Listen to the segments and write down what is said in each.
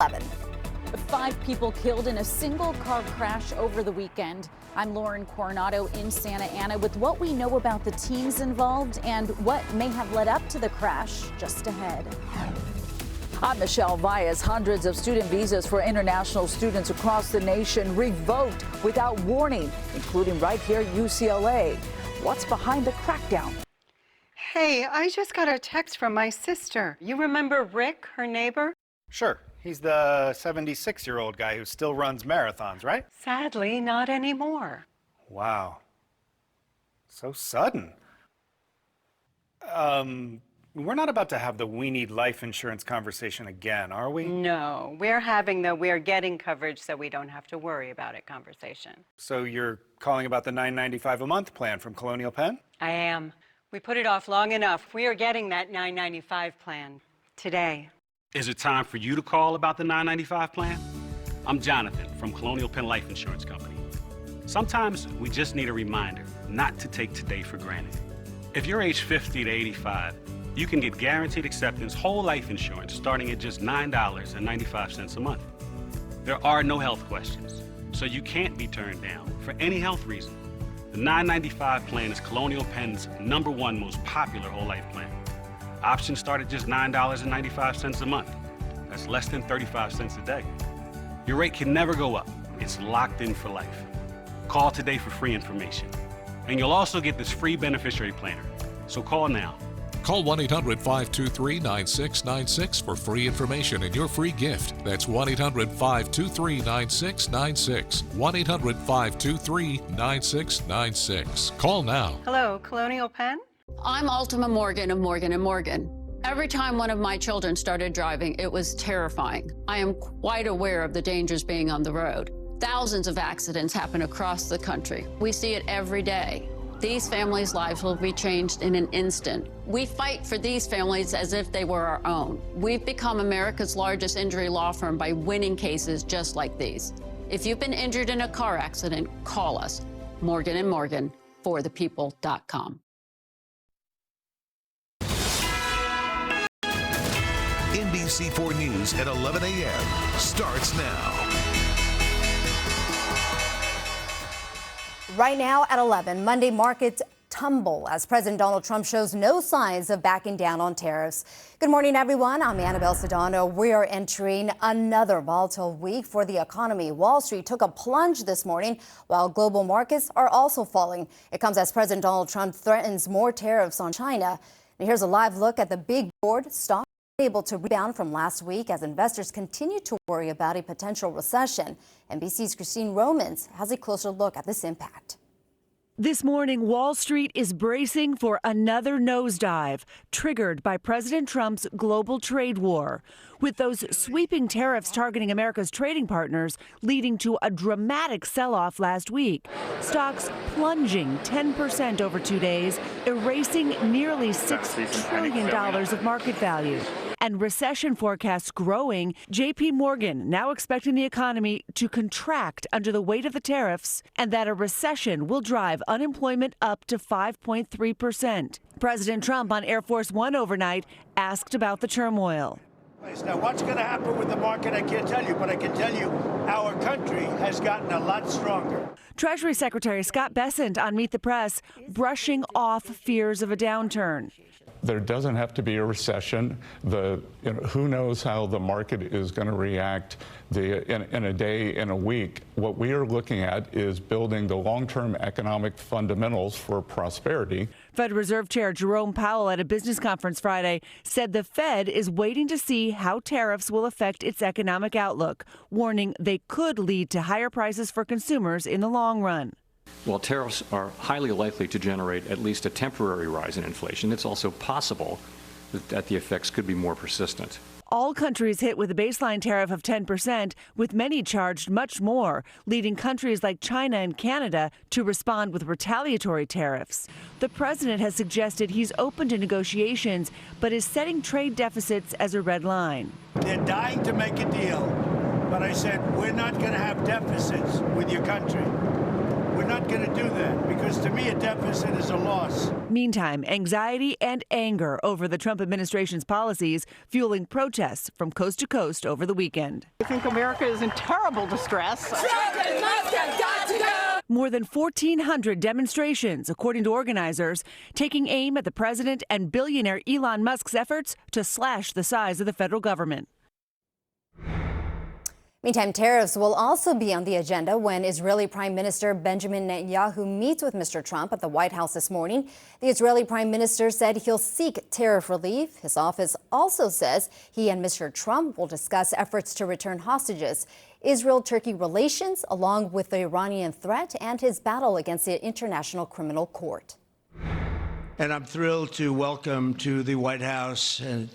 11. 5 people killed in a single car crash over the weekend. I'm Lauren Coronado in Santa Ana with what we know about the teams involved and what may have led up to the crash just ahead. I'm Michelle Valles. Hundreds of student visas for international students across the nation revoked without warning, including right here at UCLA. What's behind the crackdown? Hey, I just got a text from my sister. You remember Rick, her neighbor? Sure. He's the 76-year-old guy who still runs marathons, right? Sadly, not anymore. Wow. So sudden. We're not about to have the we need life insurance conversation again, are we? No, we're having the we're getting coverage so we don't have to worry about it conversation. So you're calling about the $9.95 a month plan from Colonial Penn? I am. We put it off long enough. We are getting that $9.95 plan today. Is it time for you to call about the $9.95 plan? I'm Jonathan from Colonial Penn Life Insurance Company. Sometimes we just need a reminder not to take today for granted. If you're age 50 to 85, you can get guaranteed acceptance whole life insurance starting at just $9.95 a month. There are no health questions, so you can't be turned down for any health reason. The $9.95 plan is Colonial Penn's #1 most popular whole life plan. Options start at just $9.95 a month. That's less than 35 cents a day. Your rate can never go up. It's locked in for life. Call today for free information. And you'll also get this free beneficiary planner. So call now. Call 1-800-523-9696 for free information and your free gift. That's 1-800-523-9696. 1-800-523-9696. Call now. Hello, Colonial Penn? I'm Ultima Morgan of Morgan & Morgan. Every time one of my children started driving, it was terrifying. I am quite aware of the dangers being on the road. Thousands of accidents happen across the country. We see it every day. These families' lives will be changed in an instant. We fight for these families as if they were our own. We've become America's largest injury law firm by winning cases just like these. If you've been injured in a car accident, call us. Morgan & Morgan, forthepeople.com. NBC4 News at 11 a.m. starts now. Right now at 11, Monday markets tumble as President Donald Trump shows no signs of backing down on tariffs. Good morning, everyone. I'm Annabelle Sedano. We are entering another volatile week for the economy. Wall Street took a plunge this morning while global markets are also falling. It comes as President Donald Trump threatens more tariffs on China. And here's a live look at the big board stock. Able to rebound from last week as investors continue to worry about a potential recession. NBC's Christine Romans has a closer look at this impact. This morning, Wall Street is bracing for another nosedive, triggered by President Trump's global trade war, with those sweeping tariffs targeting America's trading partners leading to a dramatic sell-off last week. Stocks plunging 10% over 2 days, erasing nearly $6 trillion of market value. And recession forecasts growing, J.P. Morgan now expecting the economy to contract under the weight of the tariffs and that a recession will drive unemployment up to 5.3%. President Trump on Air Force One overnight asked about the turmoil. Now, what's going to happen with the market, I can't tell you, but I can tell you our country has gotten a lot stronger. Treasury Secretary Scott Bessent on Meet the Press brushing off fears of a downturn. There doesn't have to be a recession. Who knows how the market is going to react in a day, in a week. What we are looking at is building the long-term economic fundamentals for prosperity. Federal Reserve Chair Jerome Powell at a business conference Friday said the Fed is waiting to see how tariffs will affect its economic outlook, warning they could lead to higher prices for consumers in the long run. While tariffs are highly likely to generate at least a temporary rise in inflation, it's also possible that the effects could be more persistent. All countries hit with a baseline tariff of 10%, with many charged much more, leading countries like China and Canada to respond with retaliatory tariffs. The president has suggested he's open to negotiations, but is setting trade deficits as a red line. They're dying to make a deal, but I said, we're not going to have deficits with your country. We're not going to do that because to me a deficit is a loss. Meantime, anxiety and anger over the Trump administration's policies fueling protests from coast to coast over the weekend. I think America is in terrible distress. Trump and Musk have got to go! More than 1,400 demonstrations, according to organizers, taking aim at the president and billionaire Elon Musk's efforts to slash the size of the federal government. Meantime, tariffs will also be on the agenda when Israeli Prime Minister Benjamin Netanyahu meets with Mr. Trump at the White House this morning. The Israeli Prime Minister said he'll seek tariff relief. His office also says he and Mr. Trump will discuss efforts to return hostages, Israel-Turkey relations, along with the Iranian threat and his battle against the International Criminal Court. And I'm thrilled to welcome to the White House and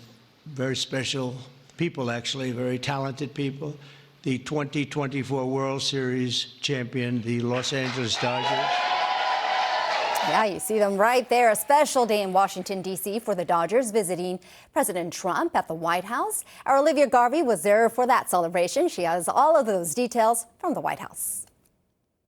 very special people, actually, very talented people, the 2024 World Series champion, the Los Angeles Dodgers. Yeah, you see them right there. A special day in Washington, D.C. for the Dodgers visiting President Trump at the White House. Our Olivia Garvey was there for that celebration. She has all of those details from the White House.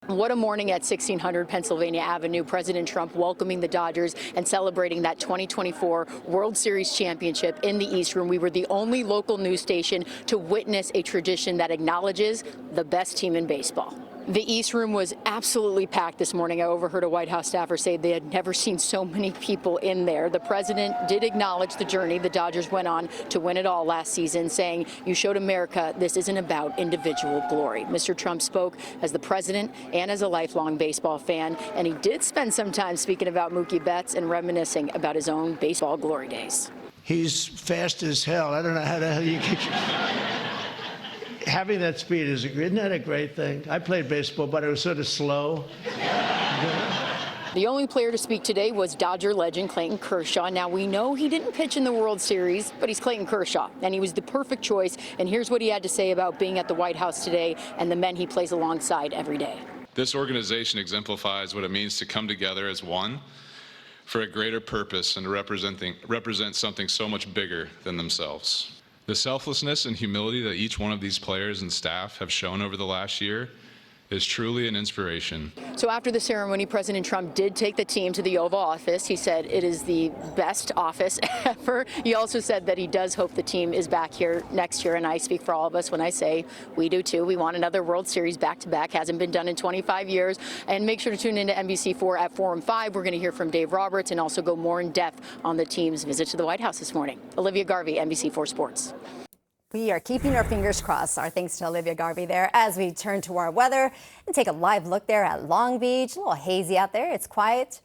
What a morning at 1600 Pennsylvania Avenue. President Trump welcoming the Dodgers and celebrating that 2024 World Series championship in the East Room. We were the only local news station to witness a tradition that acknowledges the best team in baseball. The East Room was absolutely packed this morning. I overheard a White House staffer say they had never seen so many people in there. The president did acknowledge the journey the Dodgers went on to win it all last season, saying, "You showed America this isn't about individual glory." Mr. Trump spoke as the president and as a lifelong baseball fan, and he did spend some time speaking about Mookie Betts and reminiscing about his own baseball glory days. He's fast as hell. I don't know how the hell you get... Having that speed, isn't that a great thing? I played baseball, but it was sort of slow. The only player to speak today was Dodger legend Clayton Kershaw. Now, we know he didn't pitch in the World Series, but he's Clayton Kershaw, and he was the perfect choice. And here's what he had to say about being at the White House today and the men he plays alongside every day. This organization exemplifies what it means to come together as one for a greater purpose and to represent something so much bigger than themselves. The selflessness and humility that each one of these players and staff have shown over the last year is truly an inspiration. So after the ceremony, President Trump did take the team to the Oval Office. He said it is the best office ever. He also said that he does hope the team is back here next year, and I speak for all of us when I say we do too. We want another World Series back-to-back. Hasn't been done in 25 years. And make sure to tune into NBC4 at 4 and 5. We're going to hear from Dave Roberts and also go more in depth on the team's visit to the White House this morning. Olivia Garvey, NBC4 Sports. We are keeping our fingers crossed. Our thanks to Olivia Garvey there as we turn to our weather and take a live look there at Long Beach. A little hazy out there. It's quiet.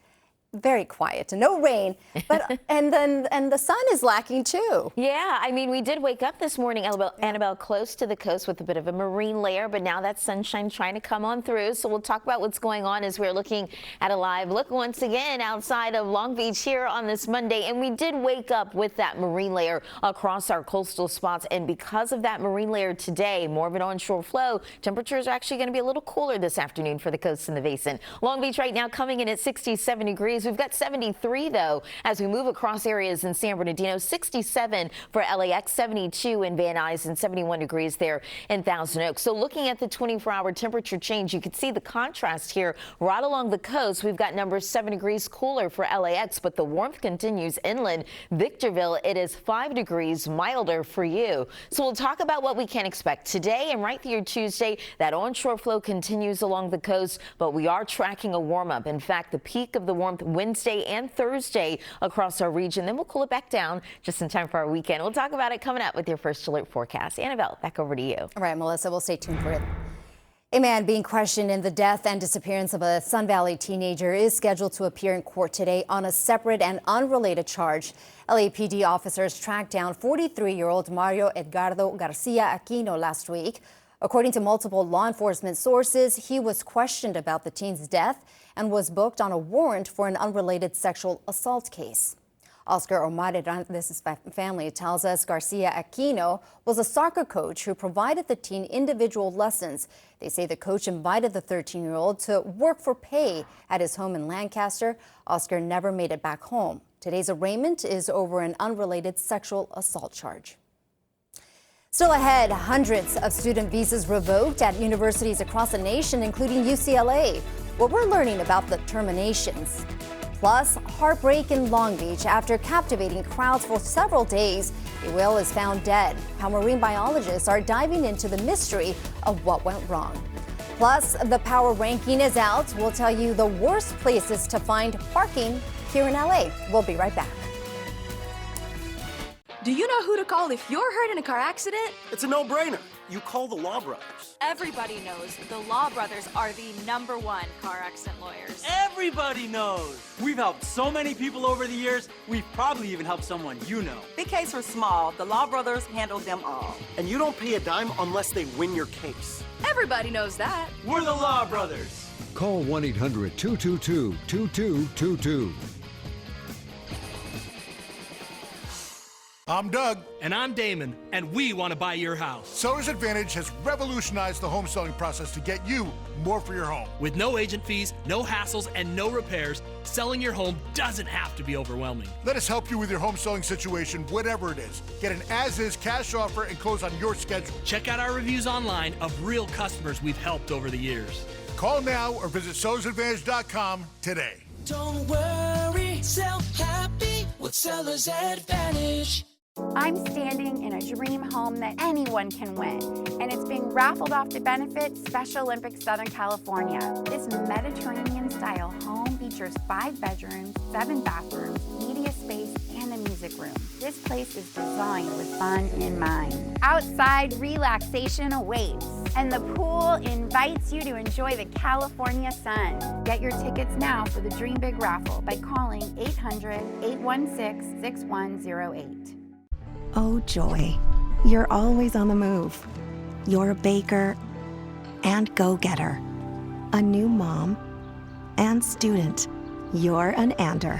Very quiet, no rain, but and the sun is lacking too. Yeah, I mean, we did wake up this morning, Annabelle, close to the coast with a bit of a marine layer, but now that sunshine's trying to come on through. So we'll talk about what's going on as we're looking at a live look once again outside of Long Beach here on this Monday. And we did wake up with that marine layer across our coastal spots. And because of that marine layer today, more of an onshore flow, temperatures are actually going to be a little cooler this afternoon for the coast and the basin. Long Beach right now coming in at 67 degrees. We've got 73, though, as we move across areas in San Bernardino. 67 for LAX, 72 in Van Nuys, and 71 degrees there in Thousand Oaks. So looking at the 24-hour temperature change, you can see the contrast here right along the coast. We've got numbers 7 degrees cooler for LAX, but the warmth continues inland. Victorville, it is 5 degrees milder for you. So we'll talk about what we can expect today and right through Tuesday. That onshore flow continues along the coast, but we are tracking a warm up. In fact, the peak of the warmth Wednesday and Thursday across our region. Then we'll cool it back down just in time for our weekend. We'll talk about it coming up with your first alert forecast. Annabelle, back over to you. All right, Melissa, we'll stay tuned for it. A man being questioned in the death and disappearance of a Sun Valley teenager is scheduled to appear in court today on a separate and unrelated charge. LAPD officers tracked down 43-year-old Mario Edgardo Garcia Aquino last week. According to multiple law enforcement sources, he was questioned about the teen's death and was booked on a warrant for an unrelated sexual assault case. Oscar Omare's family tells us Garcia Aquino was a soccer coach who provided the teen individual lessons. They say the coach invited the 13-year-old to work for pay at his home in Lancaster. Oscar never made it back home. Today's arraignment is over an unrelated sexual assault charge. Still ahead, hundreds of student visas revoked at universities across the nation, including UCLA. what we're learning about the terminations. Plus, heartbreak in Long Beach after captivating crowds for several days. A whale is found dead. How marine biologists are diving into the mystery of what went wrong. Plus, the power ranking is out. We'll tell you the worst places to find parking here in LA. We'll be right back. Do you know who to call if you're hurt in a car accident? It's a no-brainer. You call the Law Brothers. Everybody knows the Law Brothers are the #1 car accident lawyers. Everybody knows. We've helped so many people over the years, we've probably even helped someone you know. Big case or small, the Law Brothers handle them all. And you don't pay a dime unless they win your case. Everybody knows that. We're the Law Brothers. Call 1-800-222-2222. I'm Doug. And I'm Damon, and we want to buy your house. Seller's Advantage has revolutionized the home selling process to get you more for your home. With no agent fees, no hassles, and no repairs, selling your home doesn't have to be overwhelming. Let us help you with your home selling situation, whatever it is. Get an as-is cash offer and close on your schedule. Check out our reviews online of real customers we've helped over the years. Call now or visit sellersadvantage.com today. Don't worry, sell happy with Seller's Advantage. I'm standing in a dream home that anyone can win, and it's being raffled off to benefit Special Olympics Southern California. This Mediterranean-style home features 5 bedrooms, 7 bathrooms, media space, and a music room. This place is designed with fun in mind. Outside, relaxation awaits, and the pool invites you to enjoy the California sun. Get your tickets now for the Dream Big raffle by calling 800-816-6108. Oh joy, you're always on the move. You're a baker and go-getter, a new mom and student. You're an Ander.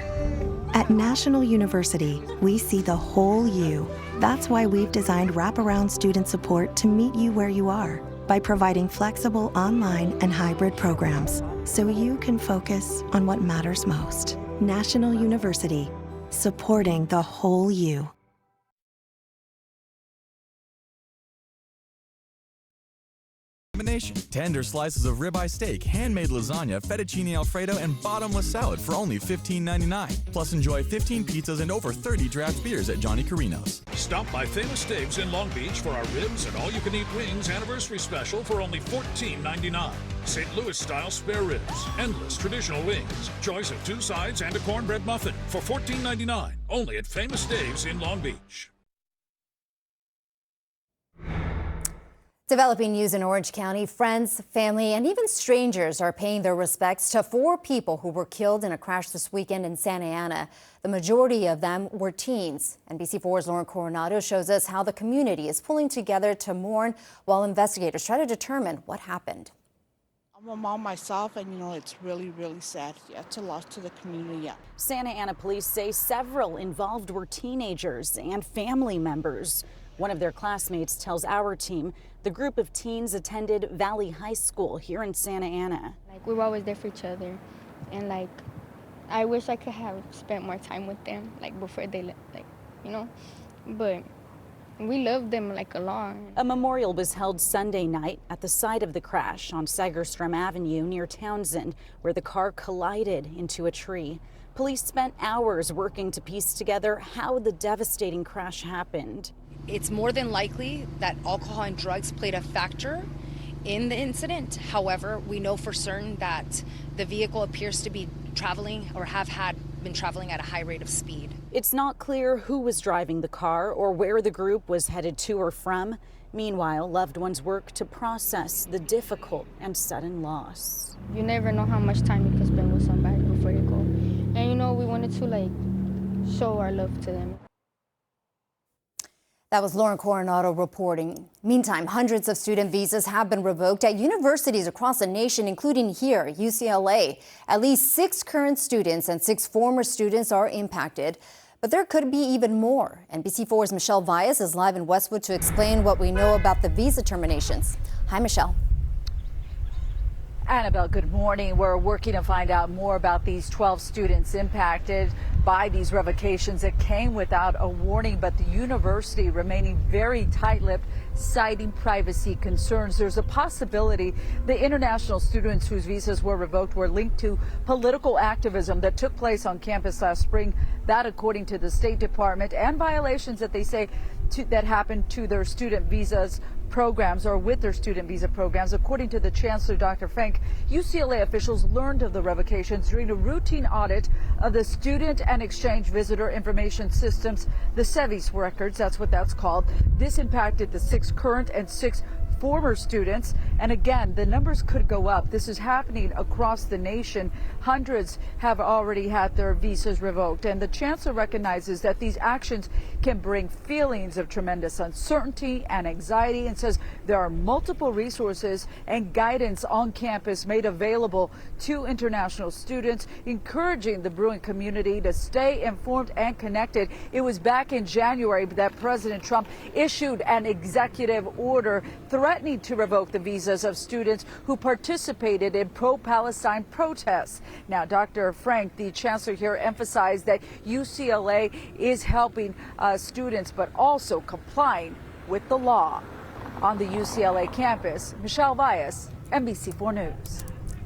At National University, we see the whole you. That's why we've designed wraparound student support to meet you where you are by providing flexible online and hybrid programs so you can focus on what matters most. National University, supporting the whole you. Tender slices of ribeye steak, handmade lasagna, fettuccine alfredo, and bottomless salad for only $15.99. Plus, enjoy 15 pizzas and over 30 draft beers at Johnny Carino's. Stop by Famous Steaks in Long Beach for our ribs and all-you-can-eat wings anniversary special for only $14.99. St. Louis-style spare ribs, endless traditional wings, choice of 2 sides and a cornbread muffin for $14.99. Only at Famous Steaks in Long Beach. Developing news in Orange County, friends, family, and even strangers are paying their respects to 4 people who were killed in a crash this weekend in Santa Ana. The majority of them were teens. NBC4's Lauren Coronado shows us how the community is pulling together to mourn while investigators try to determine what happened. I'm a mom myself, and it's really, really sad. Yeah, it's a loss to the community. Yeah. Santa Ana police say several involved were teenagers and family members. One of their classmates tells our team the group of teens attended Valley High School here in Santa Ana. We were always there for each other, and I wish I could have spent more time with them, before they but we loved them a lot. A memorial was held Sunday night at the site of the crash on Segerstrom Avenue near Townsend, where the car collided into a tree. Police spent hours working to piece together how the devastating crash happened. It's more than likely that alcohol and drugs played a factor in the incident. However, we know for certain that the vehicle appears to be traveling or been traveling at a high rate of speed. It's not clear who was driving the car or where the group was headed to or from. Meanwhile, loved ones work to process the difficult and sudden loss. You never know how much time you can spend with somebody before you go. And we wanted to show our love to them. That was Lauren Coronado reporting. Meantime, hundreds of student visas have been revoked at universities across the nation, including here, UCLA. At least 6 current students and 6 former students are impacted, but there could be even more. NBC4's Michelle Vias is live in Westwood to explain what we know about the visa terminations. Hi, Michelle. Annabelle, good morning. We're working to find out more about these 12 students impacted by these revocations that came without a warning, but the university remaining very tight-lipped, citing privacy concerns. There's a possibility the international students whose visas were revoked were linked to political activism that took place on campus last spring. That, according to the State Department, and violations that they say that happened to their student visas programs or with their student visa programs. According to the Chancellor, Dr. Frank, UCLA officials learned of the revocations during a routine audit of the Student and Exchange Visitor Information Systems, the SEVIS records, that's what that's called. This impacted the 6 current and 6 former students. And again, the numbers could go up. This is happening across the nation. Hundreds have already had their visas revoked. And the chancellor recognizes that these actions can bring feelings of tremendous uncertainty and anxiety, and says there are multiple resources and guidance on campus made available to international students, encouraging the brewing community to stay informed and connected. It was back in January that President Trump issued an executive order threatening to revoke the visas of students who participated in pro-Palestine protests. Now, Dr. Frank, the chancellor here, emphasized that UCLA is helping students, but also complying with the law. On the UCLA campus, Michelle Valles, NBC4 News.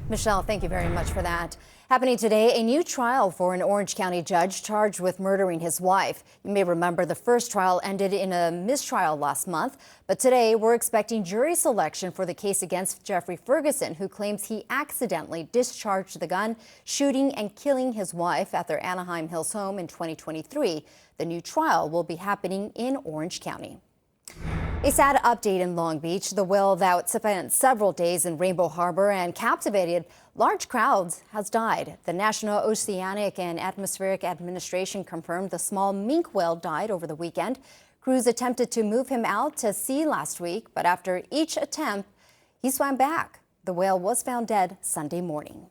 Michelle, thank you very much for that. Happening today, a new trial for an Orange County judge charged with murdering his wife. You may remember the first trial ended in a mistrial last month, but today we're expecting jury selection for the case against Jeffrey Ferguson, who claims he accidentally discharged the gun, shooting and killing his wife at their Anaheim Hills home in 2023. The new trial will be happening in Orange County. A sad update in Long Beach. The whale that spent several days in Rainbow Harbor and captivated large crowds has died. The National Oceanic and Atmospheric Administration confirmed the small minke whale died over the weekend. Crews attempted to move him out to sea last week, but after each attempt, he swam back. The whale was found dead Sunday morning.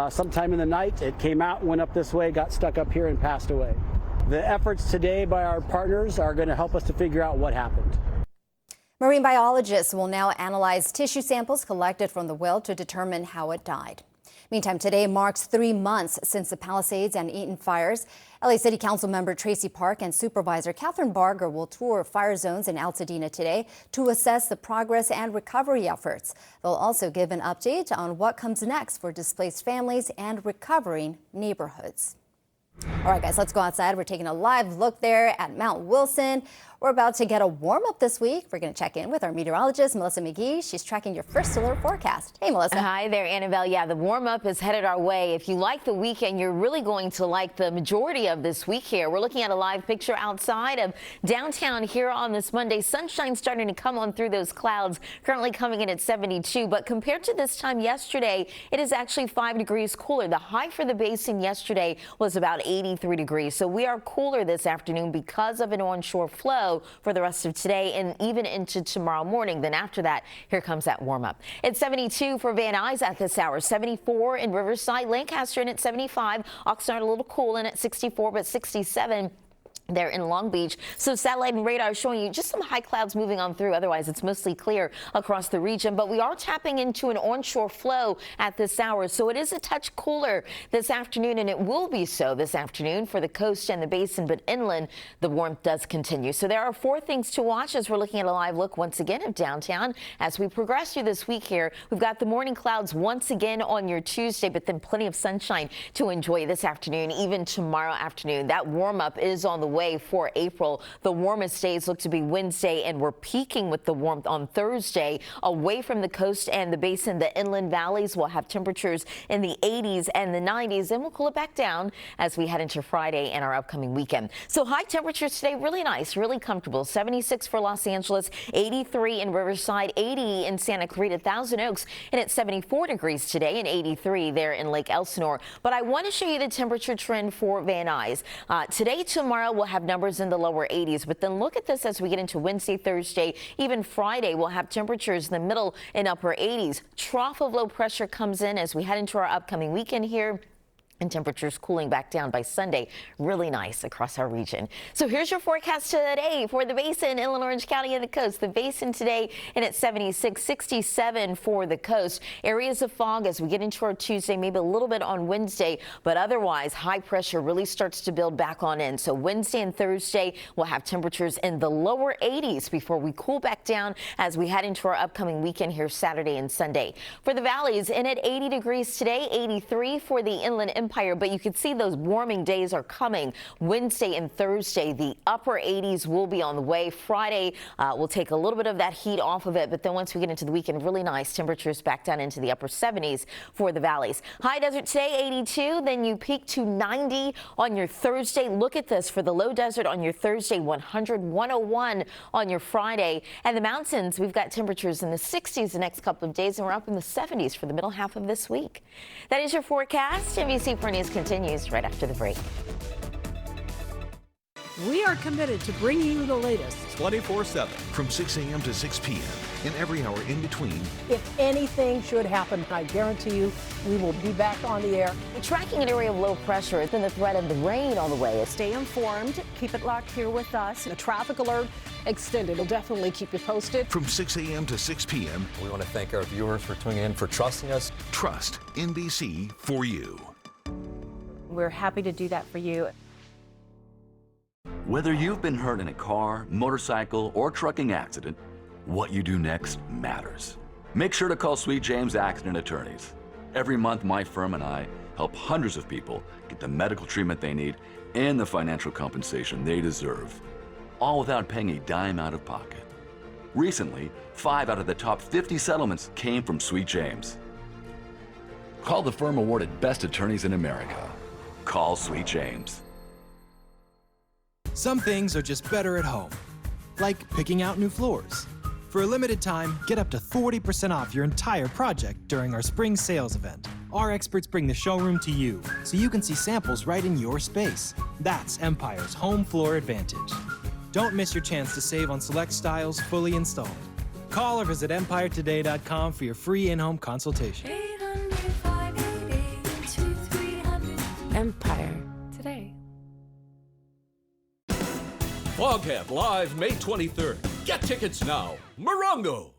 Sometime in the night, it came out, went up this way, got stuck up here and passed away. The efforts today by our partners are going to help us to figure out what happened. Marine biologists will now analyze tissue samples collected from the whale to determine how it died. Meantime, today marks 3 months since the Palisades and Eaton fires. LA City Council member Tracy Park and Supervisor Catherine Barger will tour fire zones in Altadena today to assess the progress and recovery efforts. They'll also give an update on what comes next for displaced families and recovering neighborhoods. All right, guys, let's go outside. We're taking a live look there at Mount Wilson. We're about to get a warm-up this week. We're going to check in with our meteorologist, Melissa McGee. She's tracking your first solar forecast. Hey, Melissa. Hi there, Annabelle. Yeah, the warm-up is headed our way. If you like the weekend, you're really going to like the majority of this week here. We're looking at a live picture outside of downtown here on this Monday. Sunshine starting to come on through those clouds, currently coming in at 72. But compared to this time yesterday, it is actually 5 degrees cooler. The high for the basin yesterday was about 83 degrees. So we are cooler this afternoon because of an onshore flow for the rest of today and even into tomorrow morning. Then after that, here comes that warm up. It's 72 for Van Nuys at this hour, 74 in Riverside, Lancaster in at 75, Oxnard a little cool in at 64, but 67 there in Long Beach. So satellite and radar showing you just some high clouds moving on through. Otherwise, it's mostly clear across the region. But we are tapping into an onshore flow at this hour. So it is a touch cooler this afternoon, and it will be so this afternoon for the coast and the basin. But inland, the warmth does continue. So there are 4 things to watch as we're looking at a live look once again of downtown. As we progress through this week here, we've got the morning clouds once again on your Tuesday, but then plenty of sunshine to enjoy this afternoon, even tomorrow afternoon. That warm up is on the way for April. The warmest days look to be Wednesday, and we're peaking with the warmth on Thursday. Away from the coast and the basin, the inland valleys will have temperatures in the 80s and the 90s, and we'll cool it back down as we head into Friday and our upcoming weekend. So high temperatures today, really nice, really comfortable. 76 for Los Angeles, 83 in Riverside, 80 in Santa Clarita, Thousand Oaks, and it's 74 degrees today and 83 there in Lake Elsinore. But I want to show you the temperature trend for Van Nuys. Today, tomorrow, we'll have numbers in the lower 80s, but then look at this as we get into Wednesday, Thursday, even Friday, we'll have temperatures in the middle and upper 80s. Trough of low pressure comes in as we head into our upcoming weekend here. and temperatures cooling back down by Sunday. Really nice across our region. So here's your forecast today for the Basin, Inland Orange County and the coast. The Basin today in at 76, 67 for the coast. Areas of fog as we get into our Tuesday, maybe a little bit on Wednesday, but otherwise high pressure really starts to build back on in. So Wednesday and Thursday we'll have temperatures in the lower 80s before we cool back down as we head into our upcoming weekend here Saturday and Sunday. For the valleys, in at 80 degrees today, 83 for the Inland Empire, but you can see those warming days are coming Wednesday and Thursday. The upper 80s will be on the way. Friday will take a little bit of that heat off of it, but then once we get into the weekend, really nice temperatures back down into the upper 70s for the valleys. High desert today, 82, then you peak to 90 on your Thursday. Look at this for the low desert on your Thursday, 100, 101 on your Friday. And the mountains, we've got temperatures in the 60s the next couple of days, and we're up in the 70s for the middle half of this week. That is your forecast. NBC 4 News continues right after the break. We are committed to bringing you the latest 24/7 from 6 a.m. to 6 p.m. and every hour in between. If anything should happen, I guarantee you we will be back on the air. Tracking an area of low pressure and the threat of the rain on the way. Stay informed. Keep it locked here with us. The traffic alert extended. We'll definitely keep you posted. From 6 a.m. to 6 p.m. We want to thank our viewers for tuning in, for trusting us. Trust NBC for you. We're happy to do that for you. Whether you've been hurt in a car, motorcycle, or trucking accident, what you do next matters. Make sure to call Sweet James Accident Attorneys. Every month, my firm and I help hundreds of people get the medical treatment they need and the financial compensation they deserve, all without paying a dime out of pocket. Recently, 5 out of the top 50 settlements came from Sweet James. Call the firm awarded Best Attorneys in America. Call Sweet James. Some things are just better at home, like picking out new floors. For a limited time, get up to 40% off your entire project during our spring sales event. Our experts bring the showroom to you, so you can see samples right in your space. That's Empire's home floor advantage. Don't miss your chance to save on select styles fully installed. Call or visit EmpireToday.com for your free in-home consultation. Empire Today. Foghat Live, May 23rd. Get tickets now. Morongo!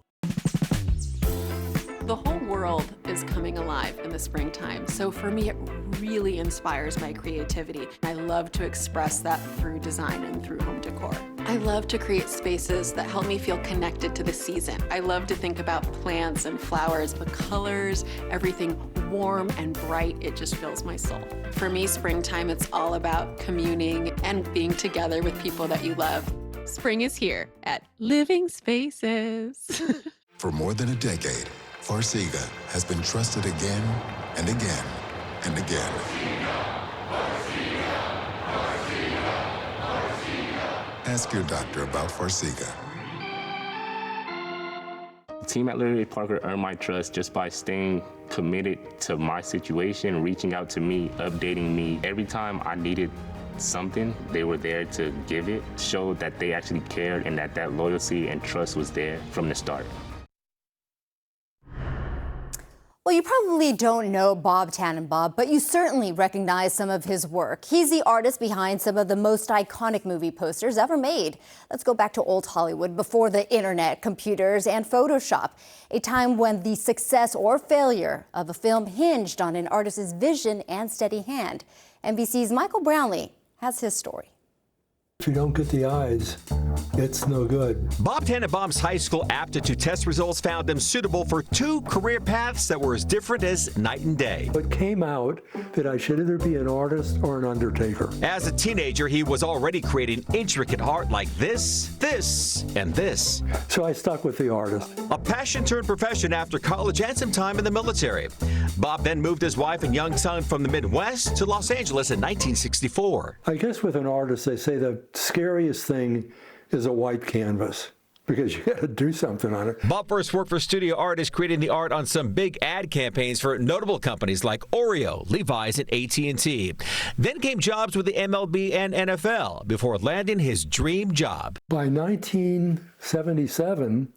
The whole world is coming alive in the springtime, so for me it really inspires my creativity. I love to express that through design and through home decor. I love to create spaces that help me feel connected to the season. I love to think about plants and flowers, the colors, everything warm and bright. It just fills my soul. For me, springtime, it's all about communing and being together with people that you love. Spring is here at Living Spaces. For more than a decade, Farxiga has been trusted again and again and again. Ask your doctor about Farxiga. The team at Liberty Parker earned my trust just by staying committed to my situation, reaching out to me, updating me. Every time I needed something, they were there to give it, showed that they actually cared and that loyalty and trust was there from the start. Well, you probably don't know Bob Tannenbaum, but you certainly recognize some of his work. He's the artist behind some of the most iconic movie posters ever made. Let's go back to old Hollywood before the internet, computers, and Photoshop, a time when the success or failure of a film hinged on an artist's vision and steady hand. NBC's Michael Brownlee has his story. If you don't get the eyes, it's no good. Bob Tannenbaum's high school aptitude test results found him suitable for 2 career paths that were as different as night and day. It came out that I should either be an artist or an undertaker. As a teenager, he was already creating intricate art like this, and this. So I stuck with the artist. A passion turned profession after college and some time in the military. Bob then moved his wife and young son from the Midwest to Los Angeles in 1964. I guess with an artist, they say the scariest thing is a white canvas because you got to do something on it. Bob first worked for studio artists creating the art on some big ad campaigns for notable companies like Oreo, Levi's, and AT&T. Then came jobs with the MLB and NFL before landing his dream job. By 1977,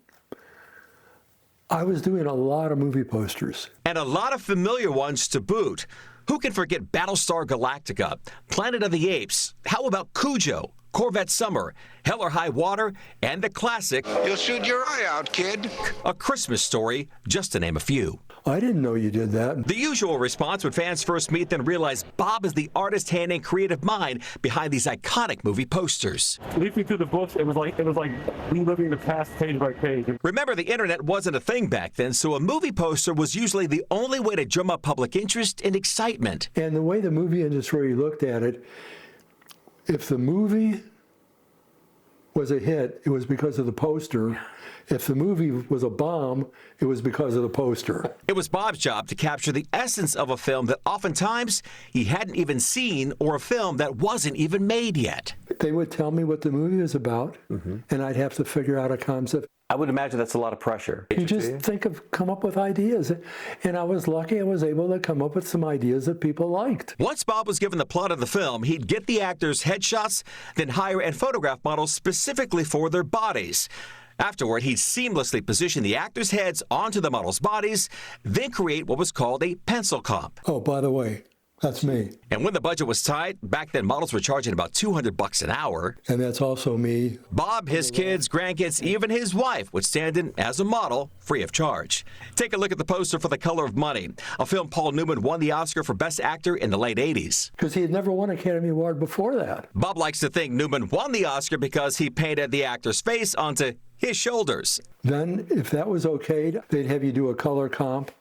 I was doing a lot of movie posters. And a lot of familiar ones to boot. Who can forget Battlestar Galactica, Planet of the Apes? How about Cujo, Corvette Summer, Hell or High Water, and the classic You'll shoot your eye out, kid. A Christmas Story, just to name a few. I didn't know you did that. The usual response when fans first meet then realize Bob is the artist, hand, and creative mind behind these iconic movie posters. Leafing through the books, it was like reliving the past page by page. Remember, the internet wasn't a thing back then, so a movie poster was usually the only way to drum up public interest and excitement. And the way the movie industry looked at it, if the movie was a hit, it was because of the poster. If the movie was a bomb, it was because of the poster. It was Bob's job to capture the essence of a film that oftentimes he hadn't even seen, or a film that wasn't even made yet. They would tell me what the movie was about, and I'd have to figure out a concept. I would imagine that's a lot of pressure. You just come up with ideas. And I was lucky I was able to come up with some ideas that people liked. Once Bob was given the plot of the film, he'd get the actors' headshots, then hire and photograph models specifically for their bodies. Afterward, he'd seamlessly position the actors' heads onto the models' bodies, then create what was called a pencil comp. Oh, by the way, that's me. And when the budget was tight, back then models were charging about $200 an hour. And that's also me. Bob, his kids, grandkids, even his wife would stand in as a model, free of charge. Take a look at the poster for The Color of Money, a film Paul Newman won the Oscar for Best Actor in the late 80s. Because he had never won an Academy Award before that. Bob likes to think Newman won the Oscar because he painted the actor's face onto his shoulders. Then, if that was okayed, they'd have you do a color comp,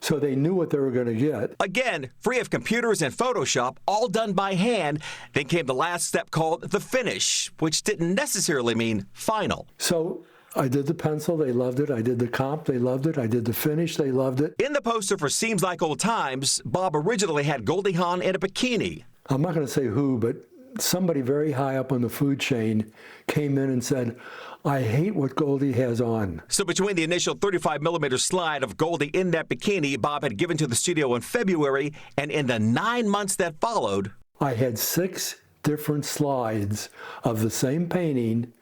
so they knew what they were going to get. Again, free of computers and Photoshop, all done by hand. Then came the last step called the finish, which didn't necessarily mean final. So I did the pencil, they loved it. I did the comp, they loved it. I did the finish, they loved it. In the poster for Seems Like Old Times, Bob originally had Goldie Hawn in a bikini. I'm not going to say who, but somebody very high up on the food chain came in and said, I hate what Goldie has on. So between the initial 35mm slide of Goldie in that bikini Bob had given to the studio in February, and in the 9 months that followed, I had 6 different slides of the same painting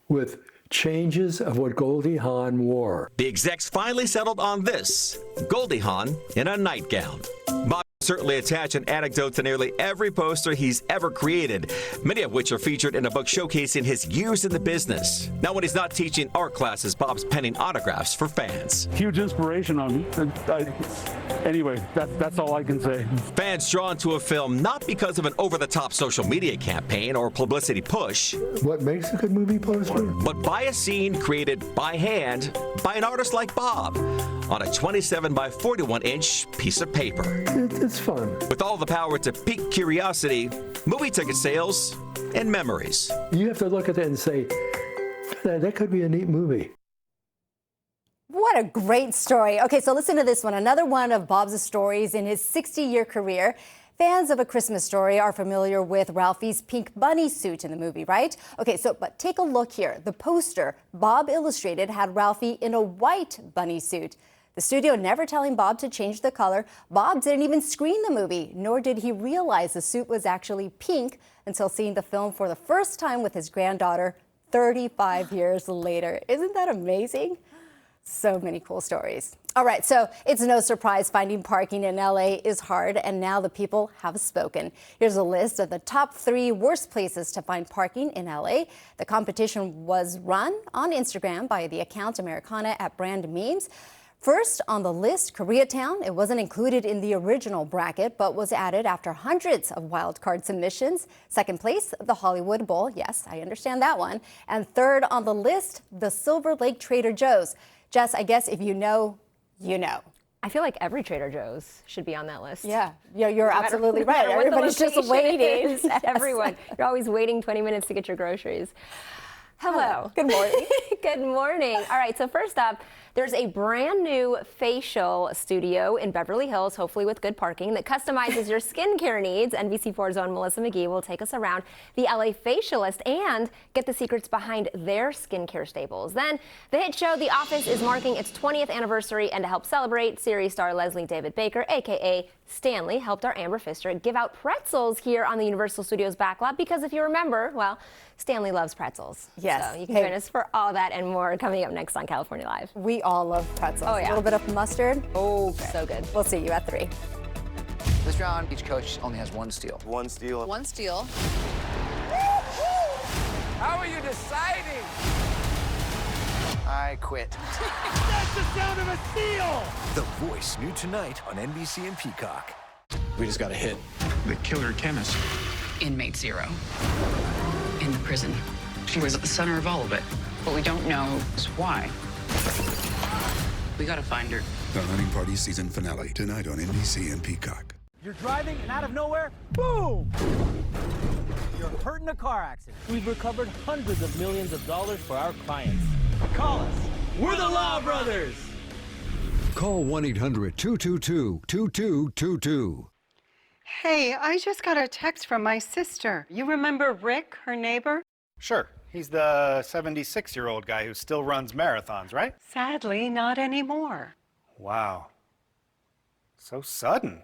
with changes of what Goldie Hawn wore. The execs finally settled on this, Goldie Hawn in a nightgown. Bob certainly attach an anecdote to nearly every poster he's ever created, many of which are featured in a book showcasing his years in the business. Now, when he's not teaching art classes, Bob's penning autographs for fans. Huge inspiration on me. Anyway, that's all I can say. Fans drawn to a film not because of an over-the-top social media campaign or publicity push. What makes a good movie poster? But by a scene created by hand by an artist like Bob on a 27 by 41-inch piece of paper. It's fun. With all the power to pique curiosity, movie ticket sales, and memories. You have to look at that and say, that could be a neat movie. What a great story. Okay, so listen to this one. Another one of Bob's stories in his 60-year career. Fans of A Christmas Story are familiar with Ralphie's pink bunny suit in the movie, right? Okay, but take a look here. The poster Bob illustrated had Ralphie in a white bunny suit. The studio never telling Bob to change the color. Bob didn't even screen the movie, nor did he realize the suit was actually pink until seeing the film for the first time with his granddaughter 35 years later. Isn't that amazing? So many cool stories. All right, so it's no surprise finding parking in LA is hard, and now the people have spoken. Here's a list of the top 3 worst places to find parking in LA. The competition was run on Instagram by the account Americana at Brand Memes. First on the list, Koreatown. It wasn't included in the original bracket, but was added after hundreds of wildcard submissions. Second place, the Hollywood Bowl. Yes, I understand that one. And third on the list, the Silver Lake Trader Joe's. Jess, I guess if you know, you know. I feel like every Trader Joe's should be on that list. Yeah, you're absolutely right. No matter Everybody's just waiting. Yes. Everyone. You're always waiting 20 minutes to get your groceries. Hello. Good morning. Good morning. All right, so first up, there's a brand new facial studio in Beverly Hills, hopefully with good parking, that customizes your skincare needs. NBC4's own Melissa McGee will take us around the LA facialist and get the secrets behind their skincare staples. Then the hit show The Office is marking its 20th anniversary, and to help celebrate, series star Leslie David Baker, aka Stanley, helped our Amber Pfister give out pretzels here on the Universal Studios backlot because if you remember, well, Stanley loves pretzels. Yes. So you can join us for all that and more coming up next on California Live. We all love pretzels. Oh, yeah. A little bit of mustard. Oh, so good. We'll see you at 3. This round, each coach only has one steal. One steal. One steal. How are you deciding? I quit. That's the sound of a steal! The Voice, new tonight on NBC and Peacock. We just got a hit. The killer chemist. Inmate 0 in the prison. She was at the center of all of it, but we don't know why. We gotta find her. The Hunting Party season finale tonight on NBC and Peacock. You're driving and out of nowhere, boom! You're hurt in a car accident. We've recovered hundreds of millions of dollars for our clients. Call us. We're the Law Brothers. Call 1-800-222-2222. Hey, I just got a text from my sister. You remember Rick, her neighbor? Sure. He's the 76-year-old guy who still runs marathons, right? Sadly, not anymore. Wow. So sudden.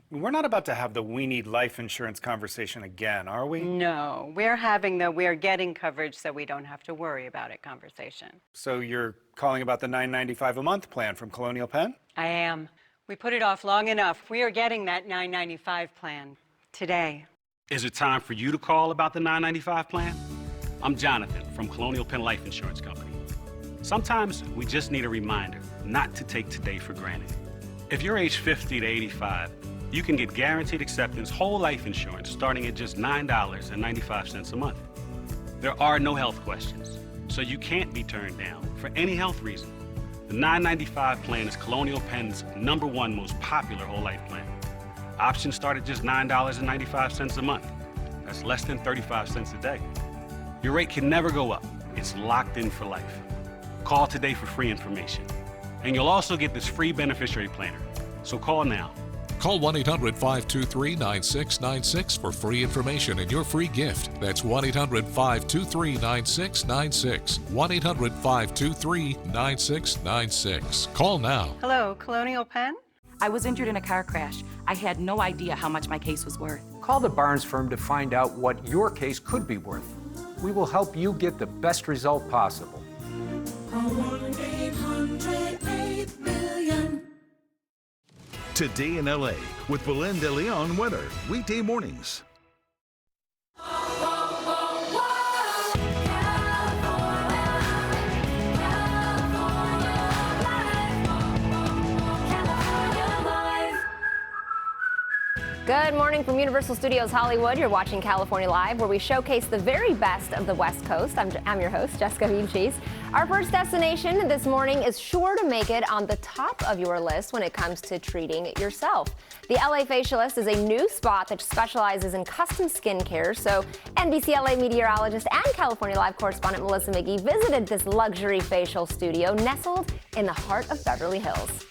We're not about to have the we need life insurance conversation again, are we? No, we're having the we're getting coverage so we don't have to worry about it conversation. So you're calling about the $9.95 a month plan from Colonial Penn? I am. We put it off long enough. We are getting that $9.95 plan today. Is it time for you to call about the $9.95 plan? I'm Jonathan from Colonial Penn Life Insurance Company. Sometimes we just need a reminder not to take today for granted. If you're age 50 to 85, you can get guaranteed acceptance whole life insurance starting at just $9.95 a month. There are no health questions, so you can't be turned down for any health reason. The $9.95 plan is Colonial Penn's #1 most popular whole life plan. Options start at just $9.95 a month. That's less than 35 cents a day. Your rate can never go up. It's locked in for life. Call today for free information. And you'll also get this free beneficiary planner. So call now. Call 1-800-523-9696 for free information and your free gift. That's 1-800-523-9696. 1-800-523-9696. Call now. Hello, Colonial Penn? I was injured in a car crash. I had no idea how much my case was worth. Call the Barnes firm to find out what your case could be worth. We will help you get the best result possible. Call 1-800-8-million. Today in LA with Belinda Leon weather, weekday mornings. Good morning from Universal Studios Hollywood. You're watching California Live, where we showcase the very best of the West Coast. I'm your host, Jessica Vichis. Our first destination this morning is sure to make it on the top of your list when it comes to treating yourself. The LA Facialist is a new spot that specializes in custom skincare. So NBC LA meteorologist and California Live correspondent Melissa McGee visited this luxury facial studio nestled in the heart of Beverly Hills.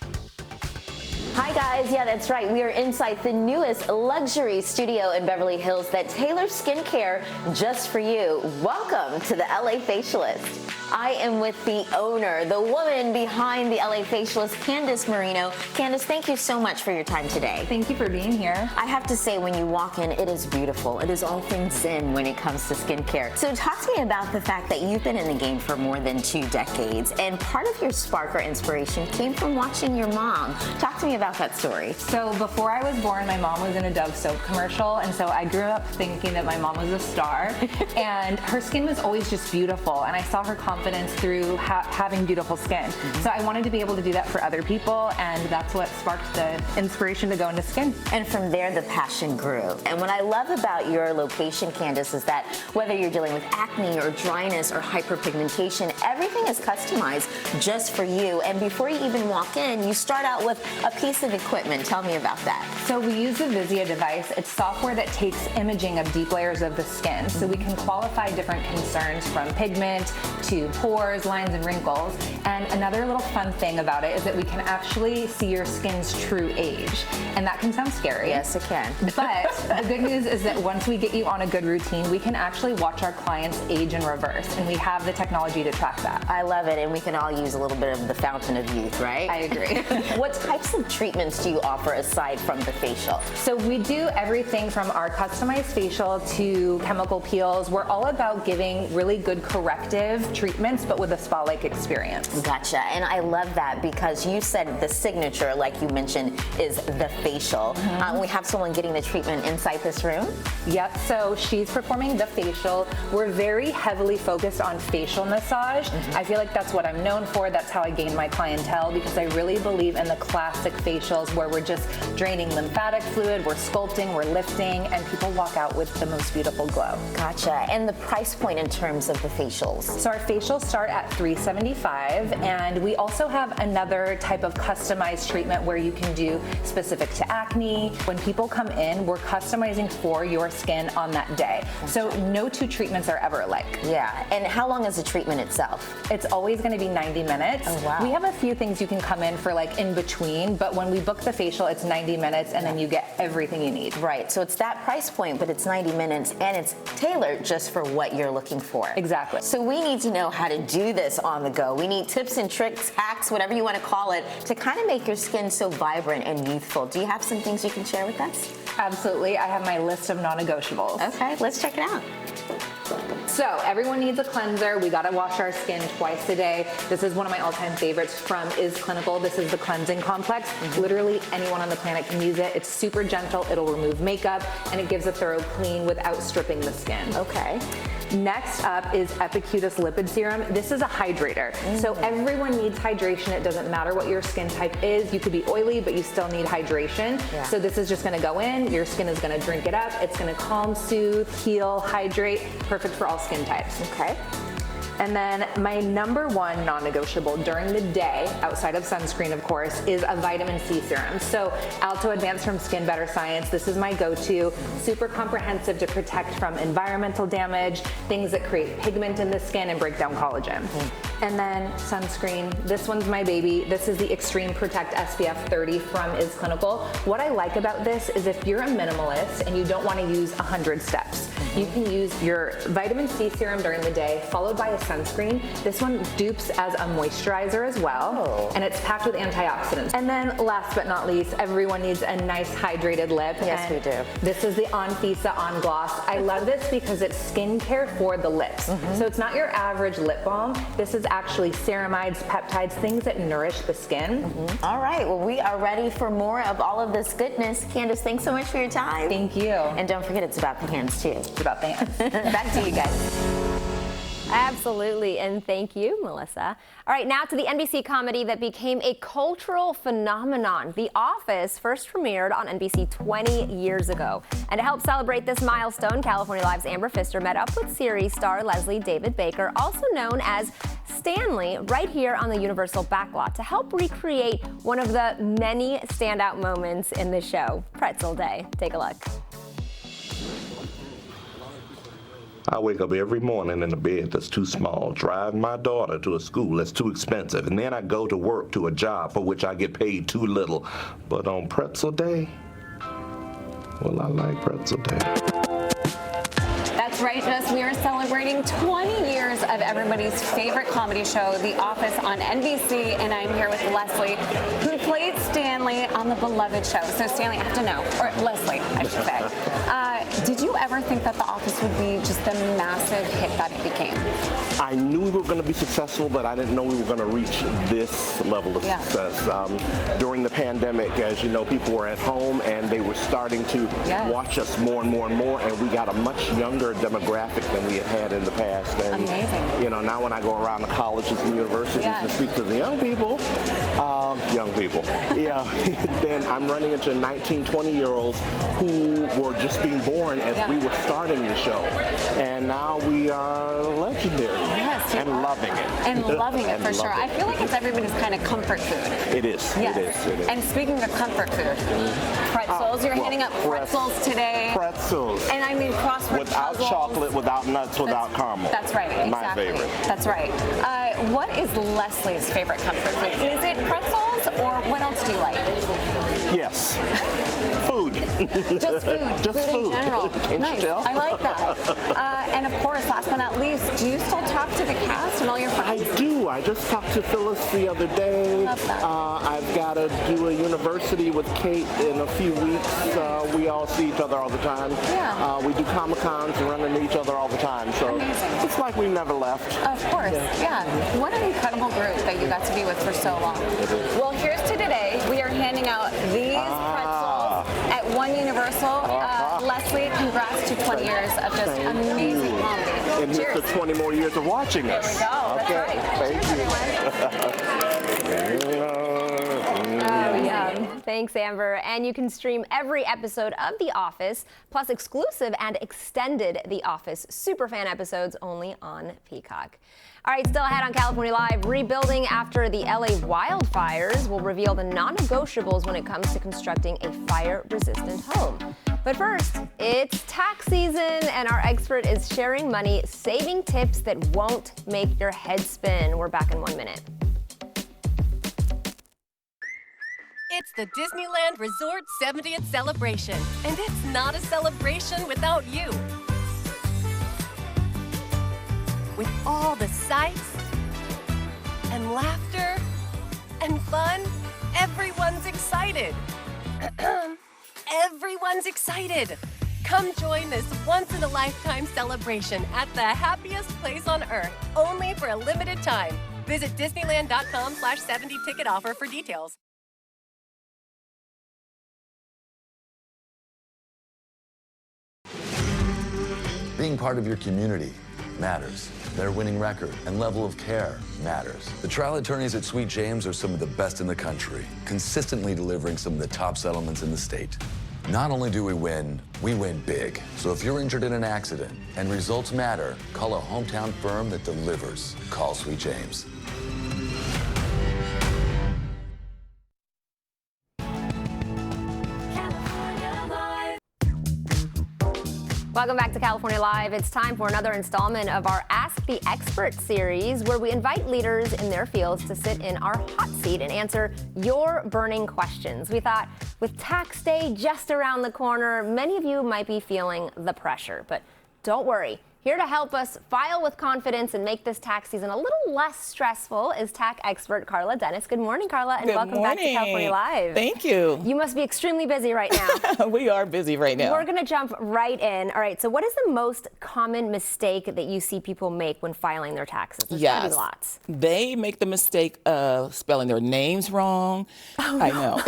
Hi guys, yeah, that's right. We are inside the newest luxury studio in Beverly Hills that tailors skincare just for you. Welcome to the LA Facialist. I am with the owner, the woman behind the LA Facialist, Candice Marino. Candice, thank you so much for your time today. Thank you for being here. I have to say, when you walk in, it is beautiful. It is all things zen when it comes to skincare. So talk to me about the fact that you've been in the game for more than 2 decades, and part of your spark or inspiration came from watching your mom. Talk to me about that story. So before I was born, my mom was in a Dove soap commercial, and so I grew up thinking that my mom was a star, and her skin was always just beautiful, and I saw her confidence through having beautiful skin. So I wanted to be able to do that for other people, and that's what sparked the inspiration to go into skin. And from there, the passion grew. And what I love about your location, Candice, is that whether you're dealing with acne or dryness or hyperpigmentation, everything is customized just for you. And before you even walk in, you start out with a piece of equipment. Tell me about that. So we use the Vizia device. It's software that takes imaging of deep layers of the skin, so we can qualify different concerns from pigment to pores, lines, and wrinkles. And another little fun thing about it is that we can actually see your skin's true age. And that can sound scary. Yes, it can. But the good news is that once we get you on a good routine, we can actually watch our clients age in reverse. And we have the technology to track that. I love it. And we can all use a little bit of the fountain of youth, right? I agree. What types of treatments do you offer aside from the facial? So we do everything from our customized facial to chemical peels. We're all about giving really good corrective treatment treatments, but with a spa-like experience. Gotcha. And I love that because you said the signature, like you mentioned, is the facial. We have someone getting the treatment inside this room? Yep, so she's performing the facial. We're very heavily focused on facial massage. I feel like that's what I'm known for. That's how I gain my clientele, because I really believe in the classic facials where we're just draining lymphatic fluid, we're sculpting, we're lifting, and people walk out with the most beautiful glow. Gotcha. And the price point in terms of the facials? So our facials start at $375, and we also have another type of customized treatment where you can do specific to acne. When people come in, we're customizing for your skin on that day. So no two treatments are ever alike. Yeah. And how long is the treatment itself? It's always going to be 90 minutes. Oh, wow. We have a few things you can come in for like in between, but when we book the facial, it's 90 minutes and then you get everything you need. Right. So it's that price point, but it's 90 minutes and it's tailored just for what you're looking for. Exactly. So we need to know how to do this on the go. We need tips and tricks, hacks, whatever you want to call it, to kind of make your skin so vibrant and youthful. Do you have some things you can share with us? Absolutely. I have my list of non-negotiables. Okay, let's check it out. So everyone needs a cleanser. We gotta wash our skin twice a day. This is one of my all-time favorites from Is Clinical. This is the cleansing complex. Literally anyone on the planet can use it. It's super gentle, it'll remove makeup, and it gives a thorough clean without stripping the skin. Okay. Next up is Epicutis Lipid Serum. This is a hydrator. So everyone needs hydration. It doesn't matter what your skin type is. You could be oily, but you still need hydration. Yeah. So this is just gonna go in, your skin is gonna drink it up. It's gonna calm, soothe, heal, hydrate. Perfect for all skin types. Okay. And then my number one non-negotiable during the day, outside of sunscreen of course, is a vitamin C serum. So Alto Advanced from Skin Better Science, this is my go-to. Super comprehensive to protect from environmental damage, things that create pigment in the skin and break down collagen. And then sunscreen, this one's my baby. This is the Extreme Protect SPF 30 from Is Clinical. What I like about this is if you're a minimalist and you don't want to use 100 steps, you can use your vitamin C serum during the day, followed by a sunscreen. This one dupes as a moisturizer as well, and it's packed with antioxidants. And then last but not least, everyone needs a nice hydrated lip. Yes, we do. This is the Onfisa On Gloss. I love this because it's skincare for the lips. So it's not your average lip balm. This is actually ceramides, peptides, things that nourish the skin. All right, well, we are ready for more of all of this goodness. Candace, thanks so much for your time. Thank you. And don't forget, it's about the hands too. It's about the hands. Back to you guys. Absolutely, and thank you, Melissa. All right, now to the NBC comedy that became a cultural phenomenon. The Office first premiered on NBC 20 years ago. And to help celebrate this milestone, California Live's Amber Pfister met up with series star Leslie David Baker, also known as Stanley, right here on the Universal backlot to help recreate one of the many standout moments in the show, Pretzel Day. Take a look. I wake up every morning in a bed that's too small, drive my daughter to a school that's too expensive, and then I go to work to a job for which I get paid too little. But on Pretzel Day, well, I like Pretzel Day. That's right, Jess. We are celebrating 20 years of everybody's favorite comedy show, The Office on NBC, and I'm here with Leslie, who played Stanley on the beloved show. So, Stanley, I have to know, or Leslie, I should say, did you ever think that The Office would be just the massive hit that it became? I knew we were going to be successful, but I didn't know we were going to reach this level of success. During the pandemic, as you know, people were at home and they were starting to watch us more and more and more, and we got a much younger demographic than we had in the past. And, amazing. You know, now when I go around the colleges and universities and speak to the young people, then I'm running into 19, 20-year-olds who were just being born as we were starting the show. And now we are legendary and loving it. And loving it, for sure. I feel like it's everybody's kind of comfort food. It is. Yes. It is. And speaking of comfort food, pretzels. You're handing up pretzels today. Pretzels. And I mean crossword without puzzles. Chocolate, without nuts, without caramel. That's right. Exactly. My favorite. That's right. What is Leslie's favorite comfort food? Is it pretzels, or what else do you like? Yes. Food. Just food. Just food in general. Nice. Still. I like that. And of course, last but not least, do you still talk to the cast and all your friends? I just talked to Phyllis the other day. I've got to do a university with Kate in a few weeks. We all see each other all the time. Yeah. We do Comic-Cons and run into each other all the time. So it's like we never left. Of course, yeah. What an incredible group that you got to be with for so long. Well, here's to today. We are handing out these pretzels at One Universal. Leslie, congrats to 20 years of just amazing comedy. And here's to 20 more years of watching us. There we go. Okay. That's right. Thank you. Thanks, Amber. And you can stream every episode of The Office, plus exclusive and extended The Office superfan episodes only on Peacock. All right, still ahead on California Live, rebuilding after the LA wildfires will reveal the non-negotiables when it comes to constructing a fire-resistant home. But first, it's tax season, and our expert is sharing money saving tips that won't make your head spin. We're back in 1 minute. It's the Disneyland Resort 70th celebration, and it's not a celebration without you. With all the sights and laughter and fun, everyone's excited. Everyone's excited. Come join this once-in-a-lifetime celebration at the happiest place on Earth, only for a limited time. Visit Disneyland.com/70 ticket offer for details. Being part of your community matters. Their winning record and level of care matters. The trial attorneys at Sweet James are some of the best in the country, consistently delivering some of the top settlements in the state. Not only do we win big. So if you're injured in an accident and results matter, call a hometown firm that delivers. Call Sweet James. Welcome back to California Live. It's time for another installment of our Ask the Expert series, where we invite leaders in their fields to sit in our hot seat and answer your burning questions. We thought with tax day just around the corner, many of you might be feeling the pressure, but don't worry. Here to help us file with confidence and make this tax season a little less stressful is tax expert Carla Dennis. Good morning, Carla, and welcome back to California Live. Thank you. You must be extremely busy right now. We are busy right now. We're going to jump right in. All right, so what is the most common mistake that you see people make when filing their taxes? There's gotta be lots. They make the mistake of spelling their names wrong. Oh, I know.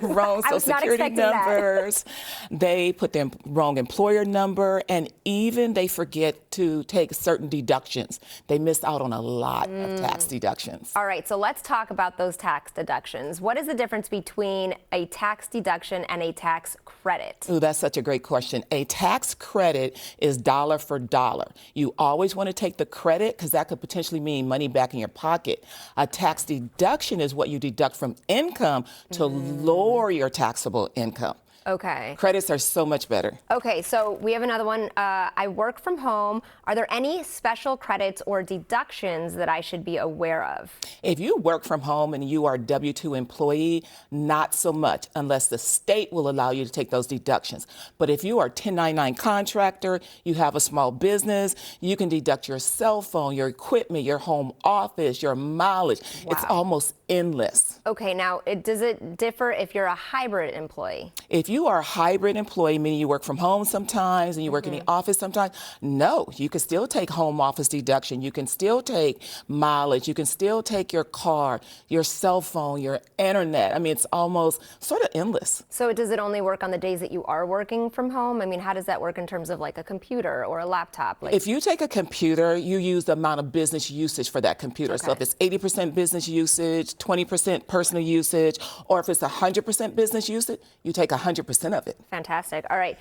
Wrong social security numbers. They put their wrong employer number, and even they forget to take certain deductions. They miss out on a lot of tax deductions. All right, so let's talk about those tax deductions. What is the difference between a tax deduction and a tax credit? Ooh, that's such a great question. A tax credit is dollar for dollar. You always want to take the credit because that could potentially mean money back in your pocket. A tax deduction is what you deduct from income to lower your taxable income. Okay. Credits are so much better. Okay, so we have another one. I work from home. Are there any special credits or deductions that I should be aware of? If you work from home and you are a W-2 employee, not so much, unless the state will allow you to take those deductions. But if you are a 1099 contractor, you have a small business, you can deduct your cell phone, your equipment, your home office, your mileage. Wow. It's almost endless. Okay, now does it differ if you're a hybrid employee? If you are a hybrid employee, meaning you work from home sometimes and you work in the office sometimes, no, you can still take home office deduction. You can still take mileage. You can still take your car, your cell phone, your internet. I mean, it's almost sort of endless. So does it only work on the days that you are working from home? I mean, how does that work in terms of like a computer or a laptop? If you take a computer, you use the amount of business usage for that computer. Okay. So if it's 80% business usage, 20% personal usage, or if it's 100% business usage, you take 100% of it. Fantastic. All right.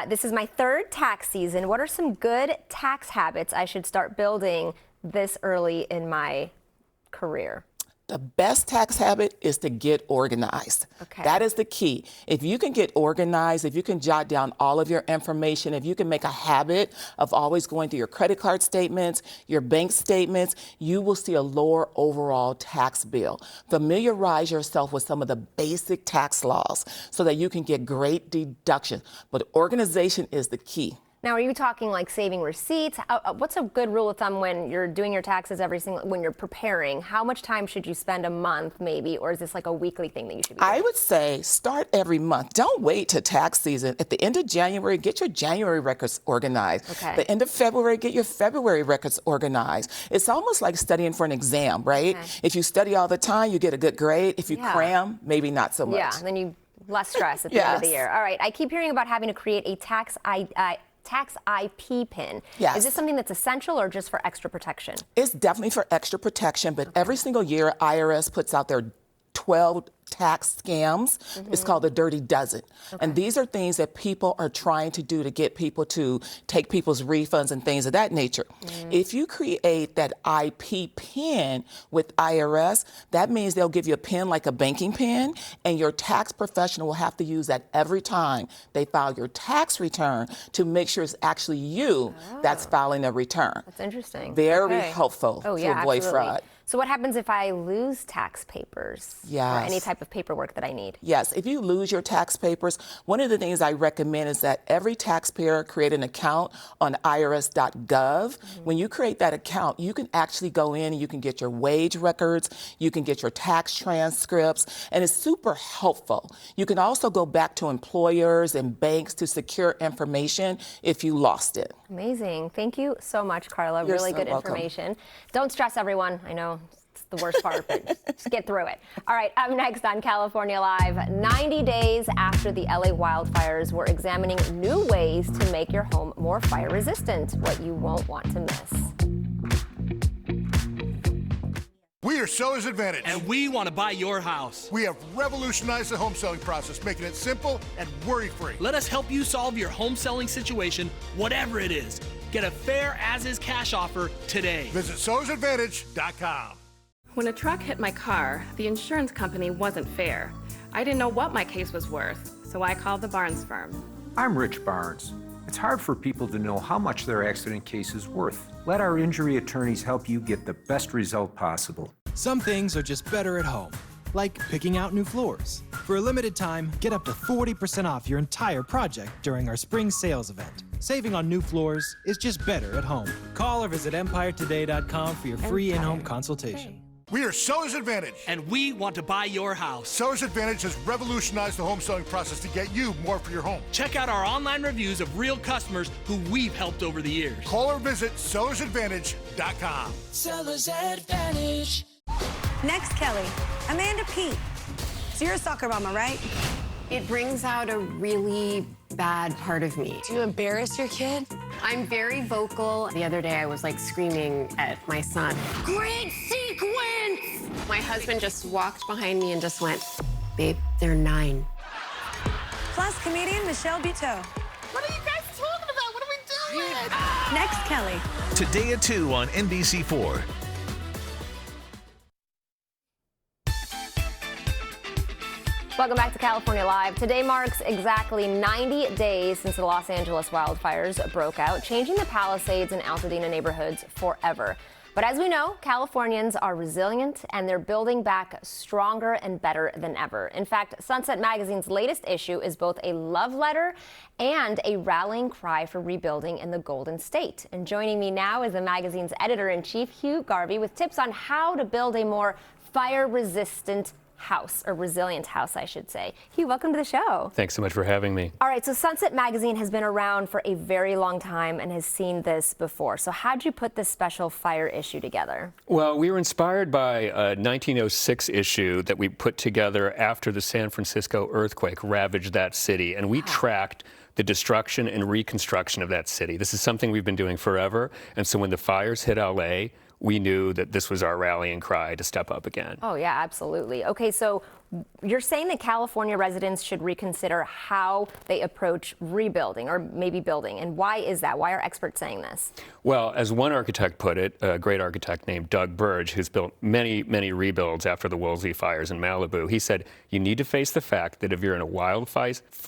This is my third tax season. What are some good tax habits I should start building this early in my career? The best tax habit is to get organized. Okay. That is the key. If you can get organized, if you can jot down all of your information, if you can make a habit of always going through your credit card statements, your bank statements, you will see a lower overall tax bill. Familiarize yourself with some of the basic tax laws so that you can get great deductions. But organization is the key. Now, are you talking like saving receipts? What's a good rule of thumb when you're doing your taxes when you're preparing? How much time should you spend a month maybe, or is this like a weekly thing that you should be doing? I would say start every month. Don't wait to tax season. At the end of January, get your January records organized. Okay. The end of February, get your February records organized. It's almost like studying for an exam, right? Okay. If you study all the time, you get a good grade. If you cram, maybe not so much. Yeah, and then you less stress at the end of the year. All right, I keep hearing about having to create a tax IP pin. Yes. Is this something that's essential or just for extra protection? It's definitely for extra protection, but every single year, IRS puts out their 12 tax scams. It's called the Dirty Dozen. And these are things that people are trying to do to get people to take people's refunds and things of that nature. If you create that IP pin with IRS, that means they'll give you a pin like a banking pin, and your tax professional will have to use that every time they file your tax return to make sure it's actually you that's filing a return. That's interesting. Very helpful to avoid fraud. So what happens if I lose tax papers or any type of paperwork that I need? Yes, if you lose your tax papers, one of the things I recommend is that every taxpayer create an account on irs.gov. When you create that account, you can actually go in and you can get your wage records, you can get your tax transcripts, and it's super helpful. You can also go back to employers and banks to secure information if you lost it. Amazing. Thank you so much, Carla. You're really so good welcome. information. Don't stress, everyone. I know it's the worst part, but just get through it. All right, up next on California Live, 90 days after the LA wildfires, we're examining new ways to make your home more fire resistant, what you won't want to miss. We are Seller's Advantage. And we want to buy your house. We have revolutionized the home selling process, making it simple and worry-free. Let us help you solve your home selling situation, whatever it is. Get a fair as-is cash offer today. Visit SellersAdvantage.com. When a truck hit my car, the insurance company wasn't fair. I didn't know what my case was worth, so I called the Barnes firm. I'm Rich Barnes. It's hard for people to know how much their accident case is worth. Let our injury attorneys help you get the best result possible. Some things are just better at home, like picking out new floors. For a limited time, get up to 40% off your entire project during our spring sales event. Saving on new floors is just better at home. Call or visit EmpireToday.com for your free in-home consultation. We are Seller's Advantage. And we want to buy your house. Seller's Advantage has revolutionized the home selling process to get you more for your home. Check out our online reviews of real customers who we've helped over the years. Call or visit SellersAdvantage.com. Seller's Advantage. Next, Kelly, Amanda Pete. So you're a soccer mama, right? It brings out a really bad part of me. Do you embarrass your kid? I'm very vocal. The other day I was like screaming at my son. Great sequence! My husband just walked behind me and just went, babe, they're 9. Plus, comedian Michelle Buteau. What are you guys talking about? What are we doing? Next, Kelly. Today at 2 on NBC4. Welcome back to California Live. Today marks exactly 90 days since the Los Angeles wildfires broke out, changing the Palisades and Altadena neighborhoods forever. But as we know, Californians are resilient and they're building back stronger and better than ever. In fact, Sunset Magazine's latest issue is both a love letter and a rallying cry for rebuilding in the Golden State. And joining me now is the magazine's editor-in-chief, Hugh Garvey, with tips on how to build a more fire-resistant house, or resilient house, I should say. Hugh, welcome to the show. Thanks so much for having me. All right, so Sunset Magazine has been around for a very long time and has seen this before. So how'd you put this special fire issue together? Well, we were inspired by a 1906 issue that we put together after the San Francisco earthquake ravaged that city, and we tracked the destruction and reconstruction of that city. This is something we've been doing forever, and so when the fires hit LA, we knew that this was our rallying cry to step up again. Oh, yeah, absolutely. Okay, so you're saying that California residents should reconsider how they approach rebuilding or maybe building. And why is that? Why are experts saying this? Well, as one architect put it, a great architect named Doug Burge, who's built many, many rebuilds after the Woolsey fires in Malibu, he said, you need to face the fact that if you're in a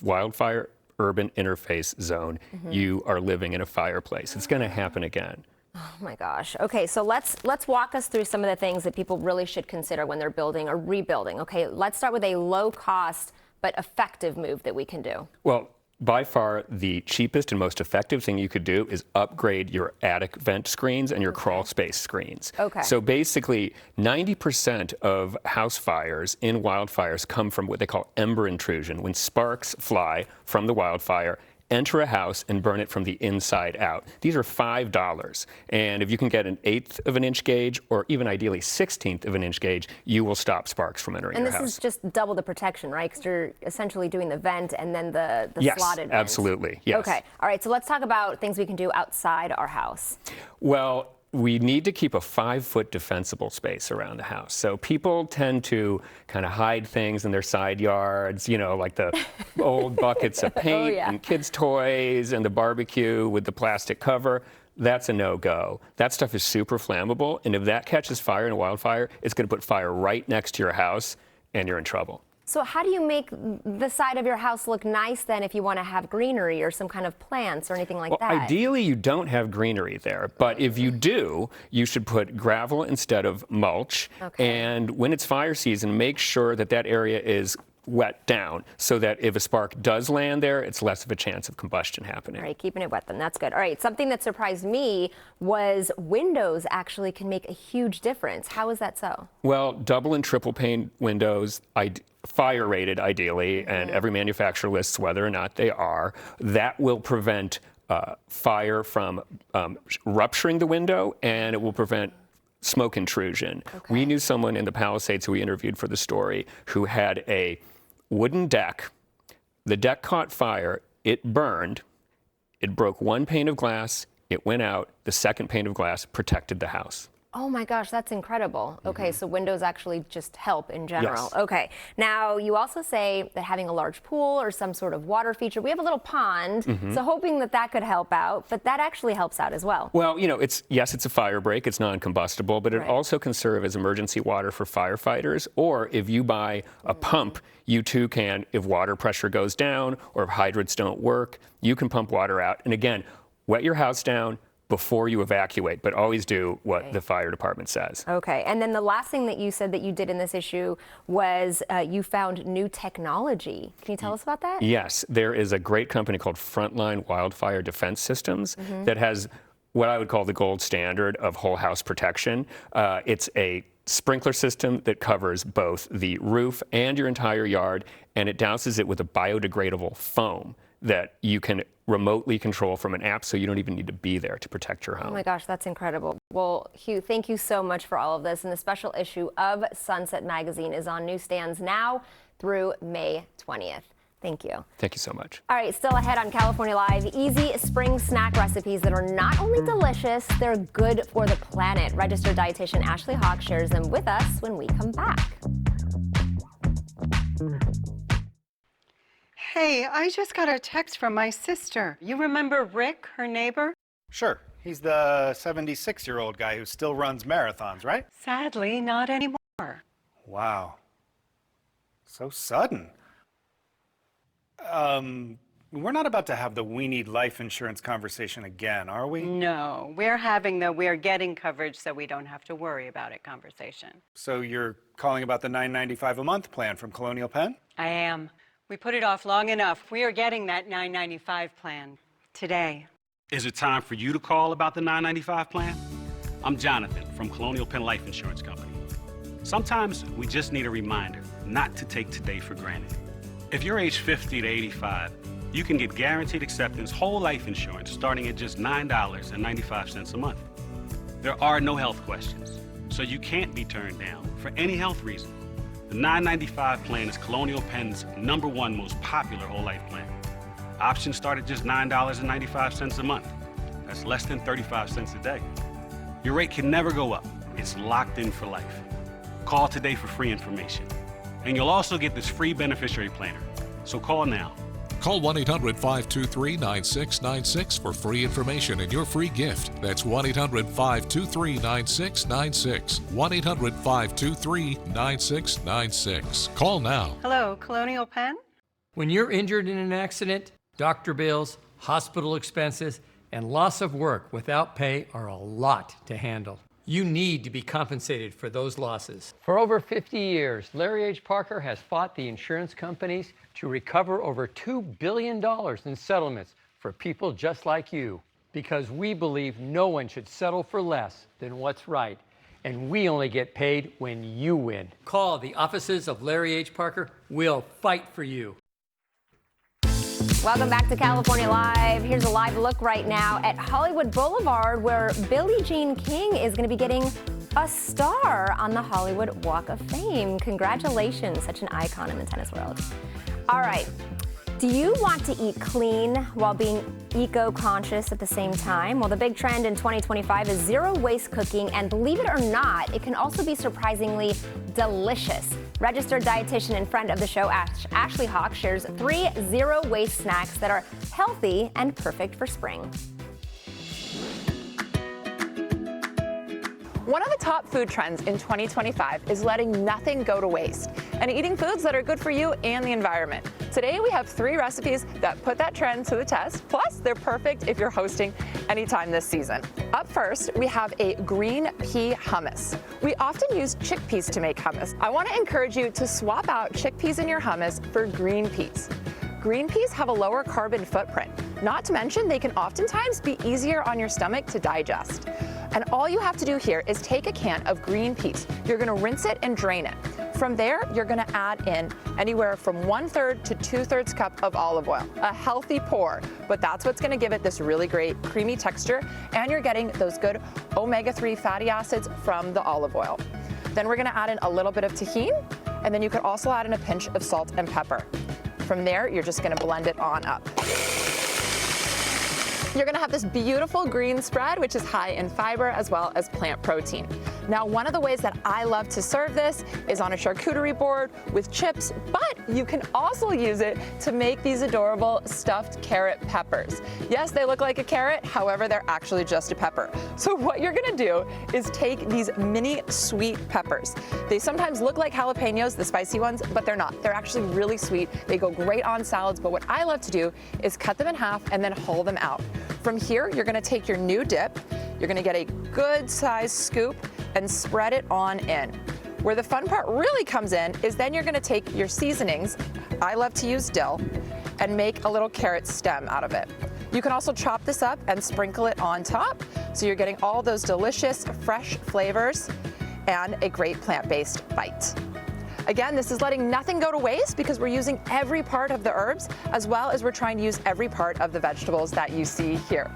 wildfire urban interface zone, you are living in a fireplace. It's going to happen again. Oh my gosh. Okay, so let's walk us through some of the things that people really should consider when they're building or rebuilding. Okay, let's start with a low cost but effective move that we can do. Well, by far the cheapest and most effective thing you could do is upgrade your attic vent screens and your crawl space screens. Okay. So basically, 90% of house fires in wildfires come from what they call ember intrusion, when sparks fly from the wildfire, enter a house and burn it from the inside out. These are $5. And if you can get an 1/8 of an inch gauge, or even ideally 1/16 of an inch gauge, you will stop sparks from entering your house. And this is just double the protection, right? Because you're essentially doing the vent and then the yes, slotted vent. absolutely. Yes. Okay. All right. So let's talk about things we can do outside our house. Well, we need to keep a 5-foot defensible space around the house. So people tend to kind of hide things in their side yards, you know, like the old buckets of paint and kids' toys and the barbecue with the plastic cover. That's a no-go. That stuff is super flammable, and if that catches fire in a wildfire, it's going to put fire right next to your house, and you're in trouble. So how do you make the side of your house look nice then if you want to have greenery or some kind of plants or anything like Well, that? ideally, you don't have greenery there, but if you do, you should put gravel instead of mulch. Okay. And when it's fire season, make sure that that area is wet down so that if a spark does land there, it's less of a chance of combustion happening. All right, keeping it wet then, that's good. All right, something that surprised me was windows actually can make a huge difference. How is that so? Well, double and triple pane windows, fire rated ideally, and every manufacturer lists whether or not they are. That will prevent fire from rupturing the window, and it will prevent smoke intrusion. Okay. We knew someone in the Palisades who we interviewed for the story who had a wooden deck. The deck caught fire, it burned, it broke one pane of glass, it went out, the second pane of glass protected the house. Oh my gosh, that's incredible. Okay, so windows actually just help in general. Yes. Okay, now you also say that having a large pool or some sort of water feature, we have a little pond, so hoping that that could help out, but that actually helps out as well. Well, you know, it's a fire break, it's non-combustible, but it also can serve as emergency water for firefighters, or if you buy a pump, you too can, if water pressure goes down or if hydrants don't work, you can pump water out. And again, wet your house down before you evacuate, but always do what the fire department says. Okay, and then the last thing that you said that you did in this issue was you found new technology. Can you tell us about that? Yes, there is a great company called Frontline Wildfire Defense Systems that has what I would call the gold standard of whole house protection. It's a sprinkler system that covers both the roof and your entire yard, and it douses it with a biodegradable foam that you can remotely control from an app, so you don't even need to be there to protect your home. Oh my gosh, that's incredible. Well, Hugh, thank you so much for all of this. And the special issue of Sunset Magazine is on newsstands now through May 20th. Thank you. Thank you so much. All right, still ahead on California Live, easy spring snack recipes that are not only delicious, they're good for the planet. Registered dietitian Ashley Hawk shares them with us when we come back. Hey, I just got a text from my sister. You remember Rick, her neighbor? Sure. He's the 76-year-old guy who still runs marathons, right? Sadly, not anymore. Wow. So sudden. We're not about to have the we need life insurance conversation again, are we? No, we're having the we're getting coverage so we don't have to worry about it conversation. So you're calling about the $9.95 a month plan from Colonial Penn? I am. We put it off long enough. We are getting that $9.95 plan today. Is it time for you to call about the $9.95 plan? I'm Jonathan from Colonial Penn Life Insurance Company. Sometimes we just need a reminder not to take today for granted. If you're age 50 to 85, you can get guaranteed acceptance whole life insurance starting at just $9.95 a month. There are no health questions, so you can't be turned down for any health reason. The $9.95 plan is Colonial Penn's #1 most popular whole life plan. Options start at just $9.95 a month. That's less than 35 cents a day. Your rate can never go up. It's locked in for life. Call today for free information. And you'll also get this free beneficiary planner. So call now. Call 1-800-523-9696 for free information and your free gift. That's 1-800-523-9696. 1-800-523-9696. Call now. Hello, Colonial Penn? When you're injured in an accident, doctor bills, hospital expenses, and loss of work without pay are a lot to handle. You need to be compensated for those losses. For over 50 years, Larry H. Parker has fought the insurance companies to recover over $2 billion in settlements for people just like you. Because we believe no one should settle for less than what's right. And we only get paid when you win. Call the offices of Larry H. Parker. We'll fight for you. Welcome back to California Live. Here's a live look right now at Hollywood Boulevard, where Billie Jean King is going to be getting a star on the Hollywood Walk of Fame. Congratulations, such an icon in the tennis world. All right. Do you want to eat clean while being eco-conscious at the same time? Well, the big trend in 2025 is zero-waste cooking, and believe it or not, it can also be surprisingly delicious. Registered dietitian and friend of the show, Ashley Hawk, shares 3 zero-waste snacks that are healthy and perfect for spring. One of the top food trends in 2025 is letting nothing go to waste and eating foods that are good for you and the environment. Today we have 3 recipes that put that trend to the test, plus they're perfect if you're hosting anytime this season. Up first, we have a green pea hummus. We often use chickpeas to make hummus. I want to encourage you to swap out chickpeas in your hummus for green peas. Green peas have a lower carbon footprint. Not to mention, they can oftentimes be easier on your stomach to digest. And all you have to do here is take a can of green peas. You're gonna rinse it and drain it. From there, you're gonna add in anywhere from 1/3 to 2/3 cup of olive oil. A healthy pour, but that's what's gonna give it this really great creamy texture, and you're getting those good omega-3 fatty acids from the olive oil. Then we're gonna add in a little bit of tahini, and then you could also add in a pinch of salt and pepper. From there, you're just gonna blend it on up. You're gonna have this beautiful green spread, which is high in fiber as well as plant protein. Now, one of the ways that I love to serve this is on a charcuterie board with chips, but you can also use it to make these adorable stuffed carrot peppers. Yes, they look like a carrot, however, they're actually just a pepper. So what you're gonna do is take these mini sweet peppers. They sometimes look like jalapenos, the spicy ones, but they're not. They're actually really sweet. They go great on salads, but what I love to do is cut them in half and then hull them out. From here, you're gonna take your new dip, you're gonna get a good sized scoop and spread it on in. Where the fun part really comes in is then you're gonna take your seasonings, I love to use dill, and make a little carrot stem out of it. You can also chop this up and sprinkle it on top, so you're getting all those delicious, fresh flavors and a great plant-based bite. Again, this is letting nothing go to waste because we're using every part of the herbs as well as we're trying to use every part of the vegetables that you see here.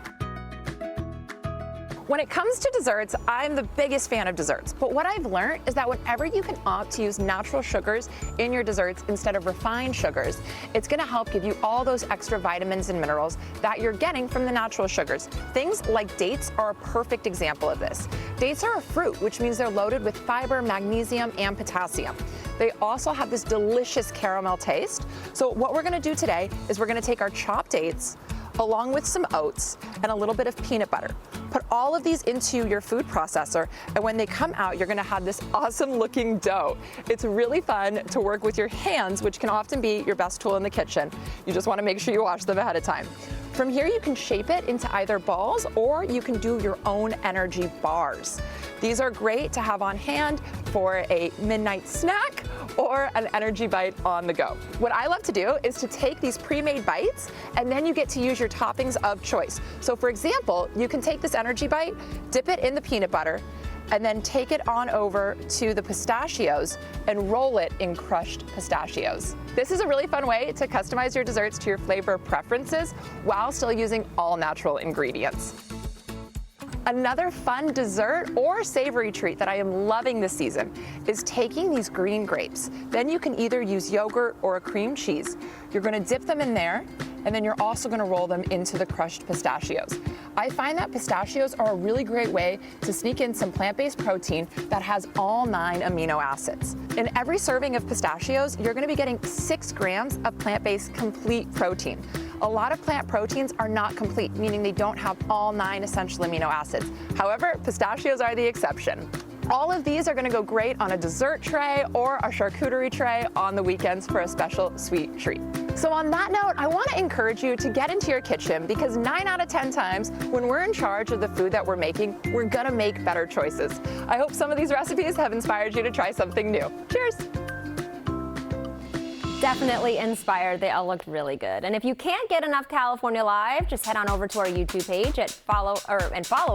When it comes to desserts, I'm the biggest fan of desserts, but what I've learned is that whenever you can opt to use natural sugars in your desserts instead of refined sugars, it's gonna help give you all those extra vitamins and minerals that you're getting from the natural sugars. Things like dates are a perfect example of this. Dates are a fruit, which means they're loaded with fiber, magnesium, and potassium. They also have this delicious caramel taste. So what we're gonna do today is we're gonna take our chopped dates, along with some oats and a little bit of peanut butter. Put all of these into your food processor, and when they come out, you're gonna have this awesome looking dough. It's really fun to work with your hands, which can often be your best tool in the kitchen. You just wanna make sure you wash them ahead of time. From here, you can shape it into either balls or you can do your own energy bars. These are great to have on hand for a midnight snack or an energy bite on the go. What I love to do is to take these pre-made bites and then you get to use your toppings of choice. So for example, you can take this energy bite, dip it in the peanut butter, and then take it on over to the pistachios and roll it in crushed pistachios. This is a really fun way to customize your desserts to your flavor preferences while still using all natural ingredients. Another fun dessert or savory treat that I am loving this season is taking these green grapes. Then you can either use yogurt or a cream cheese. You're gonna dip them in there, and then you're also gonna roll them into the crushed pistachios. I find that pistachios are a really great way to sneak in some plant-based protein that has all 9 amino acids. In every serving of pistachios, you're gonna be getting 6 grams of plant-based complete protein. A lot of plant proteins are not complete, meaning they don't have all 9 essential amino acids. However, pistachios are the exception. All of these are going to go great on a dessert tray or a charcuterie tray on the weekends for a special sweet treat. So on that note, I want to encourage you to get into your kitchen, because 9 out of 10 times when we're in charge of the food that we're making, we're going to make better choices. I hope some of these recipes have inspired you to try something new. Cheers! Definitely inspired. They all looked really good. And if you can't get enough California Live, just head on over to our YouTube page and follow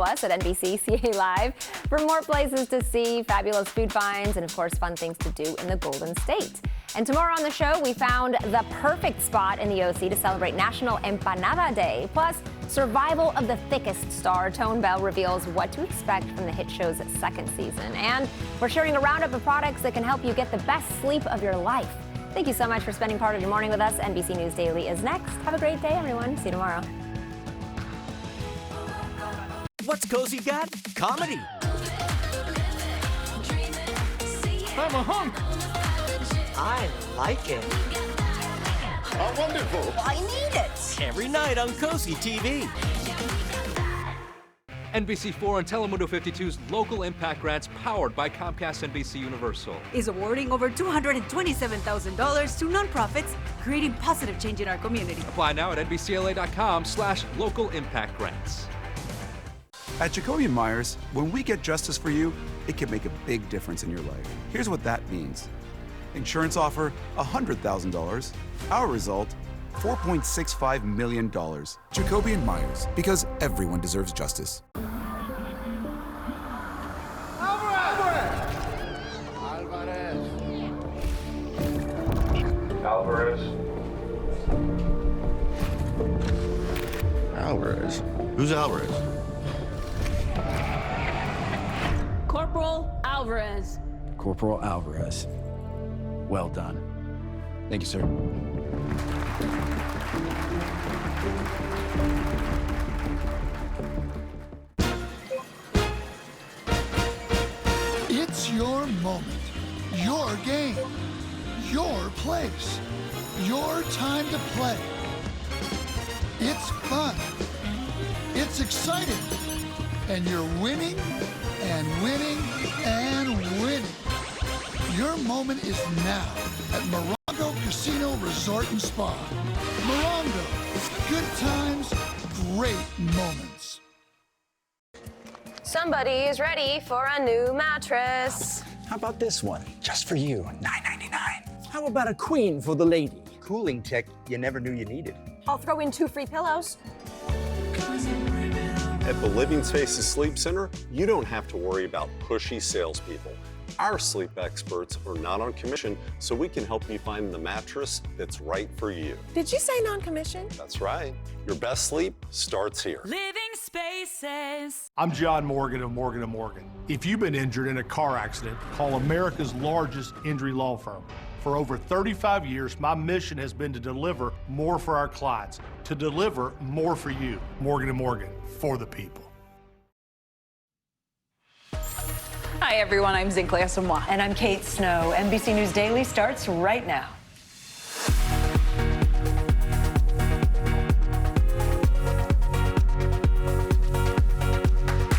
us at NBC CA Live for more places to see, fabulous food finds, and of course fun things to do in the Golden State. And tomorrow on the show, we found the perfect spot in the OC to celebrate National Empanada Day. Plus, survival of the thickest star. Tone Bell reveals what to expect from the hit show's second season. And we're sharing a roundup of products that can help you get the best sleep of your life. Thank you so much for spending part of your morning with us. NBC News Daily is next. Have a great day, everyone. See you tomorrow. What's Cozy got? Comedy. I'm a hunk. I like it. Oh, wonderful. I need it. Every night on Cozy TV. NBC4 and Telemundo 52's local impact grants powered by Comcast NBC Universal is awarding over $227,000 to nonprofits, creating positive change in our community. Apply now at NBCLA.com/local impact grants. At Jacoby & Myers, when we get justice for you, it can make a big difference in your life. Here's what that means. Insurance offer, $100,000. Our result, $4.65 million. Jacoby & Myers, because everyone deserves justice. Alvarez? Who's Alvarez? Corporal Alvarez. Corporal Alvarez. Well done. Thank you, sir. It's your moment, your game, your place, your time to play. It's fun, it's exciting, and you're winning and winning and winning. Your moment is now at Morongo Casino Resort and Spa. Morongo, good times, great moments. Somebody is ready for a new mattress. How about this one? Just for you, $9.99. How about a queen for the lady? Cooling tech you never knew you needed. I'll throw in 2 free pillows. At the Living Spaces Sleep Center, you don't have to worry about pushy salespeople. Our sleep experts are not on commission, so we can help you find the mattress that's right for you. Did you say non-commission? That's right. Your best sleep starts here. Living Spaces. I'm John Morgan of Morgan & Morgan. If you've been injured in a car accident, call America's largest injury law firm. For over 35 years, my mission has been to deliver more for our clients, to deliver more for you. Morgan & Morgan, for the people. Hi everyone, I'm Zinklea Samoa. And I'm Kate Snow. NBC News Daily starts right now.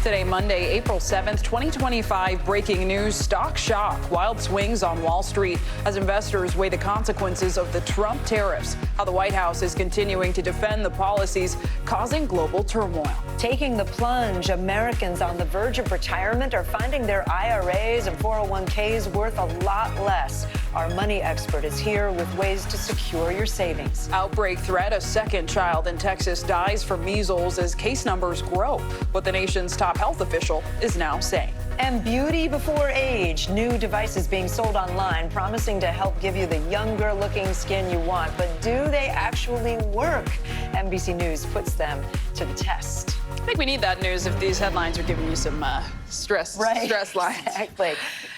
Today, Monday, April 7th, 2025, breaking news, stock shock, wild swings on Wall Street as investors weigh the consequences of the Trump tariffs, how the White House is continuing to defend the policies causing global turmoil. Taking the plunge, Americans on the verge of retirement are finding their IRAs and 401ks worth a lot less. Our money expert is here with ways to secure your savings. Outbreak threat, a second child in Texas dies from measles as case numbers grow. What the nation's top health official is now saying. And beauty before age, new devices being sold online promising to help give you the younger looking skin you want. But do they actually work? NBC News puts them to the test. I think we need that news if these headlines are giving you some stress lines. Exactly.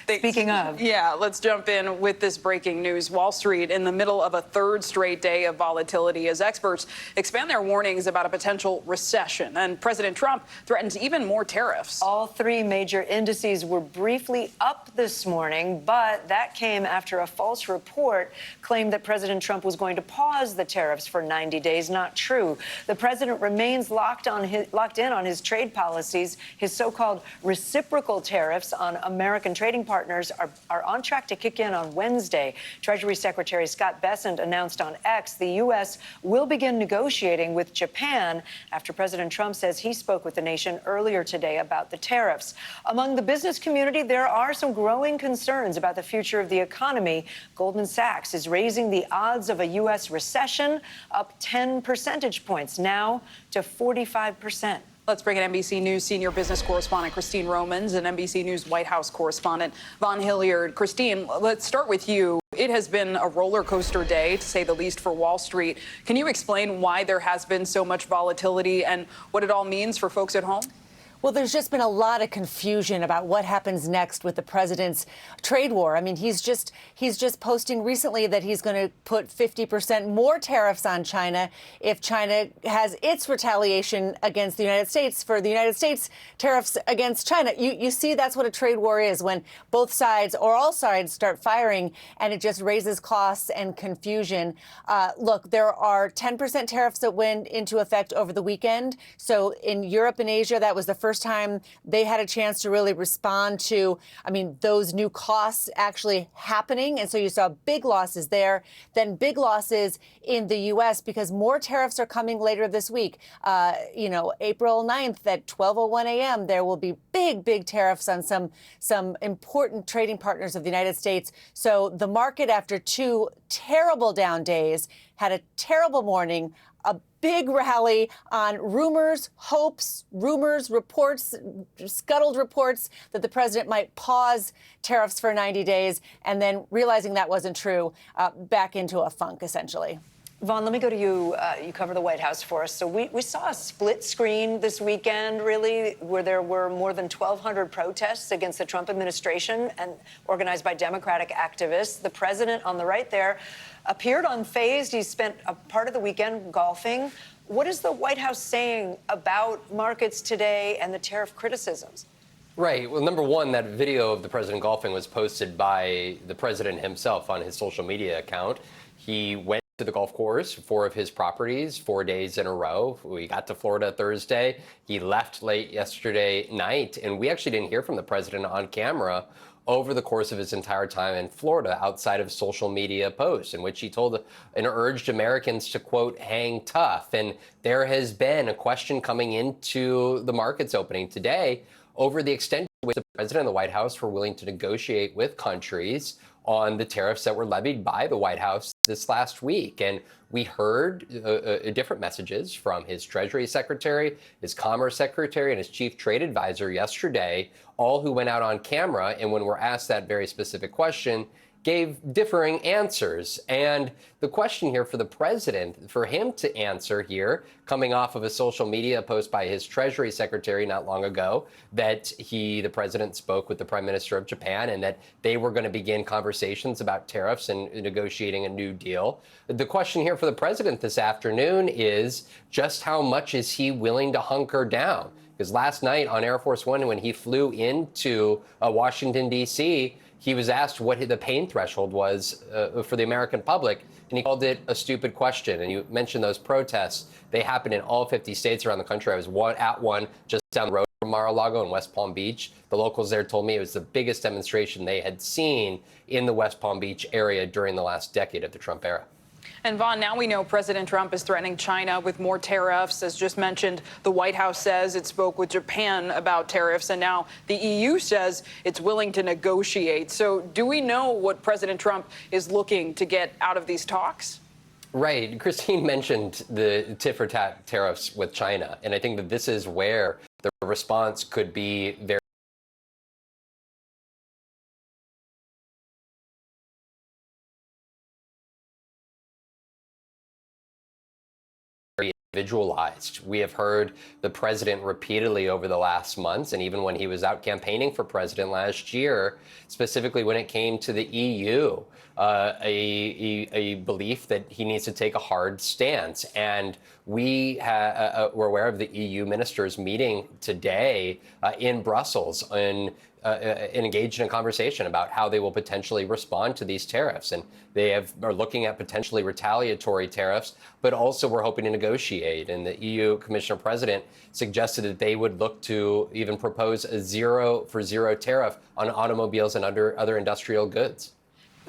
Speaking of. Yeah, let's jump in with this breaking news. Wall Street in the middle of a third straight day of volatility as experts expand their warnings about a potential recession. And President Trump threatens even more tariffs. All three major indices were briefly up this morning, but that came after a false report claimed that President Trump was going to pause the tariffs for 90 days. Not true. The president remains locked in on his trade policies. His so-called reciprocal tariffs on American trading partners are on track to kick in on Wednesday. Treasury Secretary Scott Bessent announced on X the U.S. will begin negotiating with Japan after President Trump says he spoke with the nation earlier today about the tariffs. Among the business community, there are some growing concerns about the future of the economy. Goldman Sachs is raising the odds of a U.S. recession up 10 percentage points, now to 45%. Let's bring in NBC News senior business correspondent Christine Romans and NBC News White House correspondent Von Hilliard. Christine, let's start with you. It has been a roller coaster day, to say the least, for Wall Street. Can you explain why there has been so much volatility and what it all means for folks at home? Well, there's just been a lot of confusion about what happens next with the president's trade war. I mean, he's just posting recently that he's going to put 50% more tariffs on China if China has its retaliation against the United States for the United States tariffs against China. You see, that's what a trade war is, when both sides or all sides start firing, and it just raises costs and confusion. Look, there are 10% tariffs that went into effect over the weekend. So in Europe and Asia, that was the first time they had a chance to really respond to, those new costs actually happening. And so you saw big losses there, then big losses in the U.S. because more tariffs are coming later this week. April 9th at 12:01 a.m., there will be big tariffs on some important trading partners of the United States. So the market, after two terrible down days, had a terrible morning, a big rally on rumors, hopes, reports, scuttled reports that the president might pause tariffs for 90 days, and then realizing that wasn't true, back into a funk, essentially. Vaughn, let me go to you. You cover the White House for us. So we saw a split screen this weekend, really, where there were more than 1,200 protests against the Trump administration and organized by Democratic activists. The president on the right there appeared unfazed. He spent a part of the weekend golfing. What is the White House saying about markets today and the tariff criticisms? Right. Well, number one, that video of the president golfing was posted by the president himself on his social media account. He went to the golf course, 4 of his properties, 4 days in a row. We got to Florida Thursday. He left late yesterday night, and we actually didn't hear from the president on camera over the course of his entire time in Florida, outside of social media posts in which he told and urged Americans to, quote, hang tough. And there has been a question coming into the markets opening today over the extent to which the president and the White House were willing to negotiate with countries on the tariffs that were levied by the White House this last week. And we heard different messages from his Treasury Secretary, his Commerce Secretary, and his Chief Trade Advisor yesterday, all who went out on camera, and when we're asked that very specific question, gave differing answers. And the question here for the president, for him to answer here, coming off of a social media post by his Treasury Secretary not long ago, that the president spoke with the Prime Minister of Japan and that they were going to begin conversations about tariffs and negotiating a new deal. The question here for the president this afternoon is just how much is he willing to hunker down? Because last night on Air Force One, when he flew into Washington, D.C., he was asked what the pain threshold was for the American public, and he called it a stupid question. And you mentioned those protests. They happened in all 50 states around the country. I was at one just down the road from Mar-a-Lago in West Palm Beach. The locals there told me it was the biggest demonstration they had seen in the West Palm Beach area during the last decade of the Trump era. And Vaughn, now we know President Trump is threatening China with more tariffs. As just mentioned, the White House says it spoke with Japan about tariffs, and now the EU says it's willing to negotiate. So do we know what President Trump is looking to get out of these talks? Right. Christine mentioned the tit-for-tat tariffs with China, and I think that this is where the response could be very individualized. We have heard the president repeatedly over the last months, and even when he was out campaigning for president last year, specifically when it came to the EU, a belief that he needs to take a hard stance. And we're aware of the EU ministers meeting today in Brussels and engaged in a conversation about how they will potentially respond to these tariffs. And they are looking at potentially retaliatory tariffs, but also we're hoping to negotiate. And the EU Commissioner President suggested that they would look to even propose a 0-for-0 tariff on automobiles and other industrial goods.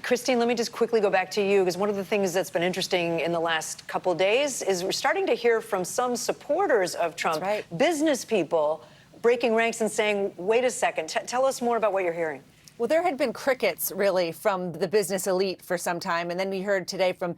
Christine, let me just quickly go back to you, because one of the things that's been interesting in the last couple of days is we're starting to hear from some supporters of Trump, business people, breaking ranks and saying, wait a second, tell us more about what you're hearing. Well, there had been crickets, really, from the business elite for some time. And then we heard today from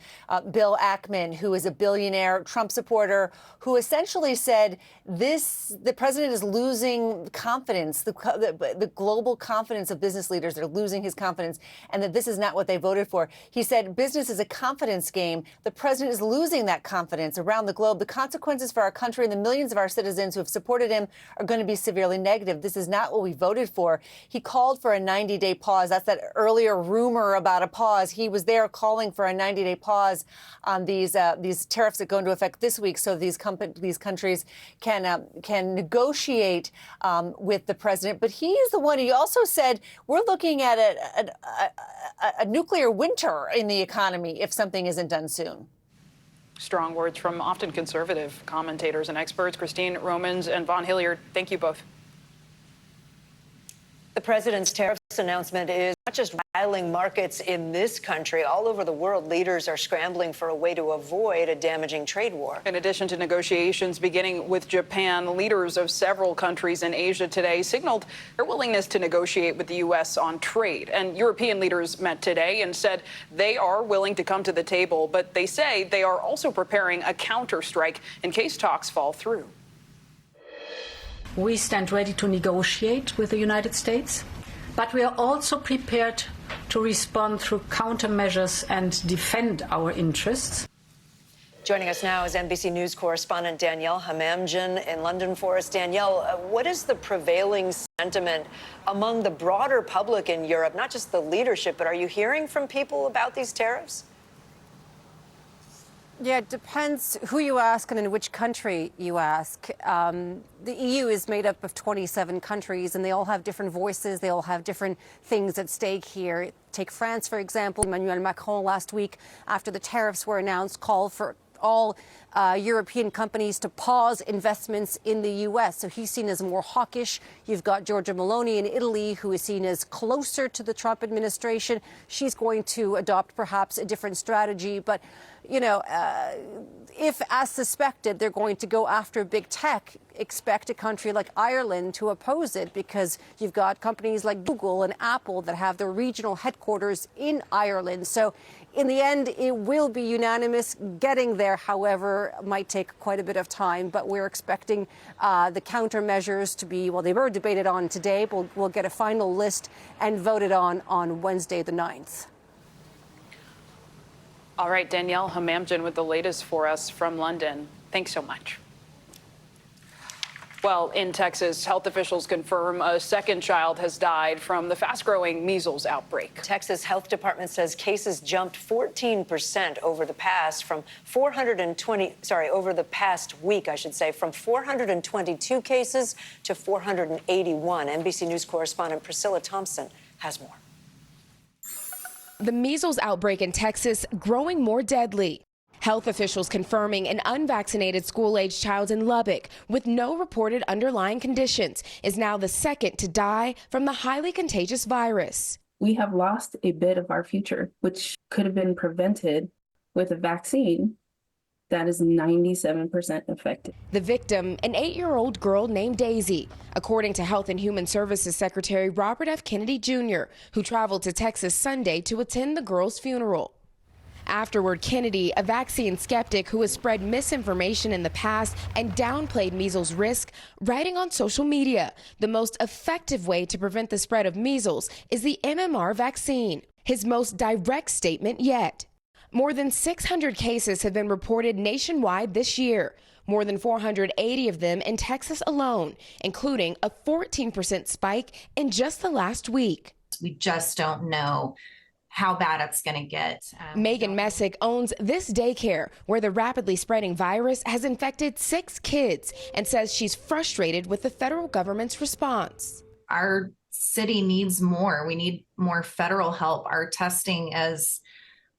Bill Ackman, who is a billionaire Trump supporter, who essentially said the president is losing confidence, the global confidence of business leaders. They're losing his confidence, and that this is not what they voted for. He said business is a confidence game. The president is losing that confidence around the globe. The consequences for our country and the millions of our citizens who have supported him are going to be severely negative. This is not what we voted for. He called for a 90-day pause. That's that earlier rumor about a pause. He was there calling for a 90-day pause on these tariffs that go into effect this week, so these countries can negotiate with the president. But he is the one. He also said we're looking at a nuclear winter in the economy if something isn't done soon. Strong words from often conservative commentators and experts. Christine Romans and Von Hilliard, thank you both. The president's tariffs announcement is not just riling markets in this country. All over the world, leaders are scrambling for a way to avoid a damaging trade war. In addition to negotiations beginning with Japan, leaders of several countries in Asia today signaled their willingness to negotiate with the U.S. on trade. And European leaders met today and said they are willing to come to the table, but they say they are also preparing a counterstrike in case talks fall through. We stand ready to negotiate with the United States, but we are also prepared to respond through countermeasures and defend our interests. Joining us now is NBC News correspondent Danielle Hamamdjian in London for us. Danielle, what is the prevailing sentiment among the broader public in Europe, not just the leadership, but are you hearing from people about these tariffs? Yeah, it depends who you ask and in which country you ask. The EU is made up of 27 countries, and they all have different voices. They all have different things at stake here. Take France, for example. Emmanuel Macron last week, after the tariffs were announced, called for all European companies to pause investments in the U.S. So he's seen as more hawkish. You've got Giorgia Meloni in Italy, who is seen as closer to the Trump administration. She's going to adopt perhaps a different strategy. But, you know, if, as suspected, they're going to go after big tech, expect a country like Ireland to oppose it, because you've got companies like Google and Apple that have their regional headquarters in Ireland. So in the end, it will be unanimous. Getting there, however, might take quite a bit of time, but we're expecting the countermeasures to be, well, they were debated on today, but we'll get a final list and voted on Wednesday the 9th. All right, Danielle Hamamdjian with the latest for us from London. Thanks so much. Well, in Texas, health officials confirm a second child has died from the fast-growing measles outbreak. Texas Health Department says cases jumped 14% over the past week, from 422 cases to 481. NBC News correspondent Priscilla Thompson has more. The measles outbreak in Texas growing more deadly. Health officials confirming an unvaccinated school-aged child in Lubbock with no reported underlying conditions is now the second to die from the highly contagious virus. We have lost a bit of our future, which could have been prevented with a vaccine that is 97% effective. The victim, an 8-year-old girl named Daisy, according to Health and Human Services Secretary Robert F. Kennedy Jr., who traveled to Texas Sunday to attend the girl's funeral. Afterward, Kennedy, a vaccine skeptic who has spread misinformation in the past and downplayed measles risk, writing on social media, the most effective way to prevent the spread of measles is the MMR vaccine, his most direct statement yet. More than 600 cases have been reported nationwide this year. more than 480 of them in Texas alone, including a 14% spike in just the last week. We just don't know how bad it's going to get. Megan Messick owns this daycare where the rapidly spreading virus has infected 6 kids and says she's frustrated with the federal government's response. Our city needs more. We need more federal help. Our testing is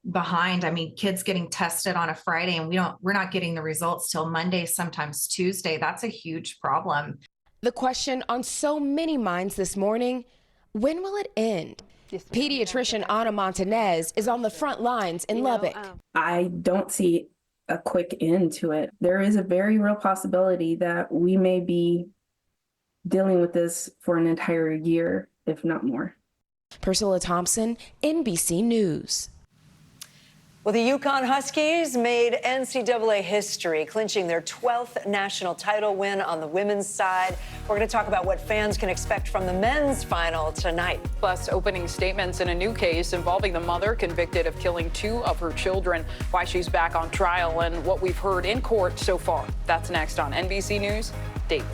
behind. I mean, kids getting tested on a Friday and we're not getting the results till Monday, sometimes Tuesday. That's a huge problem. The question on so many minds this morning, when will it end? Pediatrician Ana Montanez is on the front lines in Lubbock. I don't see a quick end to it. There is a very real possibility that we may be dealing with this for an entire year, if not more. Priscilla Thompson, NBC News. Well, the Yukon Huskies made NCAA history, clinching their 12th national title win on the women's side. We're going to talk about what fans can expect from the men's final tonight. Plus, opening statements in a new case involving the mother convicted of killing 2 of her children, why she's back on trial, and what we've heard in court so far. That's next on NBC News. Dave.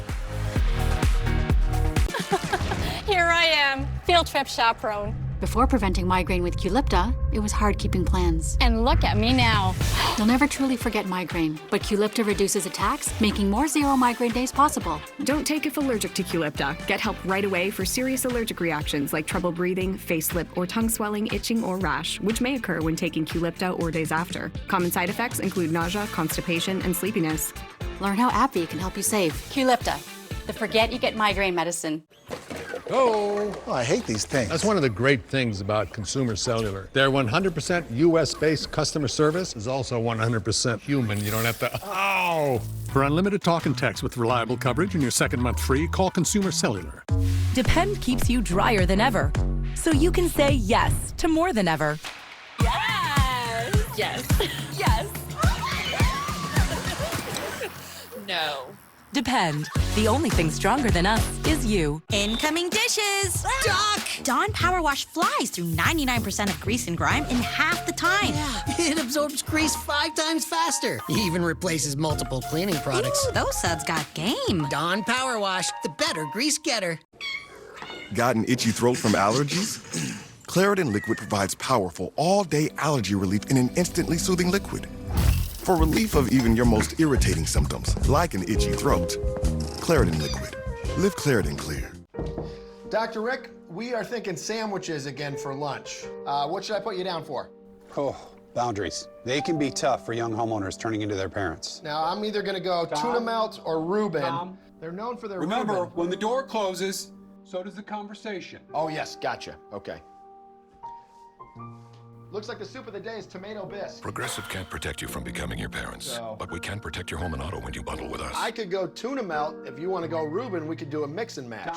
Here I am, field trip chaperone. Before preventing migraine with Qulipta, it was hard keeping plans. And look at me now. You'll never truly forget migraine, but Qulipta reduces attacks, making more zero migraine days possible. Don't take if allergic to Qulipta. Get help right away for serious allergic reactions like trouble breathing, face, lip, or tongue swelling, itching, or rash, which may occur when taking Qulipta or days after. Common side effects include nausea, constipation, and sleepiness. Learn how AbbVie can help you save. Qulipta, the forget you get migraine medicine. Oh, I hate these things. That's one of the great things about Consumer Cellular. Their 100% U.S.-based customer service is also 100% human. You don't have to, oh! For unlimited talk and text with reliable coverage and your second month free, call Consumer Cellular. Depend keeps you drier than ever, so you can say yes to more than ever. Yes! Yes. Yes! No. Depend. The only thing stronger than us is you. Incoming dishes! Doc! Dawn Power Wash flies through 99% of grease and grime in half the time. Yeah, it absorbs grease 5 times faster. Even replaces multiple cleaning products. Ooh, those suds got game. Dawn Power Wash, the better grease getter. Got an itchy throat from allergies? Claritin Liquid provides powerful all-day allergy relief in an instantly soothing liquid. For relief of even your most irritating symptoms, like an itchy throat. Claritin Liquid. Live Claritin Clear. Dr. Rick, we are thinking sandwiches again for lunch. What should I put you down for? Oh, boundaries. They can be tough for young homeowners turning into their parents. Now, I'm either going to go tuna melt or Reuben. They're known for their Remember, Reuben. when the door closes, so does the conversation. Oh, yes, gotcha. Okay. Looks like the soup of the day is tomato bisque. Progressive can't protect you from becoming your parents, but we can protect your home and auto when you bundle with us. I could go tuna melt. If you want to go Reuben, we could do a mix and match.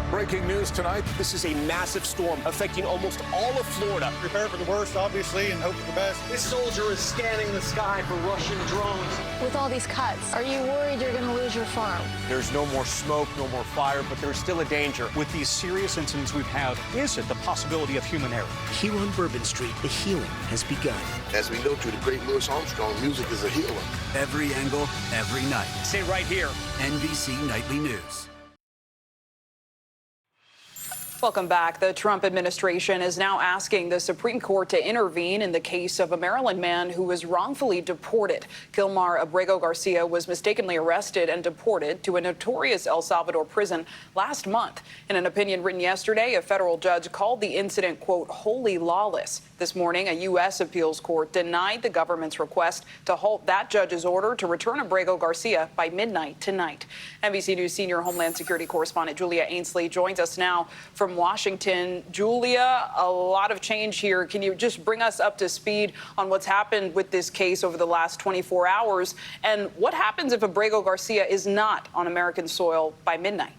Breaking news tonight. This is a massive storm affecting almost all of Florida. Prepare for the worst, obviously, and hope for the best. This soldier is scanning the sky for Russian drones. With all these cuts, are you worried you're going to lose your farm? There's no more smoke, no more fire, but there's still a danger. With these serious incidents we've had, is it the possibility of human error? Here on Bourbon Street, the healing has begun. As we know through the great Louis Armstrong, music is a healer. Every angle, every night. Say right here. NBC Nightly News. Welcome back. The Trump administration is now asking the Supreme Court to intervene in the case of a Maryland man who was wrongfully deported. Gilmar Abrego Garcia was mistakenly arrested and deported to a notorious El Salvador prison last month. In an opinion written yesterday, a federal judge called the incident, quote, wholly lawless. This morning, a U.S. appeals court denied the government's request to halt that judge's order to return Abrego Garcia by midnight tonight. NBC News senior Homeland Security correspondent Julia Ainsley joins us now from Washington. Julia, a lot of change here. Can you just bring us up to speed on what's happened with this case over the last 24 hours? And what happens if Abrego Garcia is not on American soil by midnight?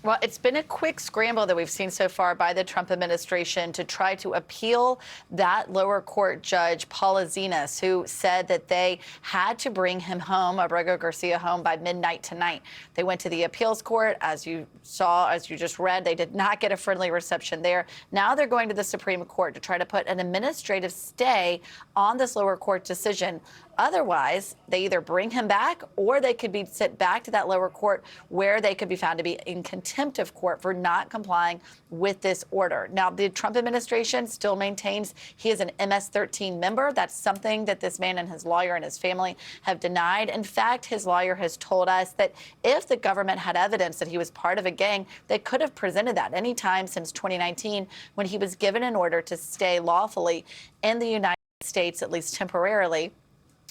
Well, it's been a quick scramble that we've seen so far by the Trump administration to try to appeal that lower court judge, Paula Zenas, who said that they had to bring him home, Abrego Garcia, home by midnight tonight. They went to the appeals court, as you saw, as you just read. They did not get a friendly reception there. Now they're going to the Supreme Court to try to put an administrative stay on this lower court decision. Otherwise, they either bring him back or they could be sent back to that lower court where they could be found to be in contempt of court for not complying with this order. Now, the Trump administration still maintains he is an MS-13 member. That's something that this man and his lawyer and his family have denied. In fact, his lawyer has told us that if the government had evidence that he was part of a gang, they could have presented that any time since 2019 when he was given an order to stay lawfully in the United States, at least temporarily.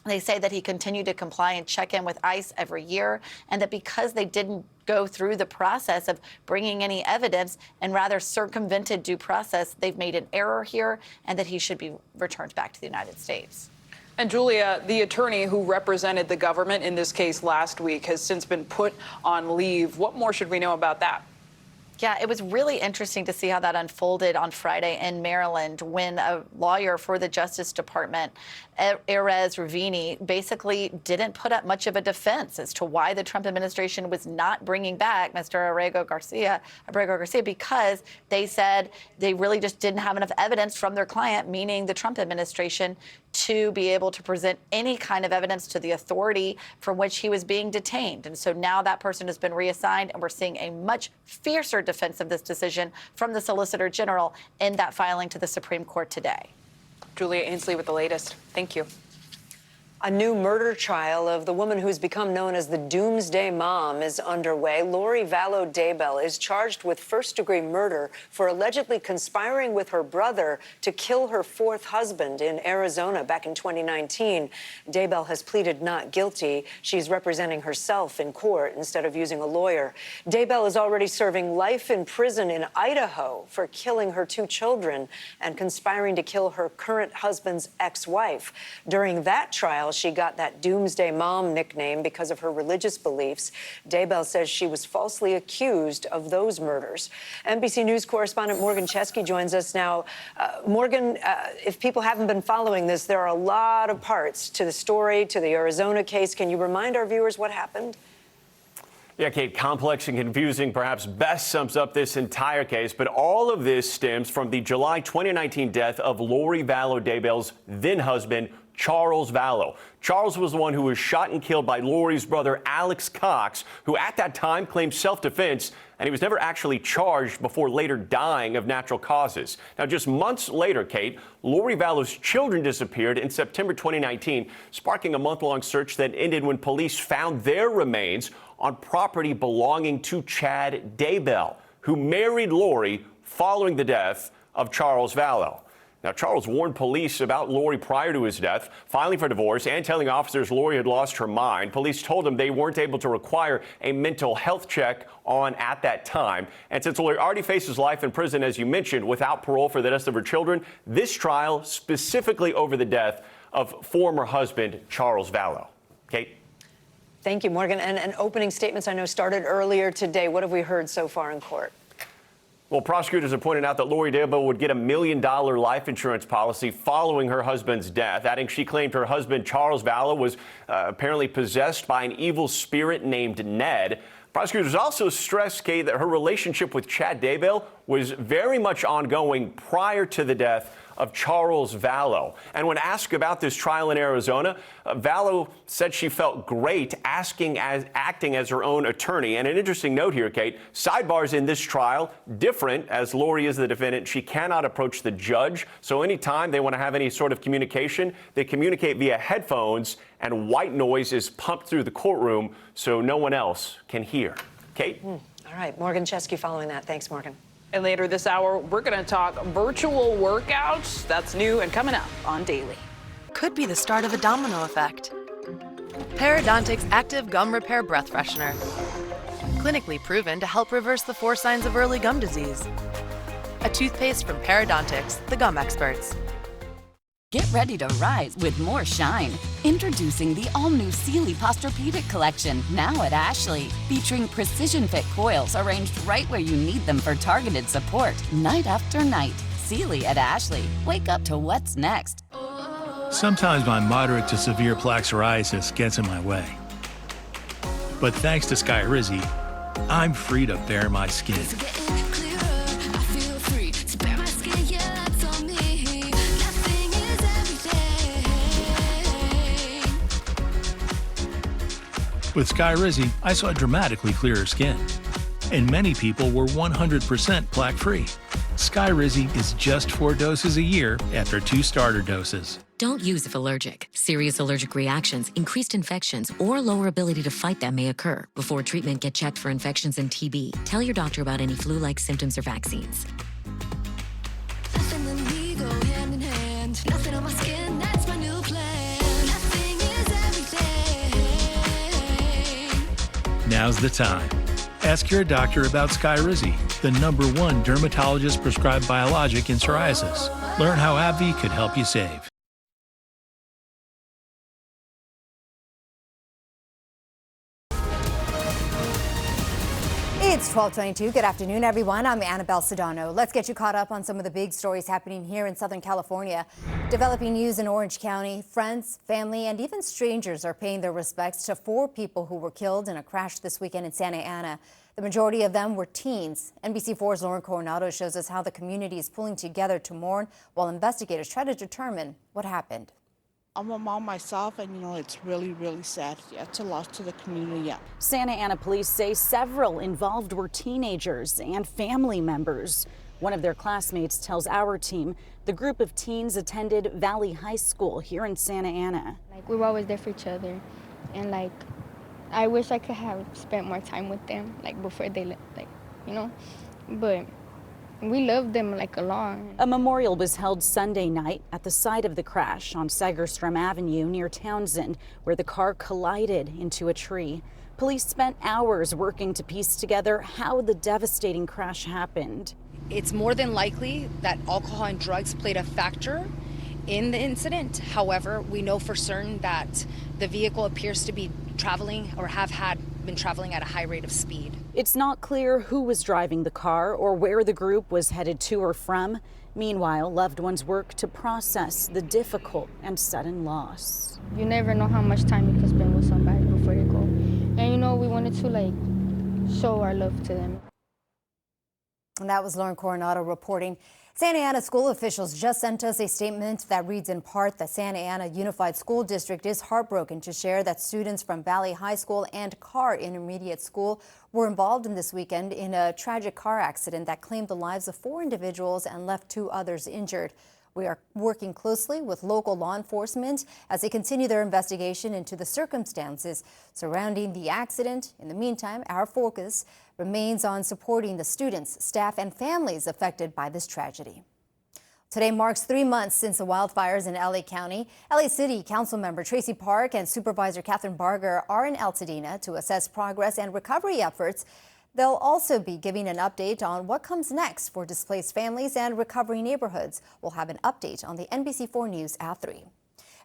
They say that he continued to comply and check in with ICE every year, and that because they didn't go through the process of bringing any evidence and rather circumvented due process, they've made an error here and that he should be returned back to the United States. And Julia, the attorney who represented the government in this case last week has since been put on leave. What more should we know about that? Yeah, it was really interesting to see how that unfolded on Friday in Maryland when a lawyer for the Justice Department, Erez Ravini, basically didn't put up much of a defense as to why the Trump administration was not bringing back Mr. Abrego Garcia, because they said they really just didn't have enough evidence from their client, meaning the Trump administration, to be able to present any kind of evidence to the authority from which he was being detained. And so now that person has been reassigned, and we're seeing a much fiercer defense of this decision from the Solicitor General in that filing to the Supreme Court today. Julia Ainsley with the latest. Thank you. A new murder trial of the woman who's become known as the Doomsday Mom is underway. Lori Vallow Daybell is charged with first-degree murder for allegedly conspiring with her brother to kill her fourth husband in Arizona back in 2019. Daybell has pleaded not guilty. She's representing herself in court instead of using a lawyer. Daybell is already serving life in prison in Idaho for killing her two children and conspiring to kill her current husband's ex-wife. During that trial, she got that Doomsday Mom nickname because of her religious beliefs. Daybell says she was falsely accused of those murders. NBC News correspondent Morgan Chesky joins us now. Morgan, if people haven't been following this, there are a lot of parts to the story, to the Arizona case. Can you remind our viewers what happened? Yeah, Kate, complex and confusing perhaps best sums up this entire case, but all of this stems from the July 2019 death of Lori Vallow Daybell's then-husband, Charles Vallow. Charles was the one who was shot and killed by Lori's brother, Alex Cox, who at that time claimed self-defense, and he was never actually charged before later dying of natural causes. Now, just months later, Kate, Lori Vallow's children disappeared in September 2019, sparking a month-long search that ended when police found their remains on property belonging to Chad Daybell, who married Lori following the death of Charles Vallow. Now, Charles warned police about Lori prior to his death, filing for divorce and telling officers Lori had lost her mind. Police told him they weren't able to require a mental health check on at that time. And since Lori already faces life in prison, as you mentioned, without parole for the rest of her children, this trial specifically over the death of former husband Charles Vallow. Kate? Thank you, Morgan. And opening statements I know started earlier today. What have we heard so far in court? Well, prosecutors have pointed out that Lori Daybell would get $1 million life insurance policy following her husband's death, adding she claimed her husband, Charles Vallow, was apparently possessed by an evil spirit named Ned. Prosecutors also stressed, Kay, that her relationship with Chad Daybell was very much ongoing prior to the death of Charles Vallow. And when asked about this trial in Arizona, Vallow said she felt great acting as her own attorney. And an interesting note here, Kate, sidebars in this trial different, as Lori is the defendant. She cannot approach the judge. So anytime they want to have any sort of communication, they communicate via headphones, and white noise is pumped through the courtroom so no one else can hear. Kate? All right, Morgan Chesky following that. Thanks, Morgan. And later this hour, we're going to talk virtual workouts. That's new and coming up on Daily. Could be the start of a domino effect. Parodontic's Active Gum Repair Breath Freshener. Clinically proven to help reverse the 4 signs of early gum disease. A toothpaste from Parodontics, the gum experts. Get ready to rise with more shine. Introducing the all-new Sealy Posturepedic Collection, now at Ashley. Featuring precision-fit coils arranged right where you need them for targeted support, night after night. Sealy at Ashley. Wake up to what's next. Sometimes my moderate to severe plaque psoriasis gets in my way. But thanks to Skyrizi, I'm free to bare my skin. With Skyrizi, I saw dramatically clearer skin. And many people were 100% plaque-free. Skyrizi is just 4 doses a year after 2 starter doses. Don't use if allergic. Serious allergic reactions, increased infections, or lower ability to fight them may occur. Before treatment, get checked for infections and TB. Tell your doctor about any flu-like symptoms or vaccines. Nothing and me go hand in hand. Nothing on my skin, that's my new plan. Nothing is everything. Now's the time. Ask your doctor about Skyrizi, the #1 dermatologist-prescribed biologic in psoriasis. Learn how AbbVie could help you save. It's 12:22. Good afternoon, everyone. I'm Annabelle Sedano. Let's get you caught up on some of the big stories happening here in Southern California. Developing news in Orange County. Friends, family, and even strangers are paying their respects to 4 people who were killed in a crash this weekend in Santa Ana. The majority of them were teens. NBC4's Lauren Coronado shows us how the community is pulling together to mourn while investigators try to determine what happened. I'm a mom myself, and it's really, really sad. Yeah, it's a loss to the community. Yeah. Santa Ana police say several involved were teenagers and family members. One of their classmates tells our team the group of teens attended Valley High School here in Santa Ana. We were always there for each other, and I wish I could have spent more time with them, before they but we loved them a lot. A memorial was held Sunday night at the site of the crash on Segerstrom Avenue near Townsend, where the car collided into a tree. Police spent hours working to piece together how the devastating crash happened. It's more than likely that alcohol and drugs played a factor in the incident. However, we know for certain that the vehicle appears to be traveling or been traveling at a high rate of speed. It's not clear who was driving the car or where the group was headed to or from. Meanwhile, loved ones work to process the difficult and sudden loss. You never know how much time you can spend with somebody before you go. And we wanted to show our love to them. And that was Lauren Coronado reporting. Santa Ana school officials just sent us a statement that reads in part that Santa Ana Unified School District is heartbroken to share that students from Valley High School and Carr Intermediate School were involved in this weekend in a tragic car accident that claimed the lives of 4 individuals and left 2 others injured. We are working closely with local law enforcement as they continue their investigation into the circumstances surrounding the accident. In the meantime, our focus remains on supporting the students, staff, and families affected by this tragedy. Today marks 3 months since the wildfires in LA County. LA City Council member Tracy Park and Supervisor Catherine Barger are in Altadena to assess progress and recovery efforts. They'll also be giving an update on what comes next for displaced families and recovery neighborhoods. We'll have an update on the NBC4 News at 3.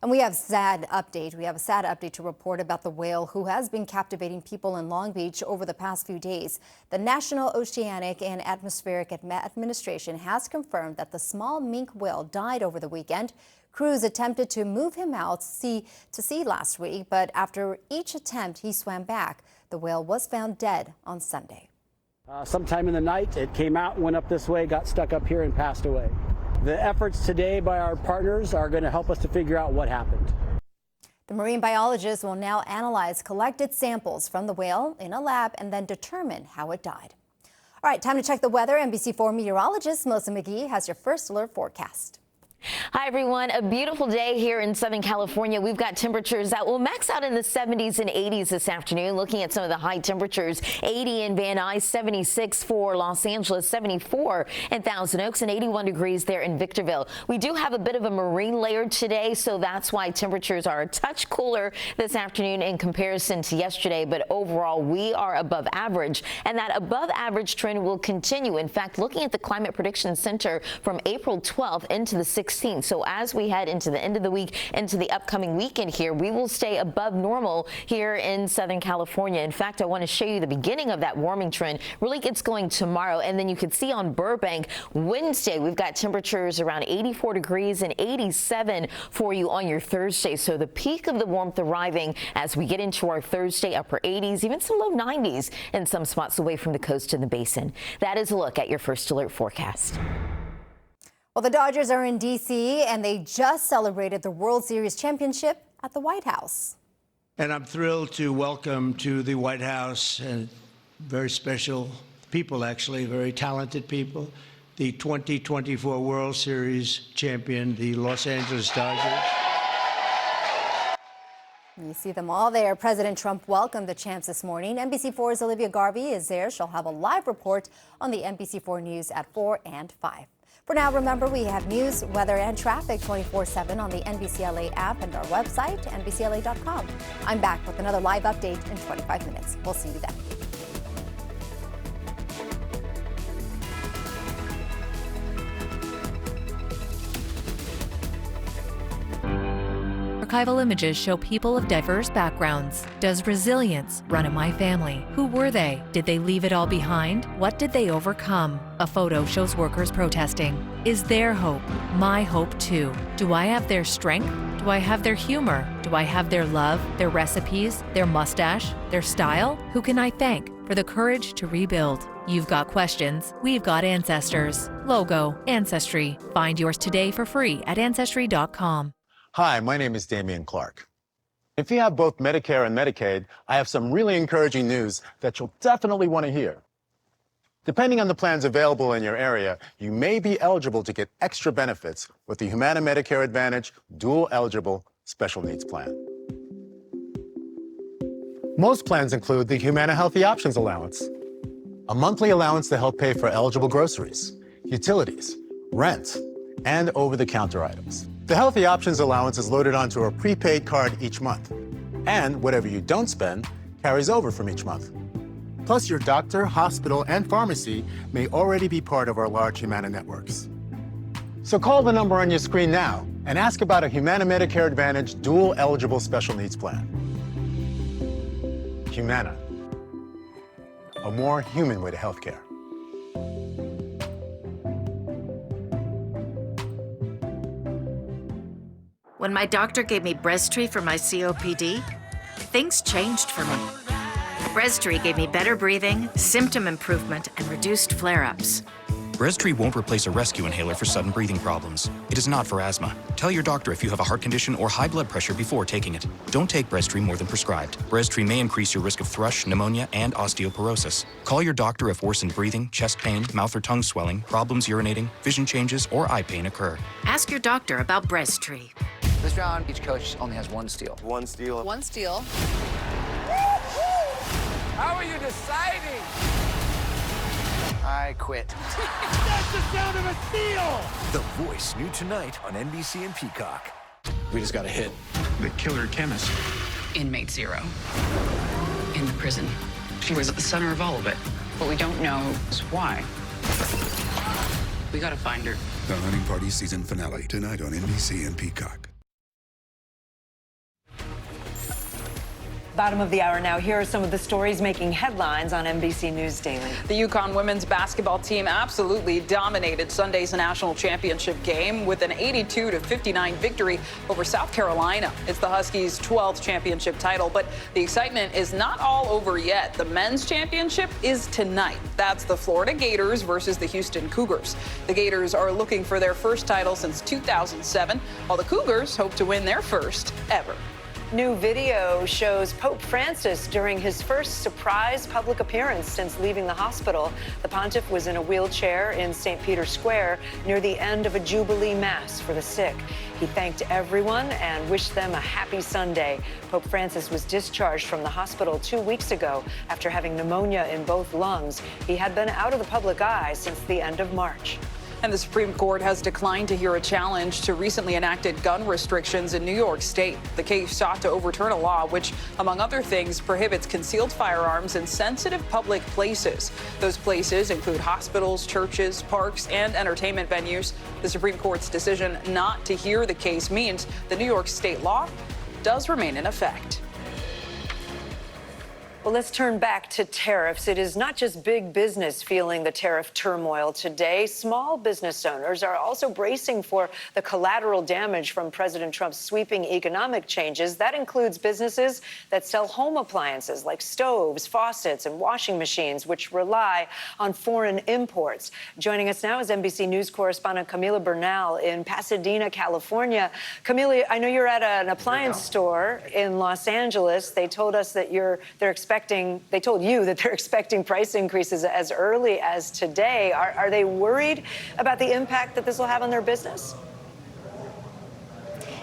And we have a sad update to report about the whale who has been captivating people in Long Beach over the past few days. The National Oceanic and Atmospheric Administration has confirmed that the small minke whale died over the weekend. Crews attempted to move him out to sea last week, but after each attempt, he swam back. The whale was found dead on Sunday. Sometime in the night, it came out, went up this way, got stuck up here, and passed away. The efforts today by our partners are going to help us to figure out what happened. The marine biologists will now analyze collected samples from the whale in a lab and then determine how it died. All right, time to check the weather. NBC4 meteorologist Melissa McGee has your first alert forecast. Hi, everyone. A beautiful day here in Southern California. We've got temperatures that will max out in the 70s and 80s this afternoon. Looking at some of the high temperatures, 80 in Van Nuys, 76 for Los Angeles, 74 in Thousand Oaks, and 81 degrees there in Victorville. We do have a bit of a marine layer today, so that's why temperatures are a touch cooler this afternoon in comparison to yesterday. But overall, we are above average, and that above average trend will continue. In fact, looking at the Climate Prediction Center from April 12th into the 16th. So as we head into the end of the week, into the upcoming weekend here, we will stay above normal here in Southern California. In fact, I want to show you the beginning of that warming trend. Really gets going tomorrow. And then you can see on Burbank, Wednesday, we've got temperatures around 84 degrees and 87 for you on your Thursday. So the peak of the warmth arriving as we get into our Thursday, upper 80s, even some low 90s in some spots away from the coast and the basin. That is a look at your first alert forecast. Well, the Dodgers are in D.C. and they just celebrated the World Series championship at the White House. And I'm thrilled to welcome to the White House and very special people, actually, very talented people, the 2024 World Series champion, the Los Angeles Dodgers. You see them all there. President Trump welcomed the champs this morning. NBC4's Olivia Garvey is there. She'll have a live report on the NBC4 News at 4 and 5. For now, remember, we have news, weather, and traffic 24/7 on the NBCLA app and our website, NBCLA.com. I'm back with another live update in 25 minutes. We'll see you then. Archival images show people of diverse backgrounds. Does resilience run in my family? Who were they? Did they leave it all behind? What did they overcome? A photo shows workers protesting. Is their hope my hope too? Do I have their strength? Do I have their humor? Do I have their love, their recipes, their mustache, their style? Who can I thank for the courage to rebuild? You've got questions, we've got ancestors. Logo, Ancestry. Find yours today for free at Ancestry.com. Hi, my name is Damian Clark. If you have both Medicare and Medicaid, I have some really encouraging news that you'll definitely want to hear. Depending on the plans available in your area, you may be eligible to get extra benefits with the Humana Medicare Advantage Dual Eligible Special Needs Plan. Most plans include the Humana Healthy Options Allowance, a monthly allowance to help pay for eligible groceries, utilities, rent, and over-the-counter items. The Healthy Options Allowance is loaded onto a prepaid card each month, and whatever you don't spend carries over from each month. Plus, your doctor, hospital, and pharmacy may already be part of our large Humana networks. So call the number on your screen now and ask about a Humana Medicare Advantage Dual Eligible Special Needs Plan. Humana, a more human way to healthcare. When my doctor gave me Breztri for my COPD, things changed for me. Breztri gave me better breathing, symptom improvement, and reduced flare-ups. Breztri won't replace a rescue inhaler for sudden breathing problems. It is not for asthma. Tell your doctor if you have a heart condition or high blood pressure before taking it. Don't take Breztri more than prescribed. Breztri may increase your risk of thrush, pneumonia, and osteoporosis. Call your doctor if worsened breathing, chest pain, mouth or tongue swelling, problems urinating, vision changes, or eye pain occur. Ask your doctor about Breztri. This round, each coach only has one steal. One steal. One steal. How are you deciding? I quit. That's the sound of a steal! The Voice, new tonight on NBC and Peacock. We just got a hit. The killer chemist. Inmate 0 in the prison. She was at the center of all of it. What we don't know is why. We gotta find her. The Hunting Party season finale tonight on NBC and Peacock. Bottom of the hour now. Here are some of the stories making headlines on NBC News Daily. The UConn women's basketball team absolutely dominated Sunday's national championship game with an 82-59 victory over South Carolina. It's the Huskies' 12th championship title, but the excitement is not all over yet. The men's championship is tonight. That's the Florida Gators versus the Houston Cougars. The Gators are looking for their first title since 2007, while the Cougars hope to win their first ever. New video shows Pope Francis during his first surprise public appearance since leaving the hospital. The pontiff was in a wheelchair in St. Peter's Square near the end of a Jubilee Mass for the sick. He thanked everyone and wished them a happy Sunday. Pope Francis was discharged from the hospital 2 weeks ago after having pneumonia in both lungs. He had been out of the public eye since the end of March. And the Supreme Court has declined to hear a challenge to recently enacted gun restrictions in New York State. The case sought to overturn a law which, among other things, prohibits concealed firearms in sensitive public places. Those places include hospitals, churches, parks, and entertainment venues. The Supreme Court's decision not to hear the case means the New York state law does remain in effect. Well, let's turn back to tariffs. It is not just big business feeling the tariff turmoil today. Small business owners are also bracing for the collateral damage from President Trump's sweeping economic changes. That includes businesses that sell home appliances like stoves, faucets, and washing machines, which rely on foreign imports. Joining us now is NBC News correspondent Camila Bernal in Pasadena, California. Camila, I know you're at an appliance store in Los Angeles. They told us that they told you that they're expecting price increases as early as today. Are they worried about the impact that this will have on their business?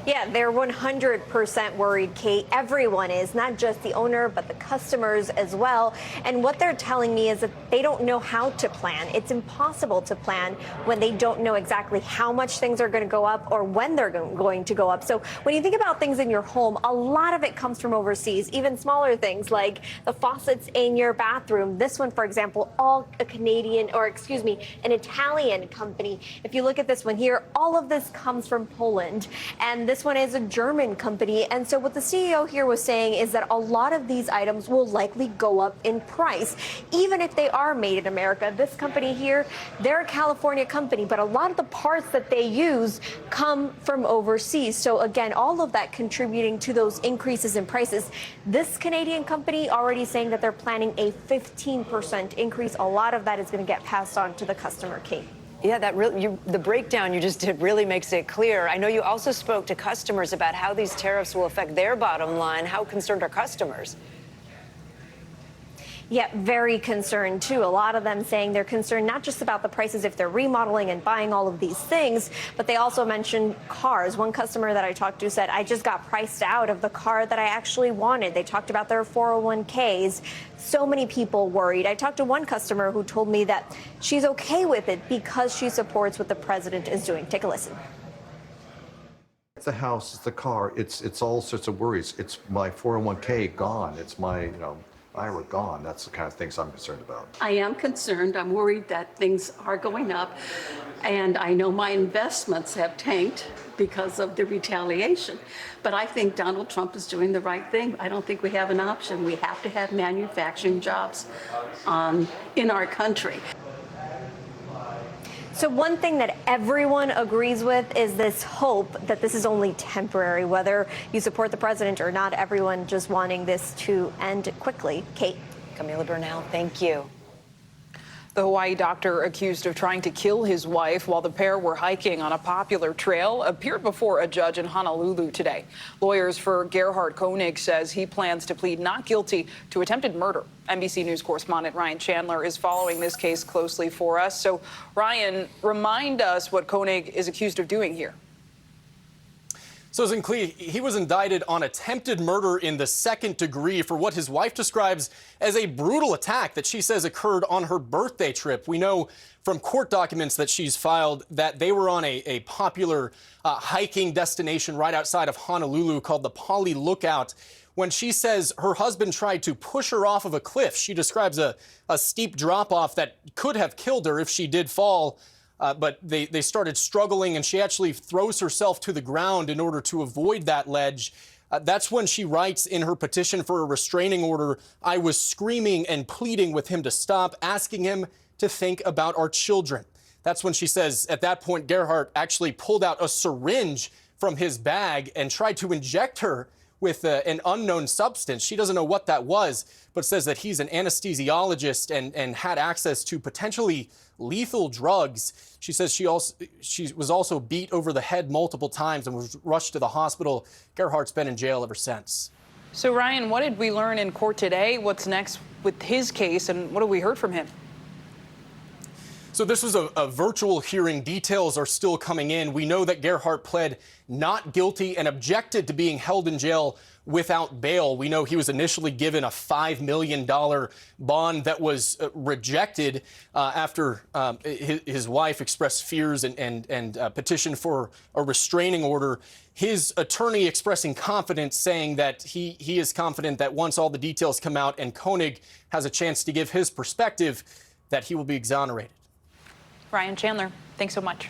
Yeah, they're 100% worried, Kate. Everyone is, not just the owner, but the customers as well. And what they're telling me is that they don't know how to plan. It's impossible to plan when they don't know exactly how much things are going to go up or when they're going to go up. So when you think about things in your home, a lot of it comes from overseas, even smaller things like the faucets in your bathroom. This one, for example, all a Canadian, or excuse me, an Italian company. If you look at this one here, all of this comes from Poland. And this one is a German company. And so what the CEO here was saying is that a lot of these items will likely go up in price, even if they are made in America. This company here, they're a California company, but a lot of the parts that they use come from overseas. So again, all of that contributing to those increases in prices. This Canadian company already saying that they're planning a 15% increase. A lot of that is going to get passed on to the customer, Kate. Yeah, the breakdown you just did really makes it clear. I know you also spoke to customers about how these tariffs will affect their bottom line. How concerned are customers? Yeah, very concerned, too. A lot of them saying they're concerned not just about the prices if they're remodeling and buying all of these things, but they also mentioned cars. One customer that I talked to said, I just got priced out of the car that I actually wanted. They talked about their 401ks. So many people worried. I talked to one customer who told me that she's okay with it because she supports what the president is doing. Take a listen. It's the house, it's the car, it's all sorts of worries. It's my 401k gone. It's my, IRA gone. That's the kind of things I'm concerned about. I am concerned. I'm worried that things are going up. And I know my investments have tanked because of the retaliation. But I think Donald Trump is doing the right thing. I don't think we have an option. We have to have manufacturing jobs in our country. So one thing that everyone agrees with is this hope that this is only temporary, whether you support the president or not, everyone just wanting this to end quickly. Kate. Camila Bernal, thank you. The Hawaii doctor accused of trying to kill his wife while the pair were hiking on a popular trail appeared before a judge in Honolulu today. Lawyers for Gerhard Koenig says he plans to plead not guilty to attempted murder. NBC News correspondent Ryan Chandler is following this case closely for us. So, Ryan, remind us what Koenig is accused of doing here. So, Zincli, he was indicted on attempted murder in the second degree for what his wife describes as a brutal attack that she says occurred on her birthday trip. We know from court documents that she's filed that they were on a popular hiking destination right outside of Honolulu called the Pali Lookout when she says her husband tried to push her off of a cliff. She describes a steep drop-off that could have killed her if she did fall. But they started struggling, and she actually throws herself to the ground in order to avoid that ledge. That's when she writes in her petition for a restraining order, I was screaming and pleading with him to stop, asking him to think about our children. That's when she says, at that point, Gerhard actually pulled out a syringe from his bag and tried to inject her with an unknown substance. She doesn't know what that was, but says that he's an anesthesiologist and had access to potentially lethal drugs. She says she was also beat over the head multiple times and was rushed to the hospital. Gerhard's been in jail ever since. So, Ryan, what did we learn in court today? What's next with his case, and what have we heard from him? So this was a virtual hearing. Details are still coming in. We know that Gerhard pled not guilty and objected to being held in jail without bail. We know he was initially given a $5 million bond that was rejected after his wife expressed fears and petitioned for a restraining order. His attorney expressing confidence, saying that he is confident that once all the details come out and Koenig has a chance to give his perspective, that he will be exonerated. Ryan Chandler, thanks so much.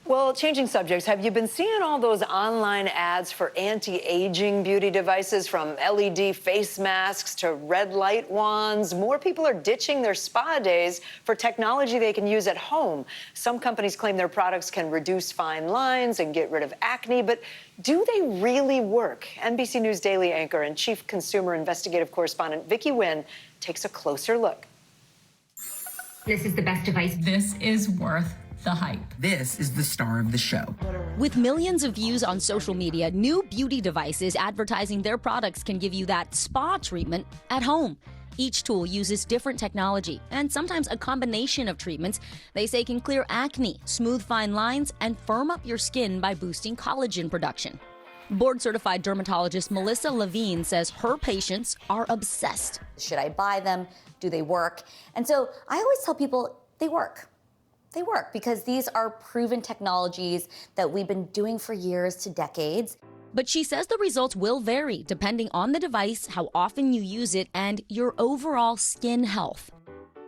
Well, changing subjects, have you been seeing all those online ads for anti-aging beauty devices, from LED face masks to red light wands? More people are ditching their spa days for technology they can use at home. Some companies claim their products can reduce fine lines and get rid of acne, but do they really work? NBC News Daily anchor and chief consumer investigative correspondent Vicki Nguyen takes a closer look. This is the best device. This is worth the hype. This is the star of the show. With millions of views on social media, new beauty devices advertising their products can give you that spa treatment at home. Each tool uses different technology and sometimes a combination of treatments they say can clear acne, smooth fine lines, and firm up your skin by boosting collagen production. Board-certified dermatologist Melissa Levine says her patients are obsessed. Should I buy them? Do they work? And so I always tell people they work. They work because these are proven technologies that we've been doing for years to decades. But she says the results will vary depending on the device, how often you use it, and your overall skin health.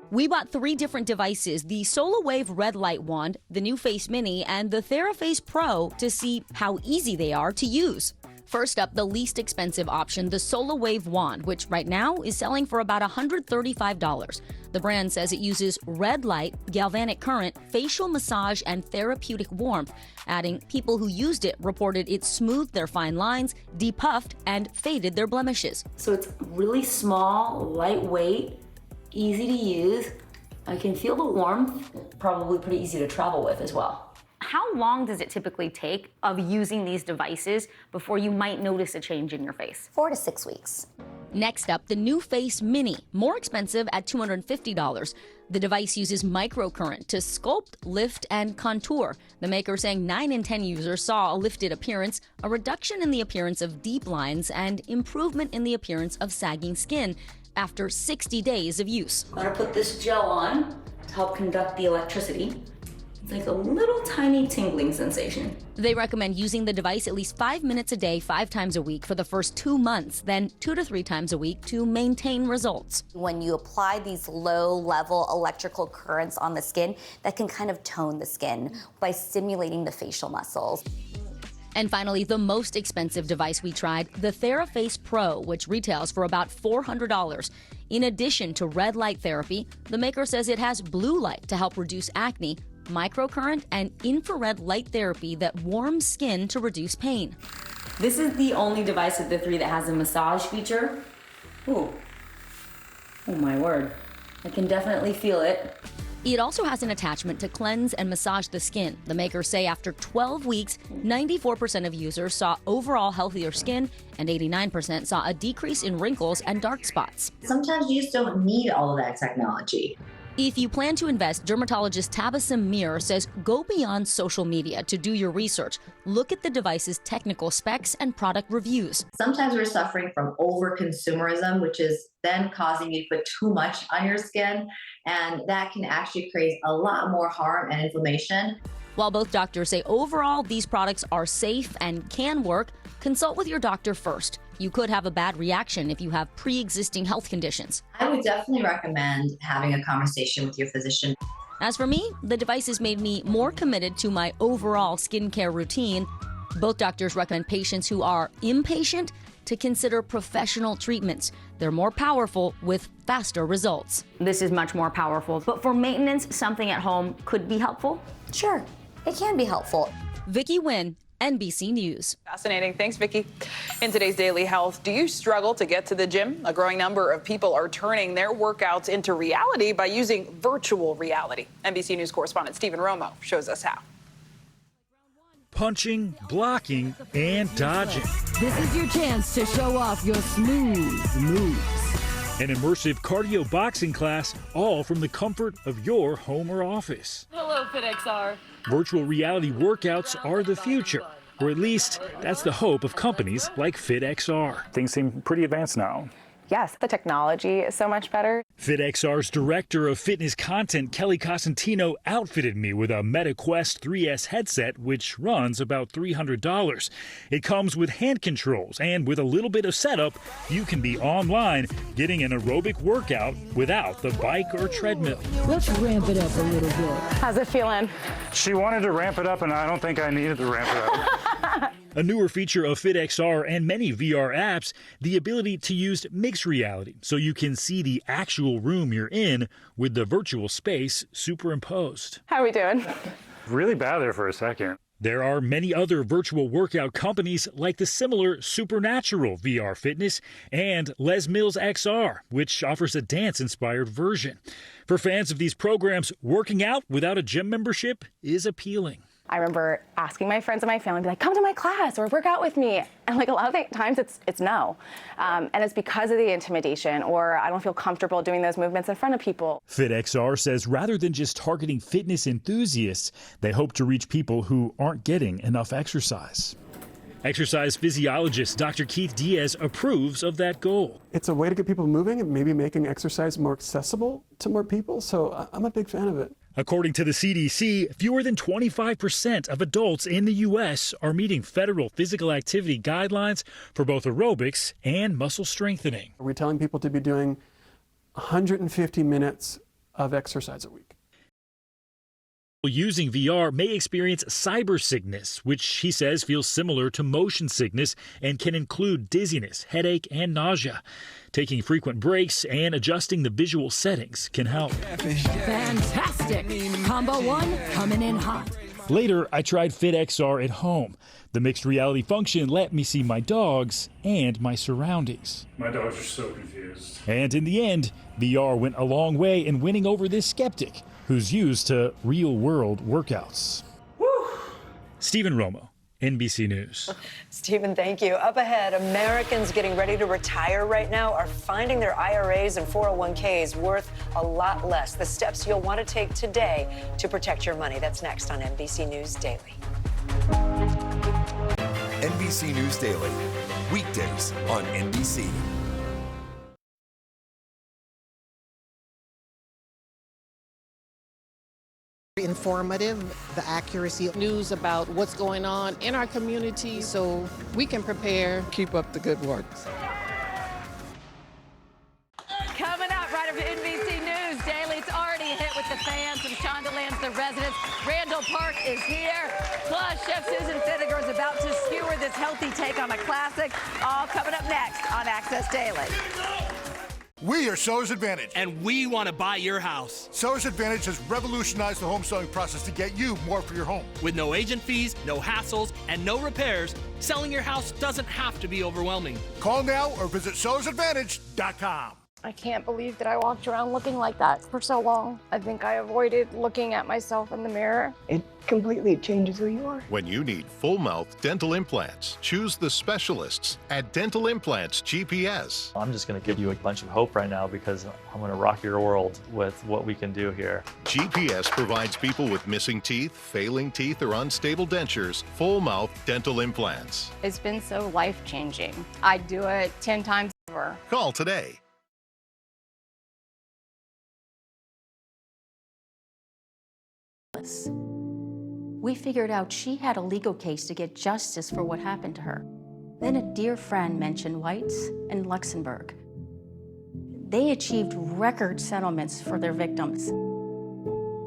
We bought 3 different devices, the SolarWave Red Light Wand, the new Face Mini, and the TheraFace Pro, to see how easy they are to use. First up, the least expensive option, the SolarWave Wand, which right now is selling for about $135. The brand says it uses red light, galvanic current, facial massage, and therapeutic warmth, adding people who used it reported it smoothed their fine lines, depuffed, and faded their blemishes. So it's really small, lightweight, easy to use. I can feel the warmth, probably pretty easy to travel with as well. How long does it typically take of using these devices before you might notice a change in your face? 4 to 6 weeks. Next up, the new Face Mini, more expensive at $250. The device uses microcurrent to sculpt, lift, and contour. The maker saying 9 in 10 users saw a lifted appearance, a reduction in the appearance of deep lines, and improvement in the appearance of sagging skin after 60 days of use. I'm gonna put this gel on to help conduct the electricity. It's like a little tiny tingling sensation. They recommend using the device at least 5 minutes a day, 5 times a week for the first 2 months, then 2 to 3 times a week to maintain results. When you apply these low-level electrical currents on the skin, that can kind of tone the skin by stimulating the facial muscles. And finally, the most expensive device we tried, the TheraFace Pro, which retails for about $400. In addition to red light therapy, the maker says it has blue light to help reduce acne, microcurrent, and infrared light therapy that warms skin to reduce pain. This is the only device of the 3 that has a massage feature. Ooh. Oh my word. I can definitely feel it. It also has an attachment to cleanse and massage the skin. The makers say after 12 weeks, 94% of users saw overall healthier skin and 89% saw a decrease in wrinkles and dark spots. Sometimes you just don't need all of that technology. If you plan to invest, dermatologist Tabasum Mir says go beyond social media to do your research. Look at the device's technical specs and product reviews. Sometimes we're suffering from over-consumerism, which is then causing you to put too much on your skin, and that can actually create a lot more harm and inflammation. While both doctors say overall these products are safe and can work, consult with your doctor first. You could have a bad reaction if you have pre-existing health conditions. I would definitely recommend having a conversation with your physician. As for me, the devices made me more committed to my overall skincare routine. Both doctors recommend patients who are impatient to consider professional treatments. They're more powerful with faster results. This is much more powerful, but for maintenance, something at home could be helpful? Sure, it can be helpful. Vicki Nguyen, NBC News. Fascinating. Thanks, Vicki. In today's Daily Health, do you struggle to get to the gym? A growing number of people are turning their workouts into reality by using virtual reality. NBC News correspondent Stephen Romo shows us how. Punching, blocking, and dodging. This is your chance to show off your smooth moves. An immersive cardio boxing class, all from the comfort of your home or office. Hello, FitXR. Virtual reality workouts are the future, or at least that's the hope of companies like FitXR. Things seem pretty advanced now. Yes, the technology is so much better. FitXR's director of fitness content, Kelly Cosentino, outfitted me with a MetaQuest 3S headset, which runs about $300. It comes with hand controls, and with a little bit of setup, you can be online getting an aerobic workout without the bike or treadmill. Let's ramp it up a little bit. How's it feeling? She wanted to ramp it up, and I don't think I needed to ramp it up. A newer feature of FitXR and many VR apps, the ability to use mixed reality, so you can see the actual room you're in with the virtual space superimposed. How are we doing? Really bad there for a second. There are many other virtual workout companies like the similar Supernatural VR Fitness and Les Mills XR, which offers a dance-inspired version. For fans of these programs, working out without a gym membership is appealing. I remember asking my friends and my family, be like, come to my class or work out with me. And like a lot of the times it's no. And it's because of the intimidation, or I don't feel comfortable doing those movements in front of people. FitXR says rather than just targeting fitness enthusiasts, they hope to reach people who aren't getting enough exercise. Exercise physiologist Dr. Keith Diaz approves of that goal. It's a way to get people moving and maybe making exercise more accessible to more people, so I'm a big fan of it. According to the CDC, fewer than 25% of adults in the U.S. are meeting federal physical activity guidelines for both aerobics and muscle strengthening. We're telling people to be doing 150 minutes of exercise a week. Using VR may experience cyber sickness, which he says feels similar to motion sickness and can include dizziness, headache, and nausea. Taking frequent breaks and adjusting the visual settings can help. Fantastic! Combo 1 coming in hot. Later, I tried FitXR at home. The mixed reality function let me see my dogs and my surroundings. My dogs are so confused. And in the end, VR went a long way in winning over this skeptic who's used to real-world workouts. Woo! Stephen Romo, NBC News. Stephen, thank you. Up ahead, Americans getting ready to retire right now are finding their IRAs and 401ks worth a lot less. The steps you'll want to take today to protect your money. That's next on NBC News Daily. NBC News Daily, weekdays on NBC. Informative, the accuracy of news about what's going on in our community so we can prepare. Keep up the good work. Coming up right after NBC News Daily, it's already a hit with the fans from Shondaland's The Residents. Randall Park is here. Plus, Chef Susan Finnegar is about to skewer this healthy take on a classic. All coming up next on Access Daily. We are Sellers Advantage. And we want to buy your house. Sellers Advantage has revolutionized the home selling process to get you more for your home. With no agent fees, no hassles, and no repairs, selling your house doesn't have to be overwhelming. Call now or visit sellersadvantage.com. I can't believe that I walked around looking like that for so long. I think I avoided looking at myself in the mirror. It completely changes who you are. When you need full mouth dental implants, choose the specialists at Dental Implants GPS. I'm just going to give you a bunch of hope right now because I'm going to rock your world with what we can do here. GPS provides people with missing teeth, failing teeth, or unstable dentures full mouth dental implants. It's been so life-changing. I'd do it 10 times over. Call today. We figured out she had a legal case to get justice for what happened to her. Then a dear friend mentioned Whites and Luxembourg. They achieved record settlements for their victims.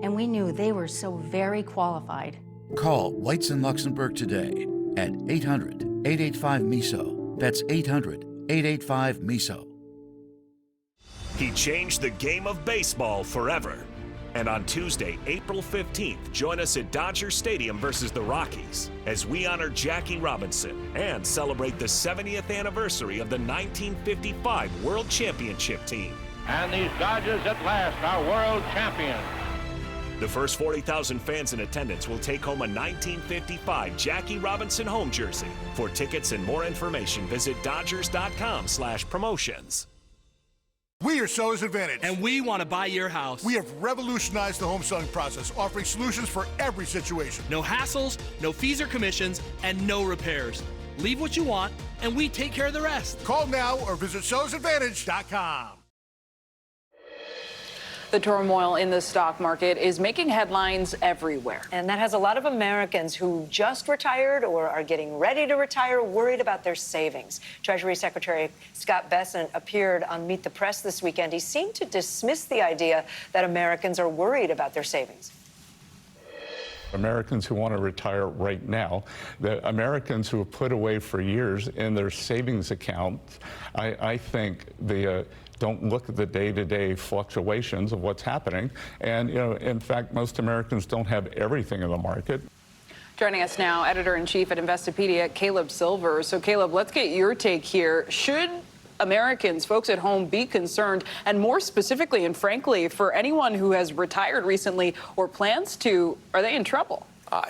And we knew they were so very qualified. Call Whites and Luxembourg today at 800-885-MISO. That's 800-885-MISO. He changed the game of baseball forever. And on Tuesday, April 15th, join us at Dodger Stadium versus the Rockies as we honor Jackie Robinson and celebrate the 70th anniversary of the 1955 World Championship team. And these Dodgers at last are world champions. The first 40,000 fans in attendance will take home a 1955 Jackie Robinson home jersey. For tickets and more information, visit Dodgers.com/promotions. We are Sellers Advantage. And we want to buy your house. We have revolutionized the home selling process, offering solutions for every situation. No hassles, no fees or commissions, and no repairs. Leave what you want, and we take care of the rest. Call now or visit So'sAdvantage.com. The turmoil in the stock market is making headlines everywhere. And that has a lot of Americans who just retired or are getting ready to retire worried about their savings. Treasury Secretary Scott Bessent appeared on Meet the Press this weekend. He seemed to dismiss the idea that Americans are worried about their savings. Americans who want to retire right now, the Americans who have put away for years in their savings accounts, I think the don't look at the day-to-day fluctuations of what's happening. And, in fact, most Americans don't have everything in the market. Joining us now, editor-in-chief at Investopedia, Caleb Silver. So, Caleb, let's get your take here. Should Americans, folks at home, be concerned? And more specifically and frankly, for anyone who has retired recently or plans to, are they in trouble?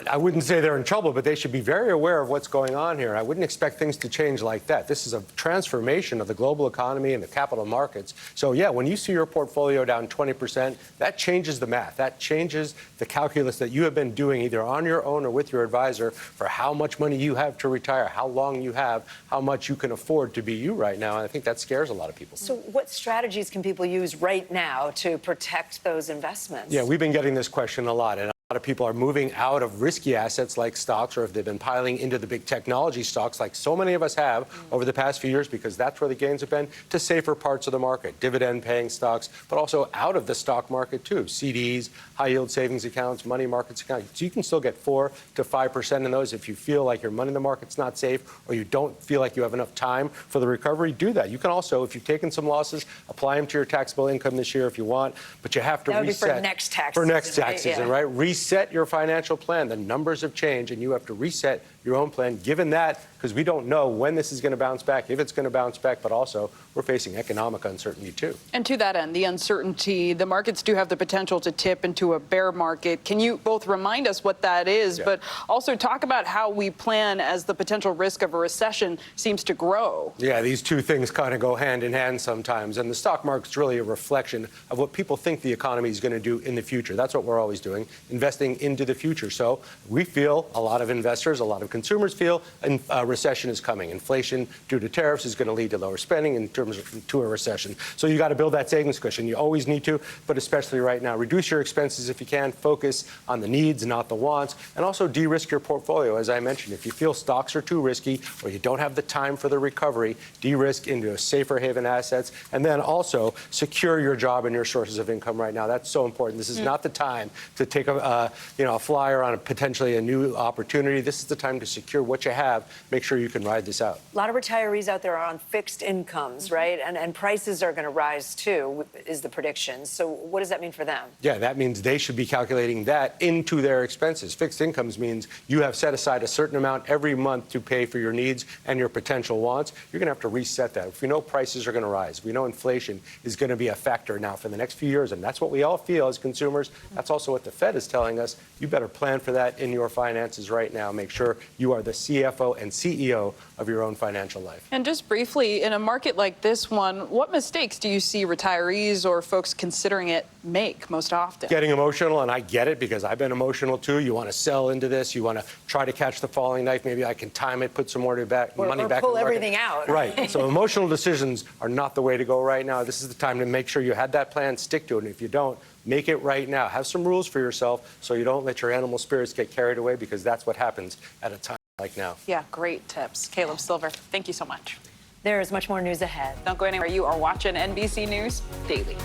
I wouldn't say they're in trouble, but they should be very aware of what's going on here. I wouldn't expect things to change like that. This is a transformation of the global economy and the capital markets. So, yeah, when you see your portfolio down 20%, that changes the math. That changes the calculus that you have been doing either on your own or with your advisor for how much money you have to retire, how long you have, how much you can afford to be you right now. And I think that scares a lot of people. So what strategies can people use right now to protect those investments? Yeah, we've been getting this question a lot. And a lot of people are moving out of risky assets like stocks, or if they've been piling into the big technology stocks like so many of us have over the past few years, because that's where the gains have been, to safer parts of the market, dividend-paying stocks, but also out of the stock market too, CDs, high-yield savings accounts, money markets accounts. So you can still get 4 to 5% in those. If you feel like your money in the market's not safe or you don't feel like you have enough time for the recovery, do that. You can also, if you've taken some losses, apply them to your taxable income this year if you want, but you have to that would reset. Be for next tax season. For next season, tax season, right? Reset your financial plan. The numbers have changed, and you have to reset your own plan, given that, because we don't know when this is going to bounce back, if it's going to bounce back, but also we're facing economic uncertainty too. And to that end, the uncertainty, the markets do have the potential to tip into a bear market. Can you both remind us what that is, but also talk about how we plan as the potential risk of a recession seems to grow? Yeah, these two things kind of go hand in hand sometimes, and the stock market's really a reflection of what people think the economy is going to do in the future. That's what we're always doing, investing into the future. So we feel, a lot of investors, a lot of consumers feel, a recession is coming. Inflation due to tariffs is going to lead to lower spending in terms of to a recession. So you got to build that savings cushion. You always need to, but especially right now. Reduce your expenses if you can. Focus on the needs, not the wants, and also de-risk your portfolio. As I mentioned, if you feel stocks are too risky or you don't have the time for the recovery, de-risk into safer haven assets, and then also secure your job and your sources of income right now. That's so important. This is not the time to take a flyer on potentially a new opportunity. This is the time to secure what you have. Make sure you can ride this out. A lot of retirees out there are on fixed incomes, right? And prices are going to rise too, is the prediction. So what does that mean for them? Yeah, that means they should be calculating that into their expenses. Fixed incomes means you have set aside a certain amount every month to pay for your needs and your potential wants. You're going to have to reset that. If we know prices are going to rise, we know inflation is going to be a factor now for the next few years, and that's what we all feel as consumers. That's also what the Fed is telling us. You better plan for that in your finances right now. Make sure you are the CFO and CEO of your own financial life. And just briefly, in a market like this one, what mistakes do you see retirees or folks considering it make most often? Getting emotional, and I get it because I've been emotional too. You want to sell into this. You want to try to catch the falling knife. Maybe I can time it, put some more money back. Or pull everything out. Right. So emotional decisions are not the way to go right now. This is the time to make sure you had that plan, stick to it. And if you don't, make it right now. Have some rules for yourself so you don't let your animal spirits get carried away, because that's what happens at a time like now. Yeah, great tips. Caleb Silver, thank you so much. There is much more news ahead. Don't go anywhere. You are watching NBC News Daily.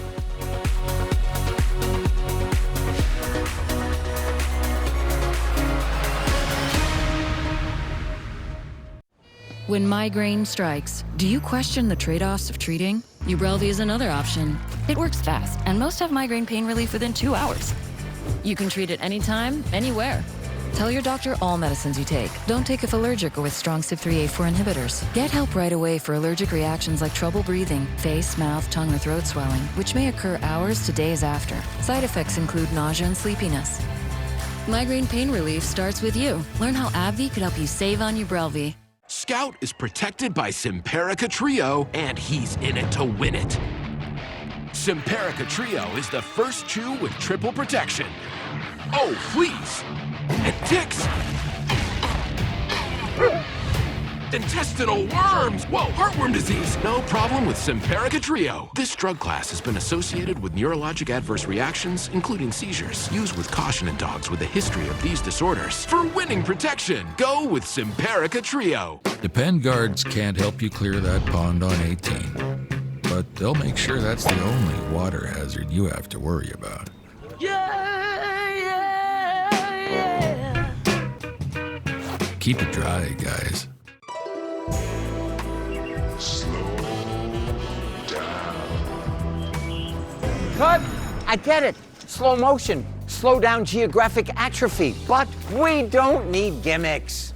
When migraine strikes, do you question the trade-offs of treating? Ubrelvy is another option. It works fast, and most have migraine pain relief within 2 hours. You can treat it anytime, anywhere. Tell your doctor all medicines you take. Don't take if allergic or with strong CYP3A4 inhibitors. Get help right away for allergic reactions like trouble breathing, face, mouth, tongue, or throat swelling, which may occur hours to days after. Side effects include nausea and sleepiness. Migraine pain relief starts with you. Learn how AbbVie could help you save on Ubrelvy. Scout is protected by Simparica Trio, and he's in it to win it. Simparica Trio is the first chew with triple protection. Oh, fleas! And ticks! Intestinal worms! Whoa, heartworm disease! No problem with Simparica Trio. This drug class has been associated with neurologic adverse reactions, including seizures. Used with caution in dogs with a history of these disorders. For winning protection, go with Simparica Trio. Depend guards can't help you clear that pond on 18. But they'll make sure that's the only water hazard you have to worry about. Keep it dry, guys. Cut! I get it. Slow motion. Slow down geographic atrophy. But we don't need gimmicks.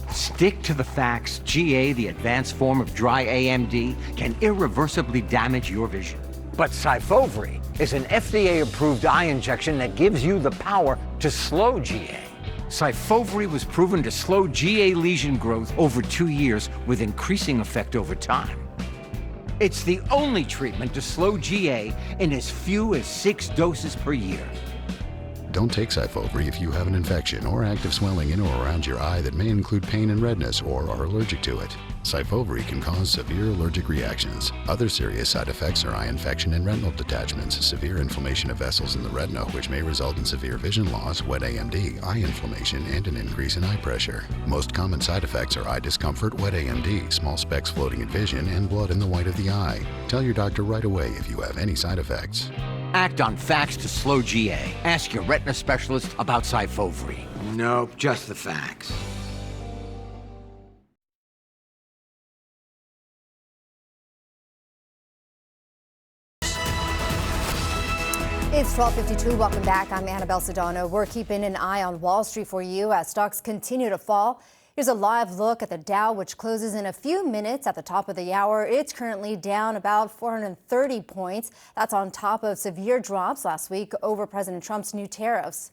Stick to the facts. GA, the advanced form of dry AMD, can irreversibly damage your vision. But Syfovre is an FDA-approved eye injection that gives you the power to slow GA. Syfovre was proven to slow GA lesion growth over 2 years with increasing effect over time. It's the only treatment to slow GA in as few as 6 doses per year. Don't take Syfovre if you have an infection or active swelling in or around your eye that may include pain and redness or are allergic to it. Syfovre can cause severe allergic reactions. Other serious side effects are eye infection and retinal detachments, severe inflammation of vessels in the retina, which may result in severe vision loss, wet AMD, eye inflammation, and an increase in eye pressure. Most common side effects are eye discomfort, wet AMD, small specks floating in vision, and blood in the white of the eye. Tell your doctor right away if you have any side effects. Act on facts to slow GA. Ask your retina specialist about Syfovre. Nope, just the facts. It's 12:52. Welcome back. I'm Annabelle Sedano. We're keeping an eye on Wall Street for you as stocks continue to fall. Here's a live look at the Dow, which closes in a few minutes at the top of the hour. It's currently down about 430 points. That's on top of severe drops last week over President Trump's new tariffs.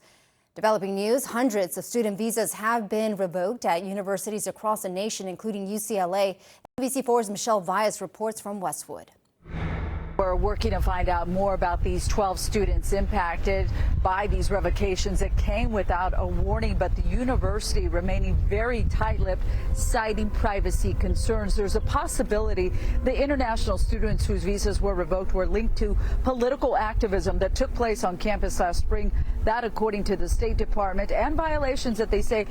Developing news, hundreds of student visas have been revoked at universities across the nation, including UCLA. NBC4's Michelle Vyas reports from Westwood. We're working to find out more about these 12 students impacted by these revocations that came without a warning, but the university remaining very tight-lipped, citing privacy concerns. There's a possibility the international students whose visas were revoked were linked to political activism that took place on campus last spring. That, according to the State Department, and violations that they say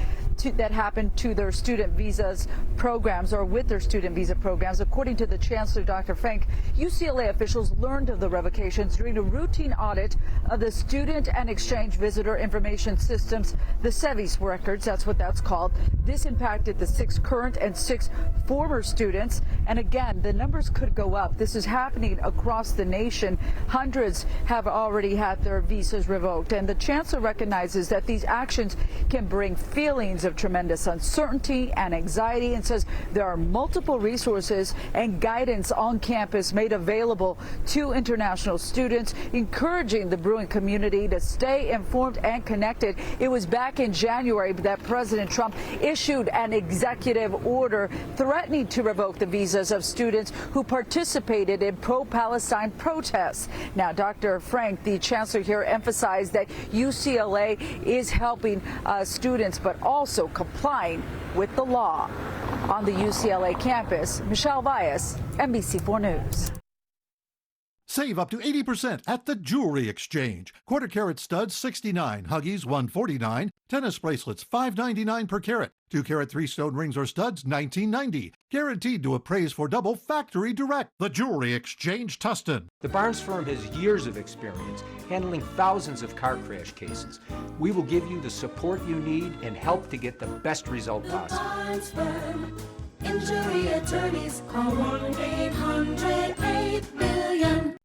that happened to their student visas programs or with their student visa programs. According to the Chancellor, Dr. Frank, UCLA officials learned of the revocations during a routine audit of the Student and Exchange Visitor Information Systems, the SEVIS records, that's what that's called. This impacted the 6 current and 6 former students. And again, the numbers could go up. This is happening across the nation. Hundreds have already had their visas revoked. And the Chancellor recognizes that these actions can bring feelings of tremendous uncertainty and anxiety, and says there are multiple resources and guidance on campus made available to international students, encouraging the brewing community to stay informed and connected. It was back in January that President Trump issued an executive order threatening to revoke the visas of students who participated in pro-Palestine protests. Now, Dr. Frank, the chancellor here, emphasized that UCLA is helping students, but also complying with the law. On the UCLA campus, Michelle Vyas, NBC4 News. Save up to 80% at the Jewelry Exchange. Quarter carat studs $69, Huggies $149, tennis bracelets $5.99 per carat. 2 carat 3-stone rings or studs $19.90. Guaranteed to appraise for double factory direct. The Jewelry Exchange, Tustin. The Barnes firm has years of experience handling thousands of car crash cases. We will give you the support you need and help to get the best result possible. Barnes firm. Injury attorneys call 1-800-8-million.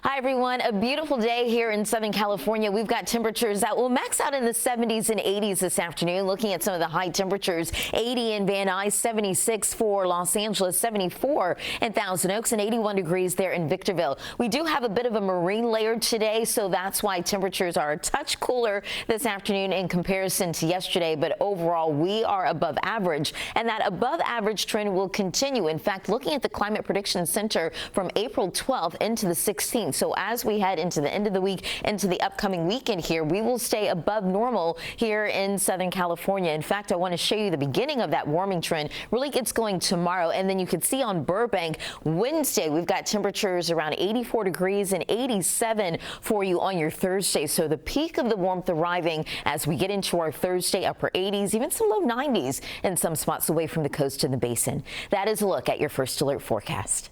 Hi, everyone. A beautiful day here in Southern California. We've got temperatures that will max out in the 70s and 80s this afternoon. Looking at some of the high temperatures, 80 in Van Nuys, 76 for Los Angeles, 74 in Thousand Oaks, and 81 degrees there in Victorville. We do have a bit of a marine layer today, so that's why temperatures are a touch cooler this afternoon in comparison to yesterday. But overall, we are above average, and that above average trend will continue. In fact, looking at the Climate Prediction Center from April 12th into the 16th, So as we head into the end of the week, into the upcoming weekend here, we will stay above normal here in Southern California. In fact, I want to show you the beginning of that warming trend. Really gets going tomorrow. And then you can see on Burbank, Wednesday, we've got temperatures around 84 degrees and 87 for you on your Thursday. So the peak of the warmth arriving as we get into our Thursday, upper 80s, even some low 90s in some spots away from the coast and the basin. That is a look at your First Alert forecast.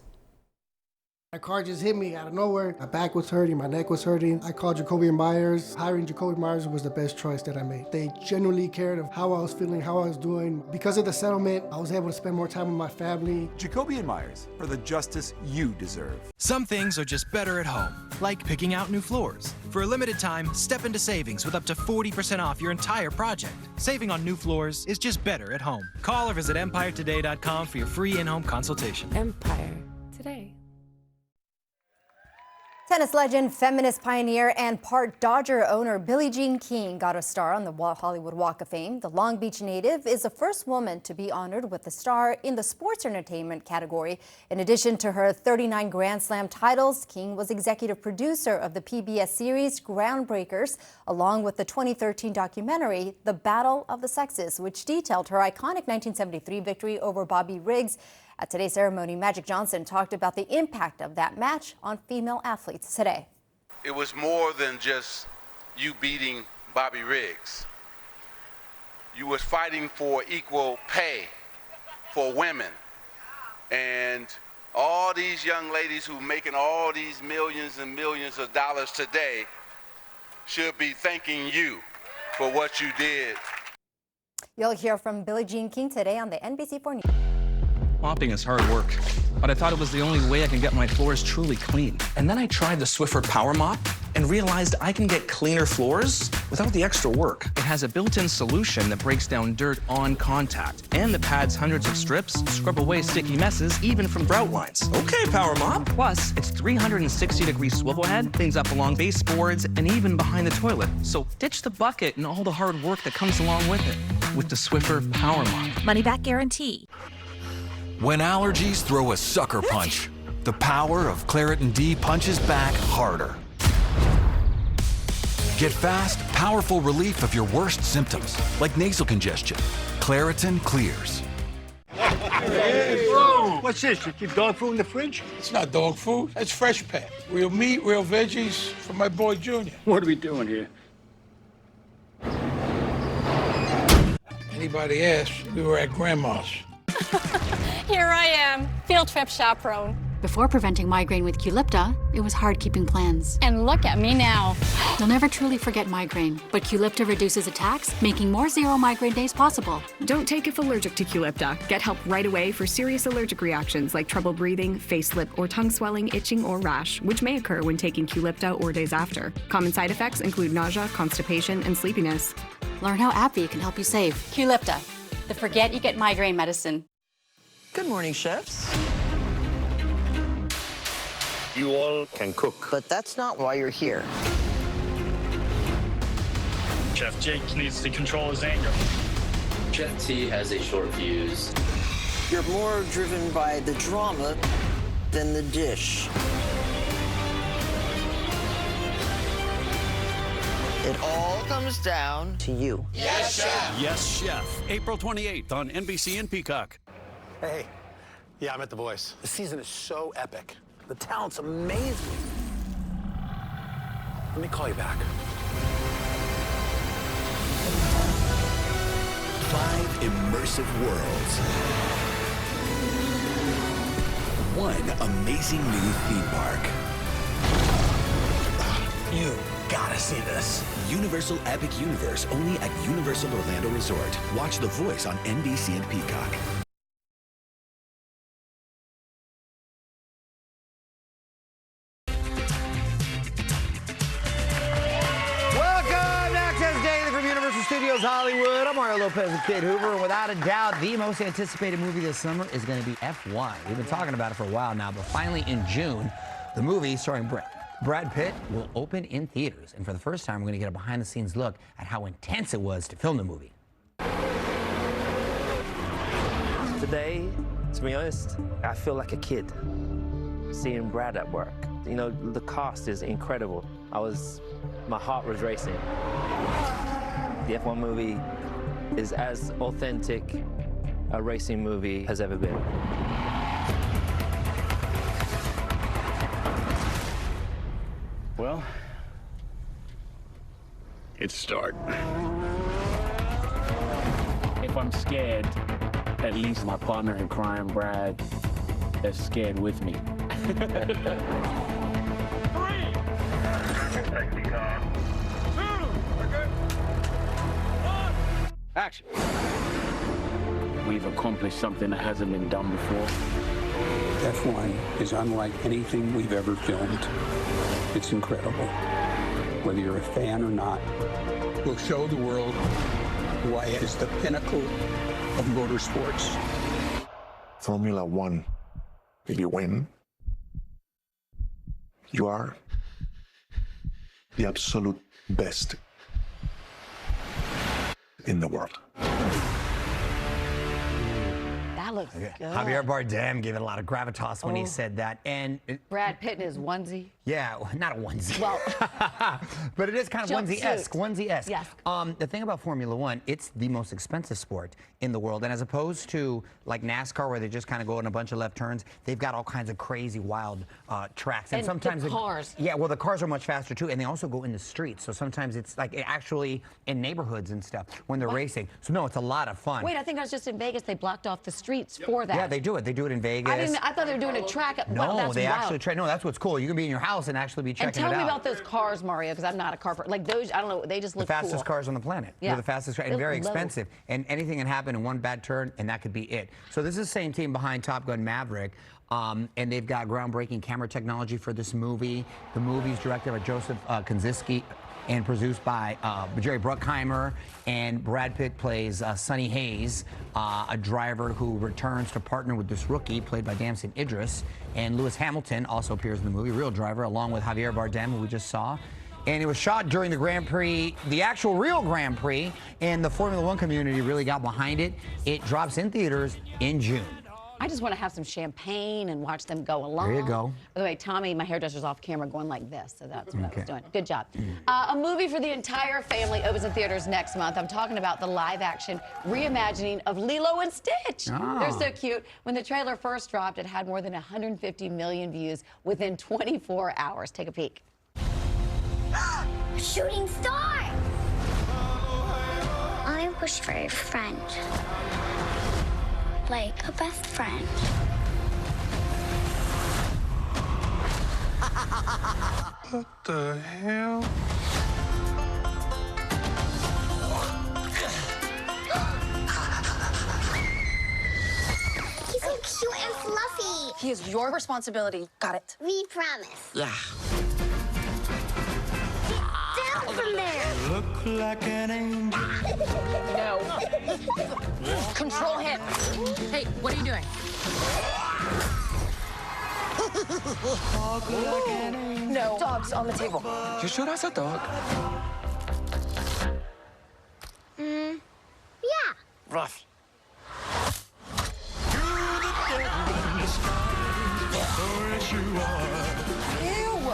My car just hit me out of nowhere. My back was hurting, my neck was hurting. I called Jacoby Myers. Hiring Jacoby Myers was the best choice that I made. They genuinely cared of how I was feeling, how I was doing. Because of the settlement, I was able to spend more time with my family. Jacoby Myers, for the justice you deserve. Some things are just better at home, like picking out new floors. For a limited time, step into savings with up to 40% off your entire project. Saving on new floors is just better at home. Call or visit EmpireToday.com for your free in-home consultation. Empire Today. Tennis legend, feminist pioneer, and part Dodger owner Billie Jean King got a star on the Hollywood Walk of Fame. The Long Beach native is the first woman to be honored with the star in the sports entertainment category. In addition to her 39 Grand Slam titles, King was executive producer of the PBS series Groundbreakers, along with the 2013 documentary The Battle of the Sexes, which detailed her iconic 1973 victory over Bobby Riggs. At today's ceremony, Magic Johnson talked about the impact of that match on female athletes today. It was more than just you beating Bobby Riggs. You was fighting for equal pay for women. And all these young ladies who making all these millions and millions of dollars today should be thanking you for what you did. You'll hear from Billie Jean King today on the NBC4 News. Mopping is hard work, but I thought it was the only way I can get my floors truly clean. And then I tried the Swiffer Power Mop and realized I can get cleaner floors without the extra work. It has a built-in solution that breaks down dirt on contact, and the pad's hundreds of strips scrub away sticky messes, even from grout lines. Okay, Power Mop. Plus, its 360-degree swivel head cleans up along baseboards and even behind the toilet. So ditch the bucket and all the hard work that comes along with it with the Swiffer Power Mop. Money-back guarantee. When allergies throw a sucker punch, the power of Claritin D punches back harder. Get fast, powerful relief of your worst symptoms, like nasal congestion. Claritin clears. Whoa. What's this? You keep dog food in the fridge? It's not dog food. It's fresh pet. Real meat, real veggies for my boy Junior. What are we doing here? Anybody asks, we were at Grandma's. Here I am, field trip chaperone. Before preventing migraine with Qulipta, it was hard keeping plans. And look at me now. You'll never truly forget migraine, but Qulipta reduces attacks, making more zero migraine days possible. Don't take if allergic to Qulipta. Get help right away for serious allergic reactions like trouble breathing, face, lip, or tongue swelling, itching, or rash, which may occur when taking Qulipta or days after. Common side effects include nausea, constipation, and sleepiness. Learn how AbbVie can help you save. Qulipta, the forget you get migraine medicine. Good morning, chefs. You all can cook. But that's not why you're here. Chef Jake needs to control his anger. Chef T has a short fuse. You're more driven by the drama than the dish. It all comes down to you. Yes, Chef! Yes, Chef. April 28th on NBC and Peacock. Hey, yeah, I'm at The Voice. The season is so epic. The talent's amazing. Let me call you back. 5 immersive worlds. 1 amazing new theme park. You gotta see this. Universal Epic Universe, only at Universal Orlando Resort. Watch The Voice on NBC and Peacock. Welcome to Access Daily from Universal Studios Hollywood. I'm Mario Lopez and Kid Hoover, and without a doubt, the most anticipated movie this summer is going to be F1. We've been talking about it for a while now, but finally in June, the movie starring Brad Pitt will open in theaters. And for the first time, we're going to get a behind-the-scenes look at how intense it was to film the movie. Today, to be honest, I feel like a kid seeing Brad at work. You know, the cast is incredible. My heart was racing. The F1 movie is as authentic a racing movie has ever been. Well, it's start. If I'm scared, at least my partner in crime, Brad, is scared with me. Action. We've accomplished something that hasn't been done before. F1 is unlike anything we've ever filmed. It's incredible. Whether you're a fan or not, we'll show the world why it is the pinnacle of motorsports. Formula One, if you win, you are the absolute best in the world. That looks good. Javier Bardem gave it a lot of gravitas when he said that. And Brad Pitt in his onesie. yeah, not a onesie. Well, but it is kind of onesie-esque. Jumpsuit. Onesie-esque. Yes. The thing about Formula One, it's the most expensive sport in the world. And as opposed to like NASCAR, where they just kind of go in a bunch of left turns, they've got all kinds of crazy, wild tracks. And sometimes the cars. Yeah, well, the cars are much faster too, and they also go in the streets. So sometimes it's like actually in neighborhoods and stuff when they're racing. So no, it's a lot of fun. wait, I think I was just in Vegas. They blocked off the streets for that. Yeah, they do it. They do it in Vegas. I thought they were doing a track. No, that's they wild. actually try. No, that's what's cool. You can be in your house and actually be checking And tell it me out. about those cars, Mario, because I'm not a car person. Like those, I don't know, they just The look fastest cool. cars on the planet. Yeah. They're the fastest and They very look low. expensive. And anything can happen in one bad turn, and that could be it. So this is the same team behind Top Gun Maverick. And they've got groundbreaking camera technology for this movie. The movie's directed by Joseph Kosinski and produced by Jerry Bruckheimer. And Brad Pitt plays Sonny Hayes, a driver who returns to partner with this rookie, played by Damson Idris. And Lewis Hamilton also appears in the movie, real driver, along with Javier Bardem, who we just saw. And it was shot during the Grand Prix, the actual real Grand Prix, and the Formula One community really got behind it. It drops in theaters in June. I just want to have some champagne and watch them go along. There you go. By the way, Tommy, my hairdresser's off camera going like this, so that's what I was doing. Good job. A movie for the entire family opens in theaters next month. I'm talking about the live-action reimagining of Lilo and Stitch. Oh. They're so cute. When the trailer first dropped, it had more than 150 million views within 24 hours. Take a peek. Shooting star! I wish for a friend. Like a best friend. What the hell? He's so cute and fluffy. He is your responsibility. Got it. We promise. Yeah. Down from there. Look like an angel. No. Control him. Hey, what are you doing? No. Dogs on the table. You sure that's a dog? Yeah. Rough.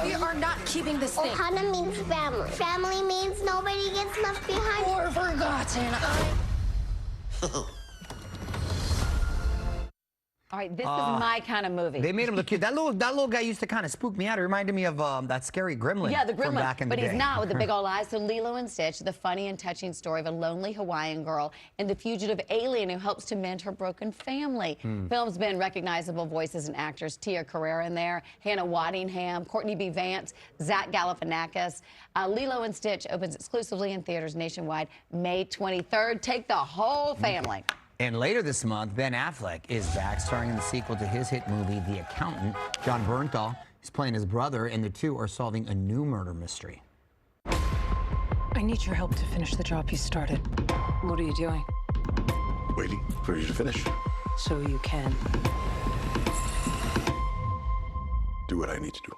We are not keeping this thing. Ohana means family. Family means nobody gets left behind. Or forgotten. All right, this is my kind of movie. They made him look cute. That little guy used to kind of spook me out. It reminded me of that scary gremlin. Yeah, the from gremlin, back in the but day. he's not with the big old eyes. So Lilo and Stitch, the funny and touching story of a lonely Hawaiian girl and the fugitive alien who helps to mend her broken family. Film's been recognizable voices and actors. Tia Carrere in there, Hannah Waddingham, Courtney B. Vance, Zach Galifianakis. Lilo and Stitch opens exclusively in theaters nationwide May 23rd. Take the whole family. And later this month, Ben Affleck is back, starring in the sequel to his hit movie, The Accountant. John Bernthal is playing his brother, and the two are solving a new murder mystery. I need your help to finish the job you started. What are you doing? Waiting for you to finish. So you can. Do what I need to do.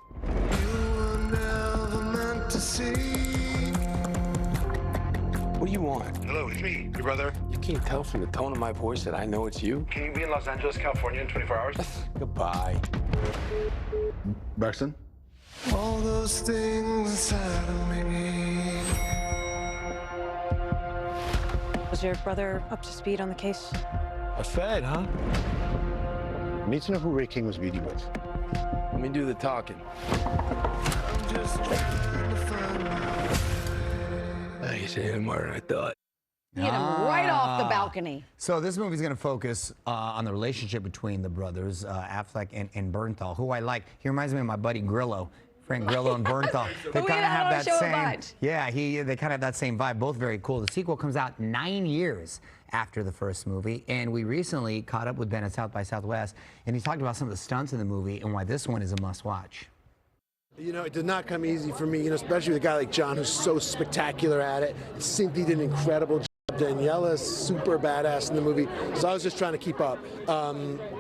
What do you want? Hello, it's me, your brother. You can't tell from the tone of my voice that I know it's you. Can you be in Los Angeles, California in 24 hours? Goodbye. Braxton, All those things inside of me. Was your brother up to speed on the case? A Fed, huh? Need to know who Ray King was meeting with. Let me do the talking. I'm just trying to find my You say it more than I thought. Hit him right off the balcony. So this movie's going to focus on the relationship between the brothers, Affleck and Bernthal, who I like. He reminds me of my buddy Grillo. Frank Grillo and Bernthal. They kind of have that same. Yeah, they kind of have that same vibe. Both very cool. The sequel comes out 9 years after the first movie, and we recently caught up with Ben at South by Southwest, and he talked about some of the stunts in the movie and why this one is a must-watch. You know, it did not come easy for me, especially with a guy like John who's so spectacular at it. Cynthia did an incredible job. Daniela's super badass in the movie, so I was just trying to keep up.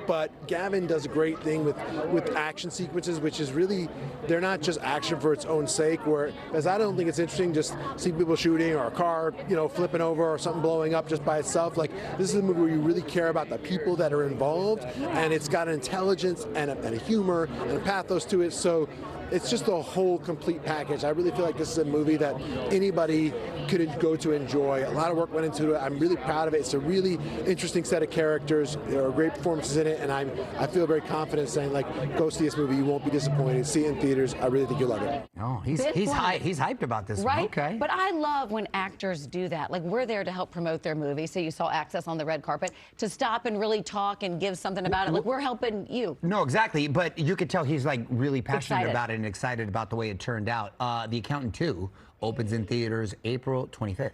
But Gavin does a great thing with action sequences, which is really, they're not just action for its own sake, whereas I don't think it's interesting just see people shooting or a car, flipping over or something blowing up just by itself. Like, this is a movie where you really care about the people that are involved, and it's got an intelligence and a humor and a pathos to it, so it's just a whole complete package. I really feel like this is a movie that anybody could go to enjoy. A lot of work went into it. I'm really proud of it. It's a really interesting set of characters. There are great performances in it, and I feel very confident saying, like, go see this movie. You won't be disappointed. See it in theaters. I really think you'll love it. Oh, he's hyped about this right? one. Okay. But I love when actors do that. Like, we're there to help promote their movie. So you saw Access on the red carpet. To stop and really talk and give something about it. Like, we're helping you. No, exactly. But you could tell he's like really passionate about it and excited about the way it turned out. The Accountant 2 opens in theaters April 25th.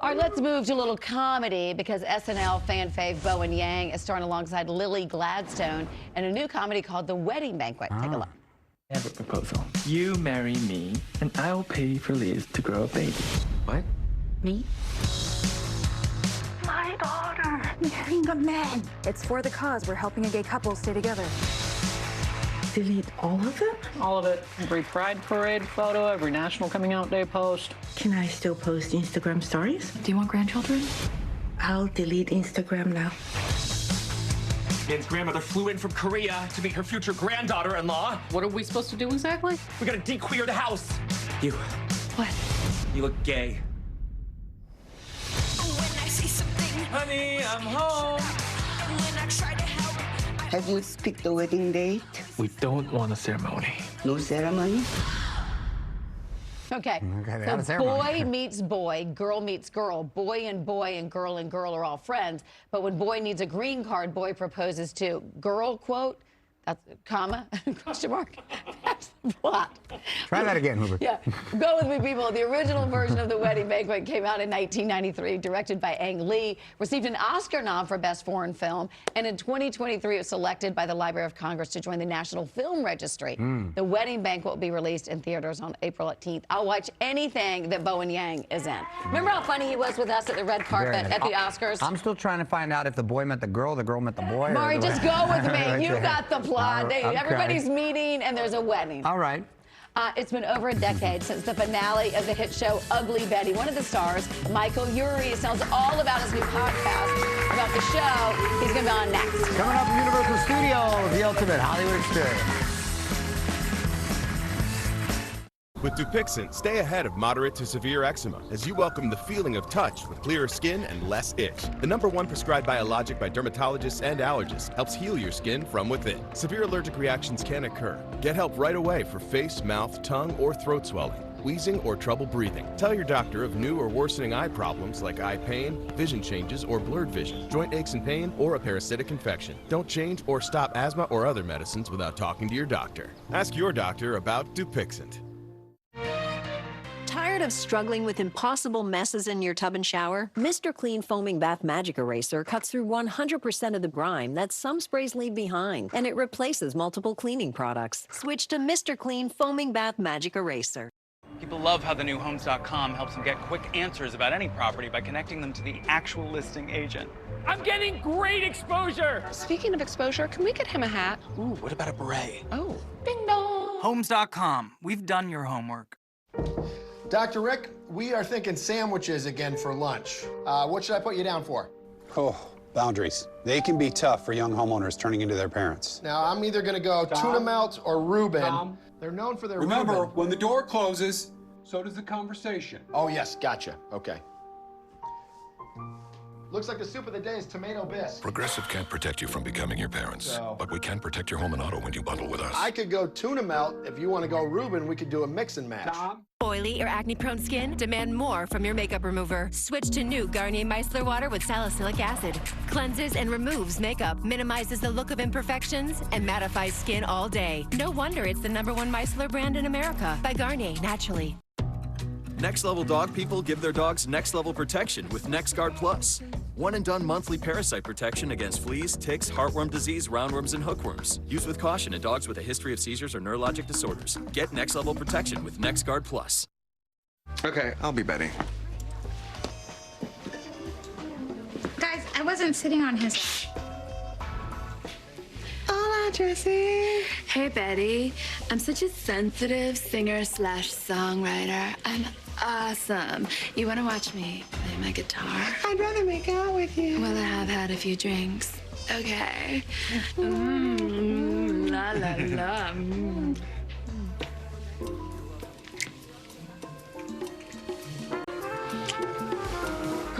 All right, let's move to a little comedy because SNL fan fave Bowen Yang is starring alongside Lily Gladstone in a new comedy called The Wedding Banquet. Take a look. I have a proposal. You marry me, and I'll pay for Liz to grow a baby. What? Me? My daughter marrying a man. It's for the cause. We're helping a gay couple stay together. Delete all of it? All of it. Every Pride Parade photo, every National Coming Out Day post. Can I still post Instagram stories? Do you want grandchildren? I'll delete Instagram now. Ben's grandmother flew in from Korea to meet her future granddaughter-in-law. What are we supposed to do exactly? We gotta de-queer the house. You. What? You look gay. When I see something, honey, I'm home. When I try to help. Have you picked the wedding date? We don't want a ceremony. No ceremony? Okay, so boy meets boy, girl meets girl, boy and girl are all friends. But when boy needs a green card, boy proposes to girl, quote, that's comma, question mark, that's the plot. Try that again, Hoover. Yeah, go with me, people. The original version of The Wedding Banquet came out in 1993, directed by Ang Lee, received an Oscar nom for Best Foreign Film, and in 2023 it was selected by the Library of Congress to join the National Film Registry. The Wedding Banquet will be released in theaters on April 18th. I'll watch anything that Bowen Yang is in. Remember how funny he was with us at the red carpet at the Oscars? I'm still trying to find out if the boy met the girl met the boy. Mari, just go with me. Right You got the plot. Okay. Everybody's meeting and there's a wedding. All right. It's been over a decade since the finale of the hit show Ugly Betty. One of the stars, Michael Urie, tells all about his new podcast about the show. He's going to be on next. Coming up from Universal Studios, the ultimate Hollywood experience. With Dupixent, stay ahead of moderate to severe eczema as you welcome the feeling of touch with clearer skin and less itch. The #1 prescribed biologic by dermatologists and allergists helps heal your skin from within. Severe allergic reactions can occur. Get help right away for face, mouth, tongue, or throat swelling, wheezing, or trouble breathing. Tell your doctor of new or worsening eye problems like eye pain, vision changes, or blurred vision, joint aches and pain, or a parasitic infection. Don't change or stop asthma or other medicines without talking to your doctor. Ask your doctor about Dupixent. Tired of struggling with impossible messes in your tub and shower? Mr. Clean Foaming Bath Magic Eraser cuts through 100% of the grime that some sprays leave behind, and it replaces multiple cleaning products. Switch to Mr. Clean Foaming Bath Magic Eraser. People love how the new Homes.com helps them get quick answers about any property by connecting them to the actual listing agent. I'm getting great exposure. Speaking of exposure, can we get him a hat? Ooh, what about a beret? Oh, ding dong. Homes.com. We've done your homework. Dr. Rick, we are thinking sandwiches again for lunch. What should I put you down for? Oh, boundaries. They can be tough for young homeowners turning into their parents. Now, I'm either going to go tuna melt or Reuben. They're known for their Remember, Reuben. when the door closes, so does the conversation. Oh, yes, gotcha. Okay. Looks like the soup of the day is tomato bisque. Progressive can't protect you from becoming your parents, So- but we can protect your home and auto when you bundle with us. I could go tuna melt. If you want to go Reuben, we could do a mix and match. Oily or acne-prone skin? Demand more from your makeup remover. Switch to new Garnier Micellar Water with salicylic acid. Cleanses and removes makeup, minimizes the look of imperfections, and mattifies skin all day. No wonder it's the #1 micellar brand in America by Garnier Naturally. Next Level dog people give their dogs next level protection with NexGard Plus. One and done monthly parasite protection against fleas, ticks, heartworm disease, roundworms, and hookworms. Use with caution in dogs with a history of seizures or neurologic disorders. Get next level protection with NexGard Plus. Okay, I'll be Betty. Guys, I wasn't sitting on his. Hola, Jessie. Hey, Betty. I'm such a sensitive singer/songwriter. I'm awesome. You want to watch me play my guitar? I'd rather make out with you. Well, I have had a few drinks. Okay. La la la.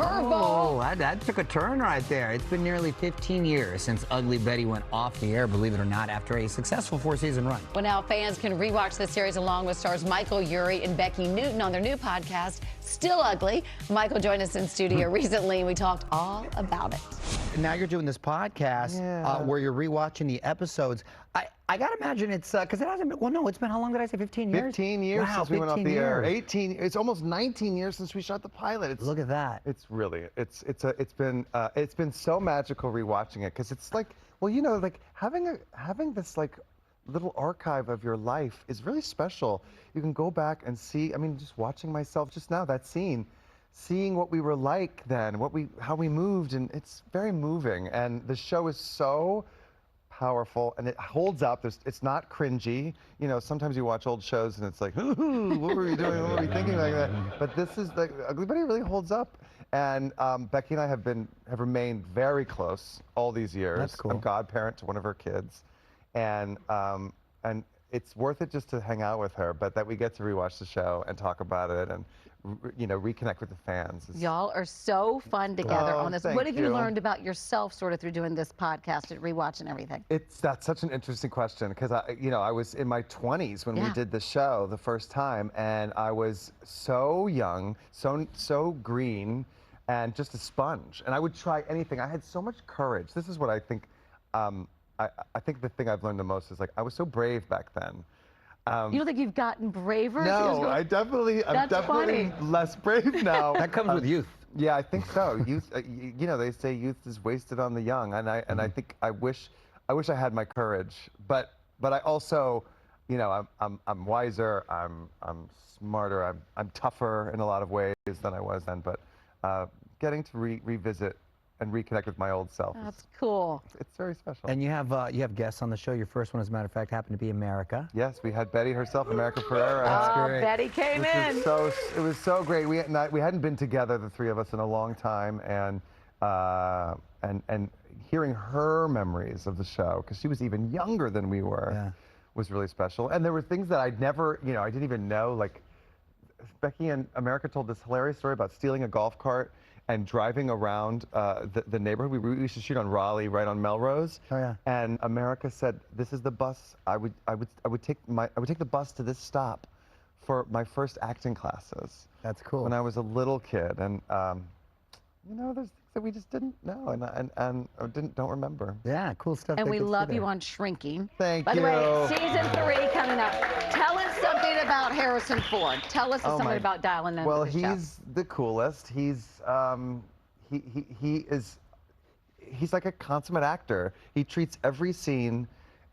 Oh, that took a turn right there. It's been nearly 15 years since Ugly Betty went off the air, believe it or not, after a successful 4-season run. Well, now fans can rewatch the series along with stars Michael Urie and Becky Newton on their new podcast, Still Ugly. Michael joined us in studio recently, and we talked all about it. Now you're doing this podcast where you're rewatching the episodes. I gotta imagine it's because it hasn't been. Well, no, it's been how long did I say? 15 years. 15 years wow, since we went off the 15 air. years. 18. It's almost 19 years since we shot the pilot. Look at that. It's really it's been so magical rewatching it because it's like, well, you know, like having this like little archive of your life is really special. You can go back and see. I mean, just watching myself just now, that scene, seeing what we were like then, how we moved, and it's very moving. And the show is so powerful, and it holds up. It's not cringy. You know, sometimes you watch old shows and it's like, ooh, what were we doing? What were we thinking like that? But this is like, Ugly Betty really holds up. And Becky and I have remained very close all these years. That's cool. I'm godparent to one of her kids, and it's worth it just to hang out with her. But that we get to rewatch the show and talk about it and you know, reconnect with the fans. Y'all are so fun together on this. What have thank you you. learned about yourself sort of through doing this podcast and rewatching everything? That's such an interesting question because I was in my 20s when we did the show the first time, and I was so young, so green, and just a sponge. And I would try anything. I had so much courage. This is what I think. I think the thing I've learned the most is like I was so brave back then. You don't think you've gotten braver? No, I'm definitely less brave now. That comes with youth. Yeah, I think so. Youth, you know, they say youth is wasted on the young, and I think I wish I had my courage, but I also, you know, I'm wiser, I'm smarter, I'm tougher in a lot of ways than I was then, but getting to revisit and reconnect with my old self. That's cool. It's very special. And you have guests on the show. Your first one, as a matter of fact, happened to be America. Yes, we had Betty herself, America Ferrera. That's great. Betty came in. It was so great. We hadn't been together, the three of us, in a long time, and hearing her memories of the show, because she was even younger than we were, was really special. And there were things that I'd never, you know, I didn't even know. Like Becky and America told this hilarious story about stealing a golf cart and driving around the neighborhood. We used to shoot on Raleigh, right on Melrose. Oh yeah. And America said, "This is the bus. I would take the bus to this stop for my first acting classes." That's cool. When I was a little kid, and you know, there's things that we just didn't know and don't remember. Yeah, cool stuff. And we love you on Shrinking. Thank you. By the way, season 3 coming up. Tell us something about Harrison Ford. Tell us something about dialing in. Well, with the show. he's the coolest. He's he's like a consummate actor. He treats every scene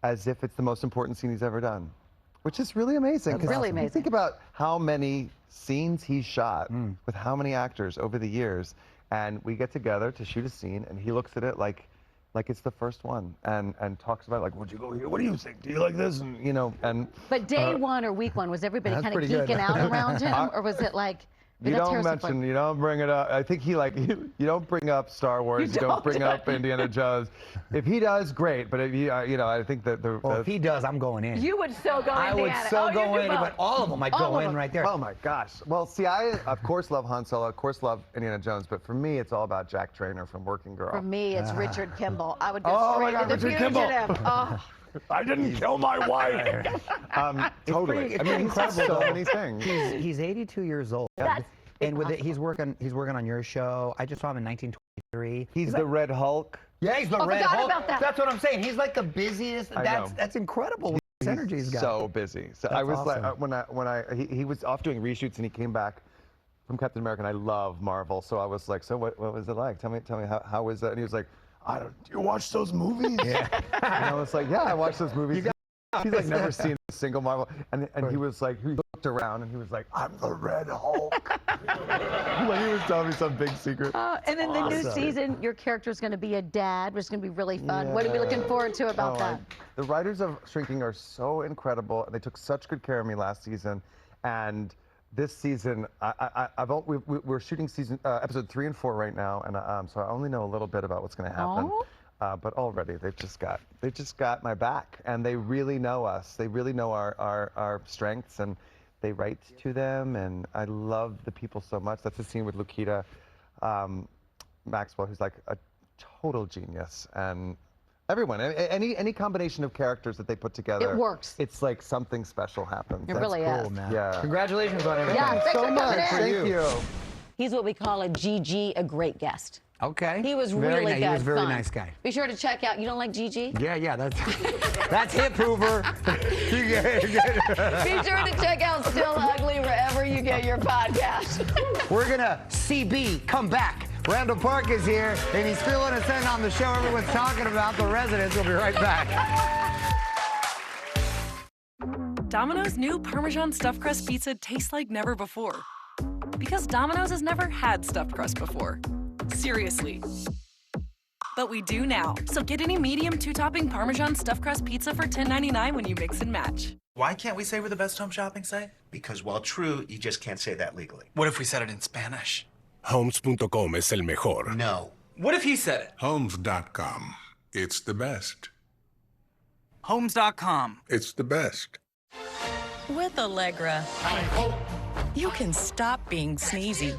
as if it's the most important scene he's ever done, which is really amazing. That's really You amazing. think about how many scenes he shot with how many actors over the years, and we get together to shoot a scene, and he looks at it like it's the first one, and talks about it like, "Would you go here? What do you think? Do you like this?" And you know, and. But day one or week one, was everybody kind of geeking out around him, or was it like? You don't mention, you don't bring it up. I think he you don't bring up Star Wars. You don't bring up Indiana Jones. If he does, great. But if he, I think that if he does, I'm going in. You would so go I Indiana. would so go in, but all of them I'd go in right there. Oh my gosh. Well, see, I of course love Han Solo, of course love Indiana Jones, but for me, it's all about Jack Traynor from Working Girl. For me, it's Richard Kimball. I would go straight to the fugitive. Oh. I didn't kill my wife. Totally. I mean, incredible. So many things. He's 82 years old. And with it, he's working on your show. I just saw him in 1923. He's the Red Hulk. Yeah, he's the Red Hulk. About that. That's what I'm saying. He's like the busiest. That's incredible. His energy he's got. So busy. So I was awesome. Like he was off doing reshoots and he came back from Captain America. And I love Marvel, so I was like, so what was it like? Tell me how was that? And he was like, do you watch those movies? Yeah. And I was like, yeah, I watch those movies. He's like never seen a single Marvel, and he was like, he looked around and he was like, I'm the Red Hulk. Like he was telling me some big secret. And then the new season, your character's going to be a dad, which is going to be really fun. What are we looking forward to about that? The writers of Shrinking are so incredible, and they took such good care of me last season, and this season, we're shooting episode 3 and 4 right now, and so I only know a little bit about what's going to happen. But already they've just got my back, and they really know us. They really know our strengths, and they write to them. And I love the people so much. That's the scene with Lukita Maxwell, who's like a total genius, and everyone. Any combination of characters that they put together, it works. It's like something special happens. It really is. Man. Yeah. Congratulations on everything. Yeah, thanks so much. Thank you. He's what we call a GG, a great guest. Okay. He was really good. He was a very fun. nice guy. Be sure to check out. You don't like GG? Yeah, that's Hip Hoover. Be sure to check out Still Ugly wherever you get your podcast. We're gonna CB come back. Randall Park is here, and he's filling us in on the show everyone's talking about, The Residents. We'll be right back. Domino's new Parmesan stuffed crust pizza tastes like never before. Because Domino's has never had stuffed crust before. Seriously. But we do now. So get any medium 2-topping Parmesan stuffed crust pizza for $10.99 when you mix and match. Why can't we say we're the best home shopping site? Because while true, you just can't say that legally. What if we said it in Spanish? Homes.com es el mejor. No. What if he said it? Homes.com. It's the best. Homes.com. It's the best. With Allegra, you can stop being sneezy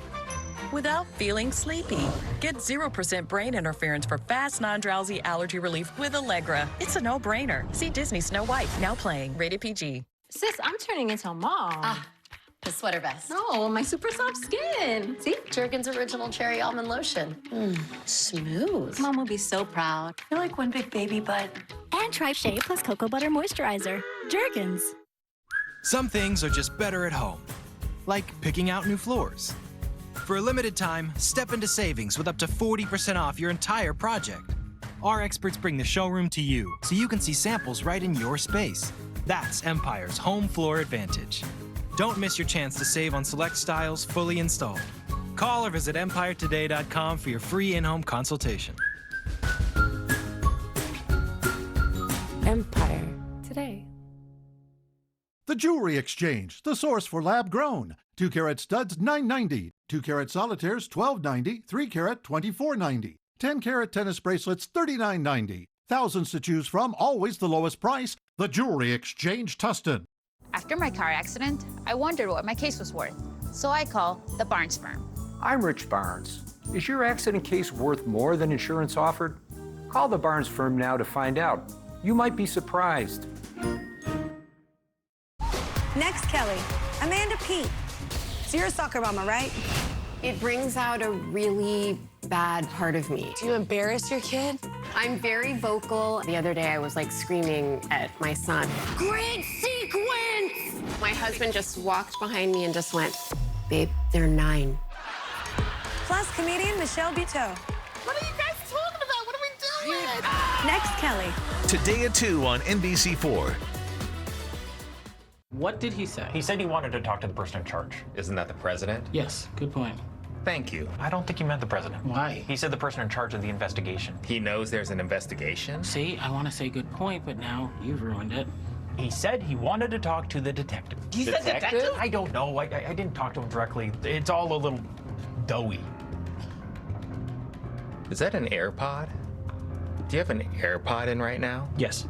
without feeling sleepy. Get 0% brain interference for fast, non-drowsy allergy relief with Allegra. It's a no-brainer. See Disney Snow White, now playing. Rated PG. Sis, I'm turning into a mom. The sweater vest. No, my super soft skin. See? Jergens Original Cherry Almond Lotion. Smooth. Mom will be so proud. You're like one big baby butt. And Tribe Shea plus Cocoa Butter Moisturizer. Jergens. Some things are just better at home, like picking out new floors. For a limited time, step into savings with up to 40% off your entire project. Our experts bring the showroom to you so you can see samples right in your space. That's Empire's Home Floor Advantage. Don't miss your chance to save on select styles fully installed. Call or visit EmpireToday.com for your free in-home consultation. Empire Today. The Jewelry Exchange, the source for lab-grown. 2-carat studs, $9.90. 2-carat solitaires, $12.90. 3-carat, $24.90. 10-carat tennis bracelets, $39.90. Thousands to choose from, always the lowest price. The Jewelry Exchange, Tustin. After my car accident, I wondered what my case was worth. So I called the Barnes firm. I'm Rich Barnes. Is your accident case worth more than insurance offered? Call the Barnes firm now to find out. You might be surprised. Next, Kelly, Amanda Pete. So you're a soccer mama, right? It brings out a really bad part of me. Do you embarrass your kid? I'm very vocal. The other day I was like screaming at my son. Great sequence! My husband just walked behind me and just went, babe, they're 9. Plus comedian Michelle Buteau. What are you guys talking about? What are we doing? Next, Kelly. Today at 2 on NBC4. What did he say? He said he wanted to talk to the person in charge. Isn't that the president? Yes, good point. Thank you. I don't think he meant the president. Why? He said the person in charge of the investigation. He knows there's an investigation? See, I want to say good point, but now you've ruined it. He said he wanted to talk to the detective. He said detective? I don't know. I didn't talk to him directly. It's all a little doughy. Is that an AirPod? Do you have an AirPod in right now? Yes.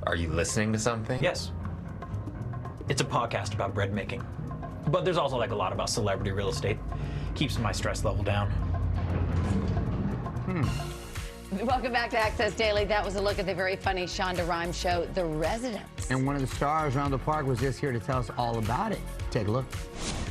Are you listening to something? Yes. It's a podcast about bread making. But there's also like a lot about celebrity real estate. Keeps my stress level down. Welcome back to Access Daily. That was a look at the very funny Shonda Rhimes show, The Residents. And one of the stars, Rhonda Park, was just here to tell us all about it. Take a look.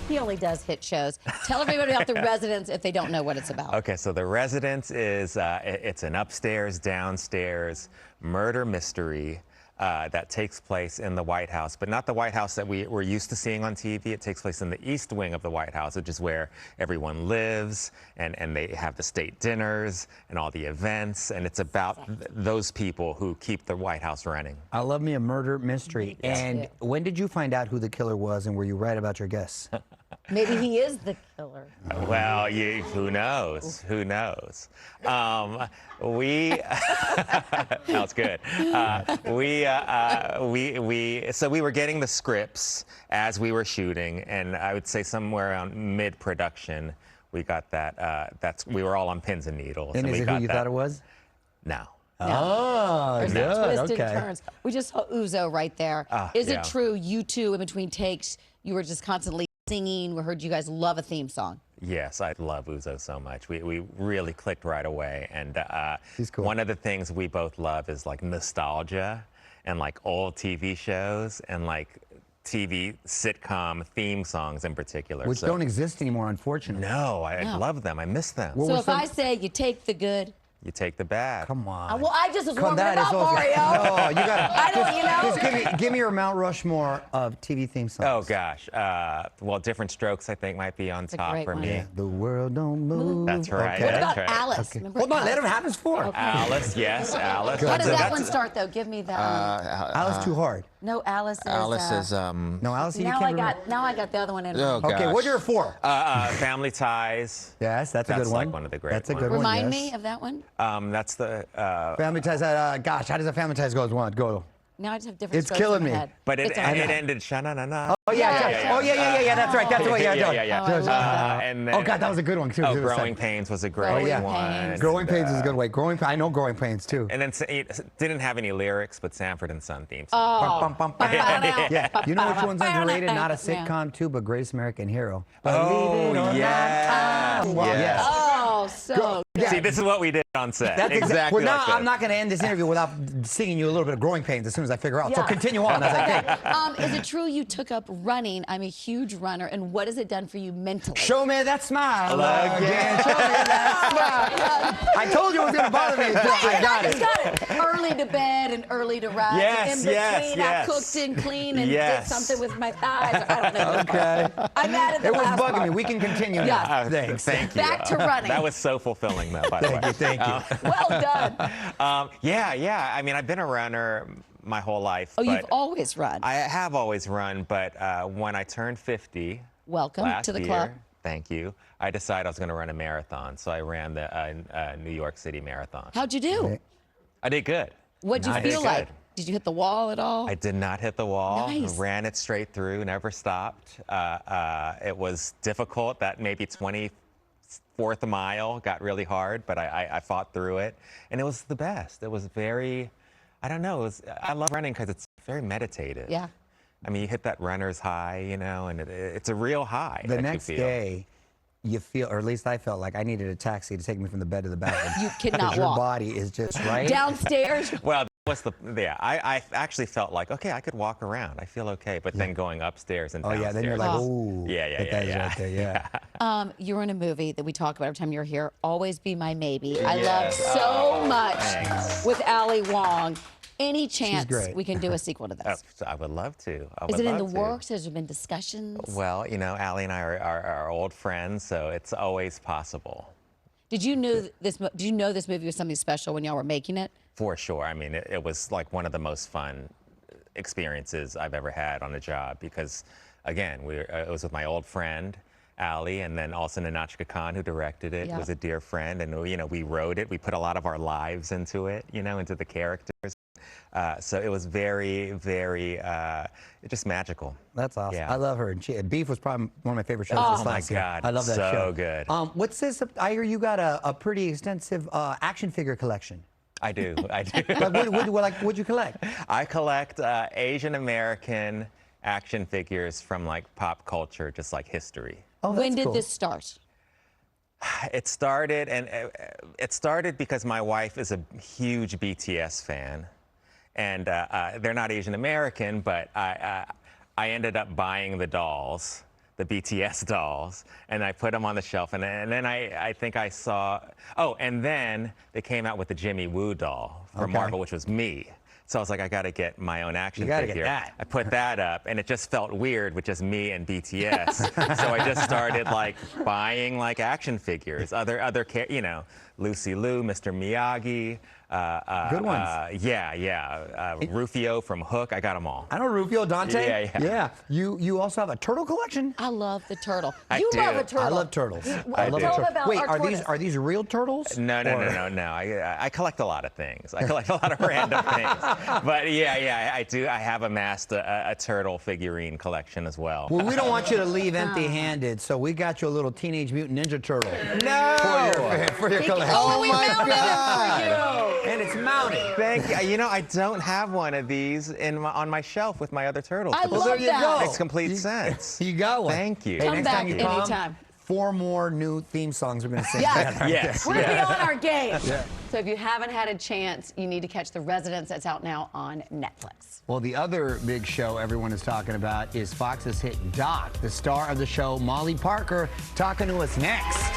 He only does hit shows. Tell everybody about The Residents if they don't know what it's about. Okay, so The Residents is it's an upstairs, downstairs murder mystery that takes place in the White House, but not the White House that we're used to seeing on TV. It takes place in the East Wing of the White House, which is where everyone lives, and they have the state dinners and all the events, and it's about those people who keep the White House running. I love me a murder mystery. And when did you find out who the killer was, and were you right about your guess? Maybe he is the killer. Well, who knows? Who knows? That's good. So we were getting the scripts as we were shooting, and I would say somewhere around mid-production, we got that. We were all on pins and needles. And is it who you thought it was? No. Oh, There's good. twisted Okay. turns. We just saw Uzo right there. Is it true you two, in between takes, you were just constantly singing? We heard you guys love a theme song. Yes, I love Uzo so much. We really clicked right away. And He's cool. One of the things we both love is like nostalgia and like old TV shows and like TV sitcom theme songs in particular. Which don't exist anymore, unfortunately. No, I love them. I miss them. So if I say you take the good. You take the bad. Come on. Well, I just was warming it up, Mario. No, you gotta. I don't, you know. Just give me your Mount Rushmore of TV theme songs. Oh gosh. Well, Different Strokes I think might be on top for me. Yeah. The world don't move. That's right. Okay. What about That's right. Alice? Okay. Remember Hold on, Alice? let him have his four. Okay. Alice, yes, Alice. How does that one start though? Give me the. Alice too hard. No, Alice is. Alice is No, Alice. You Now can't I remember. got the other one in. Oh, Okay, gosh. what's your four? Family Ties. Yes, that's a good one. That's like one of the great That's a ones. good one. Remind yes. me of that one. That's the. Family Ties. Gosh, how does a Family Ties go? Go. Now I just have different. It's strokes killing in my me. head. But it It's all right. ended sha-na-na-na. Oh yeah. Oh yeah. That's right. That's the way. And then, Oh God, that was a good one too. Oh, Growing Pains was a great Growing one. Pains. Growing Pains is a good way. I know Growing Pains too. And then it didn't have any lyrics, but Sanford and Son theme Oh. song. Yeah. You know which one's underrated? Not a sitcom too, but Greatest American Hero. Oh, yeah. Yes. Oh, so. Yeah. See, this is what we did on set. That's exactly Well, like now this. I'm not going to end this interview without singing you a little bit of Growing Pains as soon as I figure out. So Yeah. continue on as I think. Is it true you took up running? I'm a huge runner, and what has it done for you mentally? Show me that smile again. Show me that smile. I told you it was going to bother me. I got it. Got it. Early to bed and early to rise. Yes, in between, yes. I cooked and cleaned and Yes. did something with my thighs. I don't know. Okay. I'm mad at the It was last bugging part. me. We can continue Yes. now. Thanks. Thank you. Back to running. That was so fulfilling, though, by the way. Thank you. Well done. Yeah. I mean, I've been a runner my whole life. Oh, but you've always run. I have always run, but when I turned 50 Welcome last to the year, club. Thank you. I decided I was going to run a marathon, so I ran the New York City Marathon. How'd you do? I did good. What'd you I feel did like? good. Did you hit the wall at all? I did not hit the wall. Nice. Ran it straight through, never stopped. It was difficult. That maybe 24th mile got really hard, but I fought through it, and it was the best. It was very, I don't know. I love running because it's very meditative. Yeah. I mean, you hit that runner's high, you know, and it's a real high. The that you next feel. day, you feel, or at least I felt like I needed a taxi to take me from the bed to the bathroom. You cannot 'Cause your walk. body is just right. Downstairs? Well, what's the I actually felt like, okay, I could walk around. I feel okay, but then going upstairs and Oh downstairs. yeah, then you're like, Oh. ooh. Yeah. That guy's right there, yeah. You're in a movie that we talk about every time you're here, Always Be My Maybe. I love Yes. so Oh, much thanks. with Ali Wong. Any chance great. we can do a sequel to this? I would love to. Is it in the works? Has there been discussions? Well, you know, Allie and I are old friends, so it's always possible. Did you know this movie was something special when y'all were making it? For sure. I mean, it was like one of the most fun experiences I've ever had on a job because, again, it was with my old friend, Allie, and then also Nanachka Khan, who directed it, was a dear friend. And, you know, we wrote it. We put a lot of our lives into it, you know, into the characters. So it was very, very just magical. That's awesome. Yeah. I love her. And Beef was probably one of my favorite shows. Oh my God! I love that show. So good. What's this? I hear you got a pretty extensive action figure collection. I do. I do. What'd you collect? I collect Asian American action figures from like pop culture, just like history. Oh, when did this start? It started because my wife is a huge BTS fan, and they're not Asian American, but I ended up buying the dolls, the BTS dolls, and I put them on the shelf, and then I think I saw, and then they came out with the Jimmy Woo doll from Marvel, which was me. So I was like, I got to get my own action figure. Get that. I put that up, and it just felt weird with just me and BTS. So I just started like buying like action figures, other Lucy Liu, Mr. Miyagi. Good ones. Rufio from Hook. I got them all. I know Rufio, Dante. Yeah. You also have a turtle collection? I love the turtle. I You do. love a turtle. I love turtles. I love Tell them about Wait, our tortoise. are these real turtles? No. I collect a lot of things. I collect a lot of random things. But I do. I have amassed a turtle figurine collection as well. Well, we don't want you to leave empty-handed, so we got you a little Teenage Mutant Ninja Turtle. No! For your collection. Oh, we mounted it for you. And it's mounted. Thank you. You know, I don't have one of these on my shelf with my other turtles. I love there you that. go. Makes complete sense. You got one. Thank you. Hey, Come next back time you come, anytime. 4 more new theme songs we're going to sing. Yes. We're going to be on our game. Yeah. So if you haven't had a chance, you need to catch The Residence. That's out now on Netflix. Well, the other big show everyone is talking about is Fox's hit Doc. The star of the show, Molly Parker, talking to us next.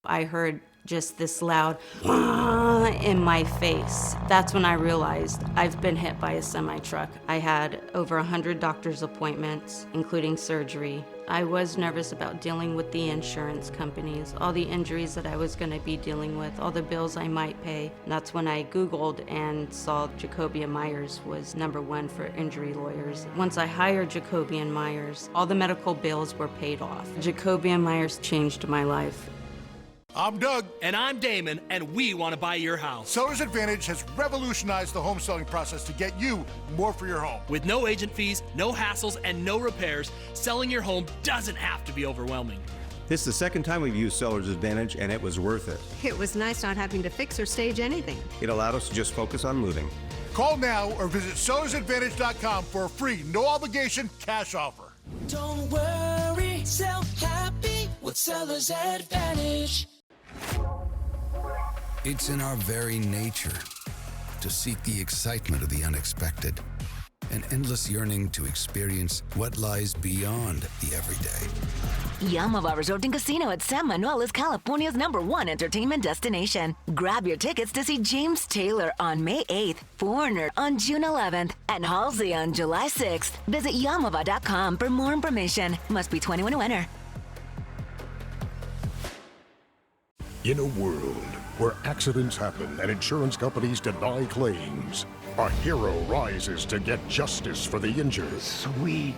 I heard just this loud in my face. That's when I realized I've been hit by a semi-truck. I had over 100 doctor's appointments, including surgery. I was nervous about dealing with the insurance companies, all the injuries that I was going to be dealing with, all the bills I might pay. That's when I Googled and saw Jacoby & Myers was #1 for injury lawyers. Once I hired Jacoby & Myers, all the medical bills were paid off. Jacoby & Myers changed my life. I'm Doug. And I'm Damon, and we want to buy your house. Seller's Advantage has revolutionized the home selling process to get you more for your home. With no agent fees, no hassles, and no repairs, selling your home doesn't have to be overwhelming. This is the second time we've used Seller's Advantage, and it was worth it. It was nice not having to fix or stage anything. It allowed us to just focus on moving. Call now or visit sellersadvantage.com for a free, no-obligation cash offer. Don't worry, sell happy with Seller's Advantage. It's in our very nature to seek the excitement of the unexpected, an endless yearning to experience what lies beyond the everyday. Yamava Resort and Casino at San Manuel is California's #1 entertainment destination. Grab your tickets to see James Taylor on May 8th, Foreigner on June 11th, and Halsey on July 6th. Visit Yamava.com for more information. Must be 21 to enter. In a world where accidents happen and insurance companies deny claims, a hero rises to get justice for the injured. Sweet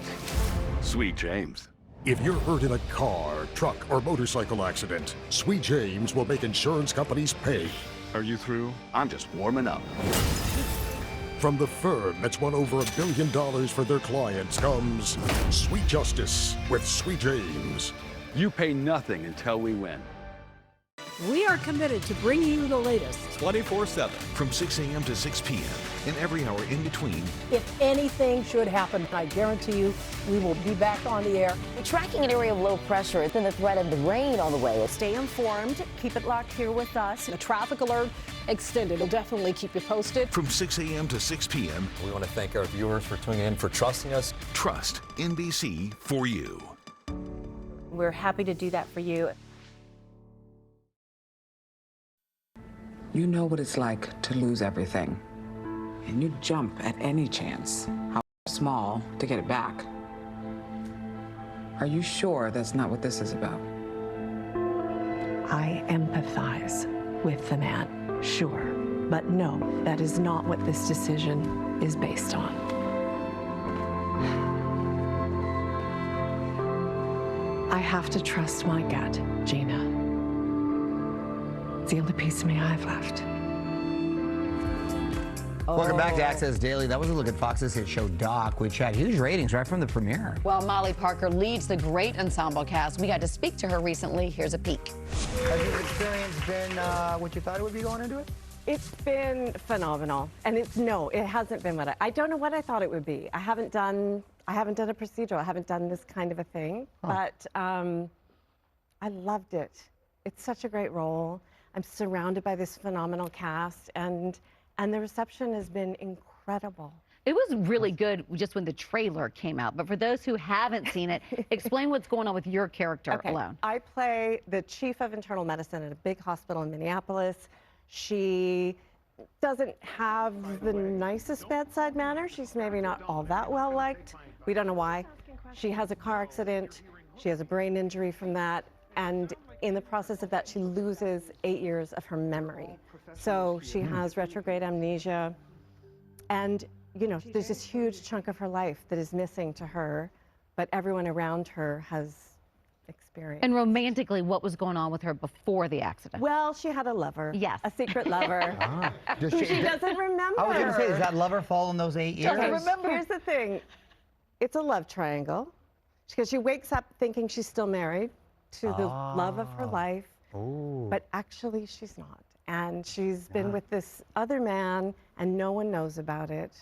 James. If you're hurt in a car, truck, or motorcycle accident, Sweet James will make insurance companies pay. Are you through? I'm just warming up. From the firm that's won over $1 billion for their clients comes Sweet Justice with Sweet James. You pay nothing until we win. We are committed to bringing you the latest. 24/7 from 6 a.m. to 6 p.m. and every hour in between. If anything should happen, I guarantee you we will be back on the air. We're tracking an area of low pressure. It's in the threat of the rain on the way. Stay informed. Keep it locked here with us. The traffic alert extended. We'll definitely keep you posted. From 6 a.m. to 6 p.m. We want to thank our viewers for tuning in, for trusting us. Trust NBC for you. We're happy to do that for you. You know what it's like to lose everything. And you jump at any chance, how small, to get it back. Are you sure that's not what this is about? I empathize with the man, sure. But no, that is not what this decision is based on. I have to trust my gut, Gina. It's the only piece of me I've left. Welcome back to Access Daily. That was a look at Fox's hit show Doc, which had huge ratings right from the premiere. Well, Molly Parker leads the great ensemble cast. We got to speak to her recently. Here's a peek. Has this experience been what you thought it would be going into it? It's been phenomenal, and it hasn't been what I don't know what I thought it would be. I haven't done a procedural. I haven't done this kind of a thing, but I loved it. It's such a great role. I'm surrounded by this phenomenal cast, and the reception has been incredible. It was really good just when the trailer came out, but for those who haven't seen it, explain what's going on with your character alone. I play the chief of internal medicine at a big hospital in Minneapolis. She doesn't have the nicest bedside manner. She's maybe not all that well liked. We don't know why. She has a car accident. She has a brain injury from that. And in the process of that, she loses 8 years of her memory. So she has retrograde amnesia. And, you know, there's this huge chunk of her life that is missing to her, but everyone around her has experienced. And romantically, what was going on with her before the accident? Well, she had a lover. Yes. A secret lover. Does who she doesn't remember. I was going to say, does that lover fall in those 8 years? Doesn't remember. Here's the thing. It's a love triangle. Because she wakes up thinking she's still married to the love of her life. But actually, she's not. And she's been with this other man, and no one knows about it.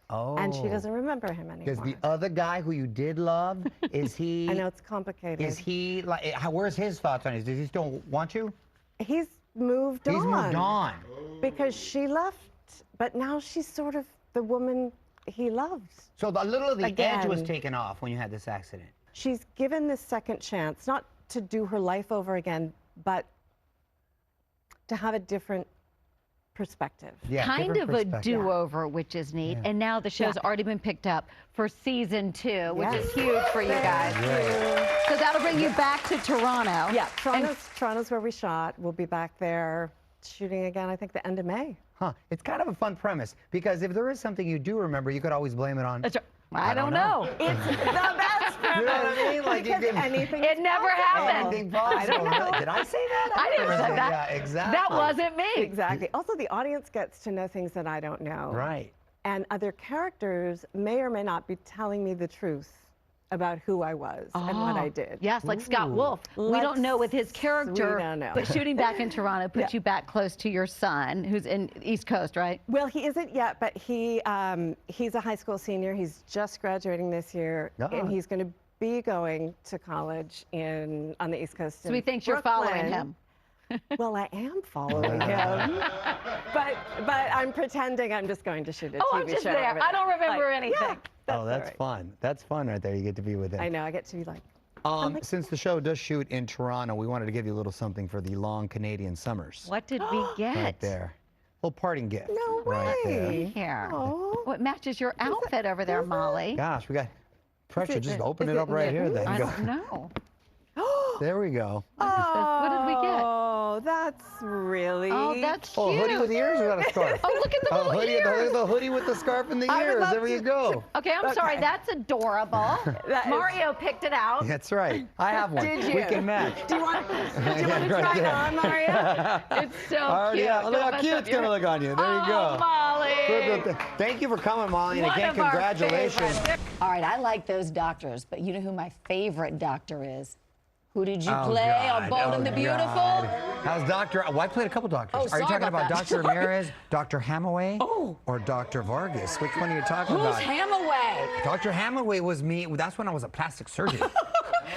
And she doesn't remember him anymore. Does the other guy who you did love, is he... I know, it's complicated. Is he, like, where's his thoughts on it? Does he still want you? He's moved on. He's moved on. Because she left, but now she's sort of the woman he loves. So a little of the edge was taken off when you had this accident. She's given this second chance, not to do her life over again, but to have a different perspective. Yeah, kind of a do-over, which is neat. And now the show's already been picked up for season 2, which is huge for you guys. So that'll bring you back to Toronto. Yeah, Toronto's where we shot. We'll be back there shooting again, I think, the end of May. Huh. It's kind of a fun premise, because if there is something you do remember, you could always blame it on... I don't know. It's the best premise. You know what I mean? Like anything. It never happened. Anything possible. I don't know. Did I say that? I didn't say that. Yeah, exactly. That wasn't me. Exactly. Also, the audience gets to know things that I don't know. Right. And other characters may or may not be telling me the truth about who I was and what I did. Yes, like Scott Wolf. We don't know with his character, we don't know. but shooting back in Toronto puts you back close to your son, who's in East Coast, right? Well, he isn't yet, but he's a high school senior. He's just graduating this year, and he's going to be going to college on the East Coast. So he thinks you're following him. Well, I am following him, but I'm pretending I'm just going to shoot a TV I'm just show. there. I don't remember anything. Yeah, That's fun. That's fun right there. You get to be with him. I know. I get to be like. Since the show does shoot in Toronto, we wanted to give you a little something for the long Canadian summers. What did we get? Right there. A little parting gift. No way. Right there. Here. What matches your outfit over there, Molly? Gosh, we got pressure. Just open it up right here. Then. I don't know. There we go. What did we get? Oh, that's really. Oh, that's cute. Oh, hoodie with ears or that a scarf? Oh, look at the little ears. The hoodie with the scarf and the ears. There you go. Okay, I'm sorry. That's adorable. Mario picked it out. That's right. I have one. Did you? We can match. Do you want to try it on, Mario? It's so cute. Yeah, look how cute it's going to look on you. There you go. Molly. Thank you for coming, Molly. And again, congratulations. All right, I like those doctors, but you know who my favorite doctor is? Who did you play on Bold and the Beautiful? How's Dr. Well, I played a couple doctors. Are you talking about Dr. Ramirez, Dr. Hamaway, or Dr. Vargas? Which one are you talking about? Who's Hamaway? Dr. Hamaway was me. That's when I was a plastic surgeon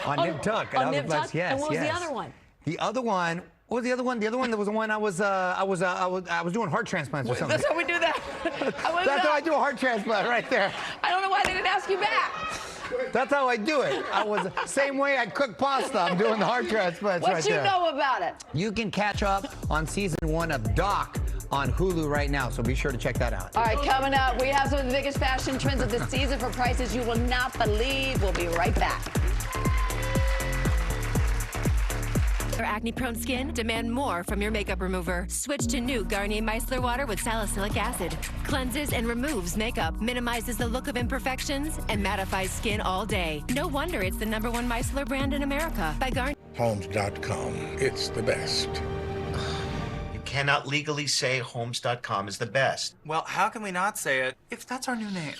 on Nip Tuck. On Nip Tuck? Yes, and what was the other one? The other one. What was the other one? The other one that was the one I was doing heart transplants or something. That's how we do that. That's how I do a heart transplant right there. I don't know why they didn't ask you back. That's how I do it. I was same way I cook pasta. I'm doing the heart transplants right there. What you know about it? You can catch up on season 1 of Doc on Hulu right now, so be sure to check that out. All right, coming up, we have some of the biggest fashion trends of the season for prices you will not believe. We'll be right back. For acne-prone skin, demand more from your makeup remover. Switch to new Garnier Micellar Water with salicylic acid. Cleanses and removes makeup, minimizes the look of imperfections, and mattifies skin all day. No wonder it's the #1 micellar brand in America by Garnier. Homes.com. It's the best. cannot legally say Homes.com is the best. Well, how can we not say it if that's our new name?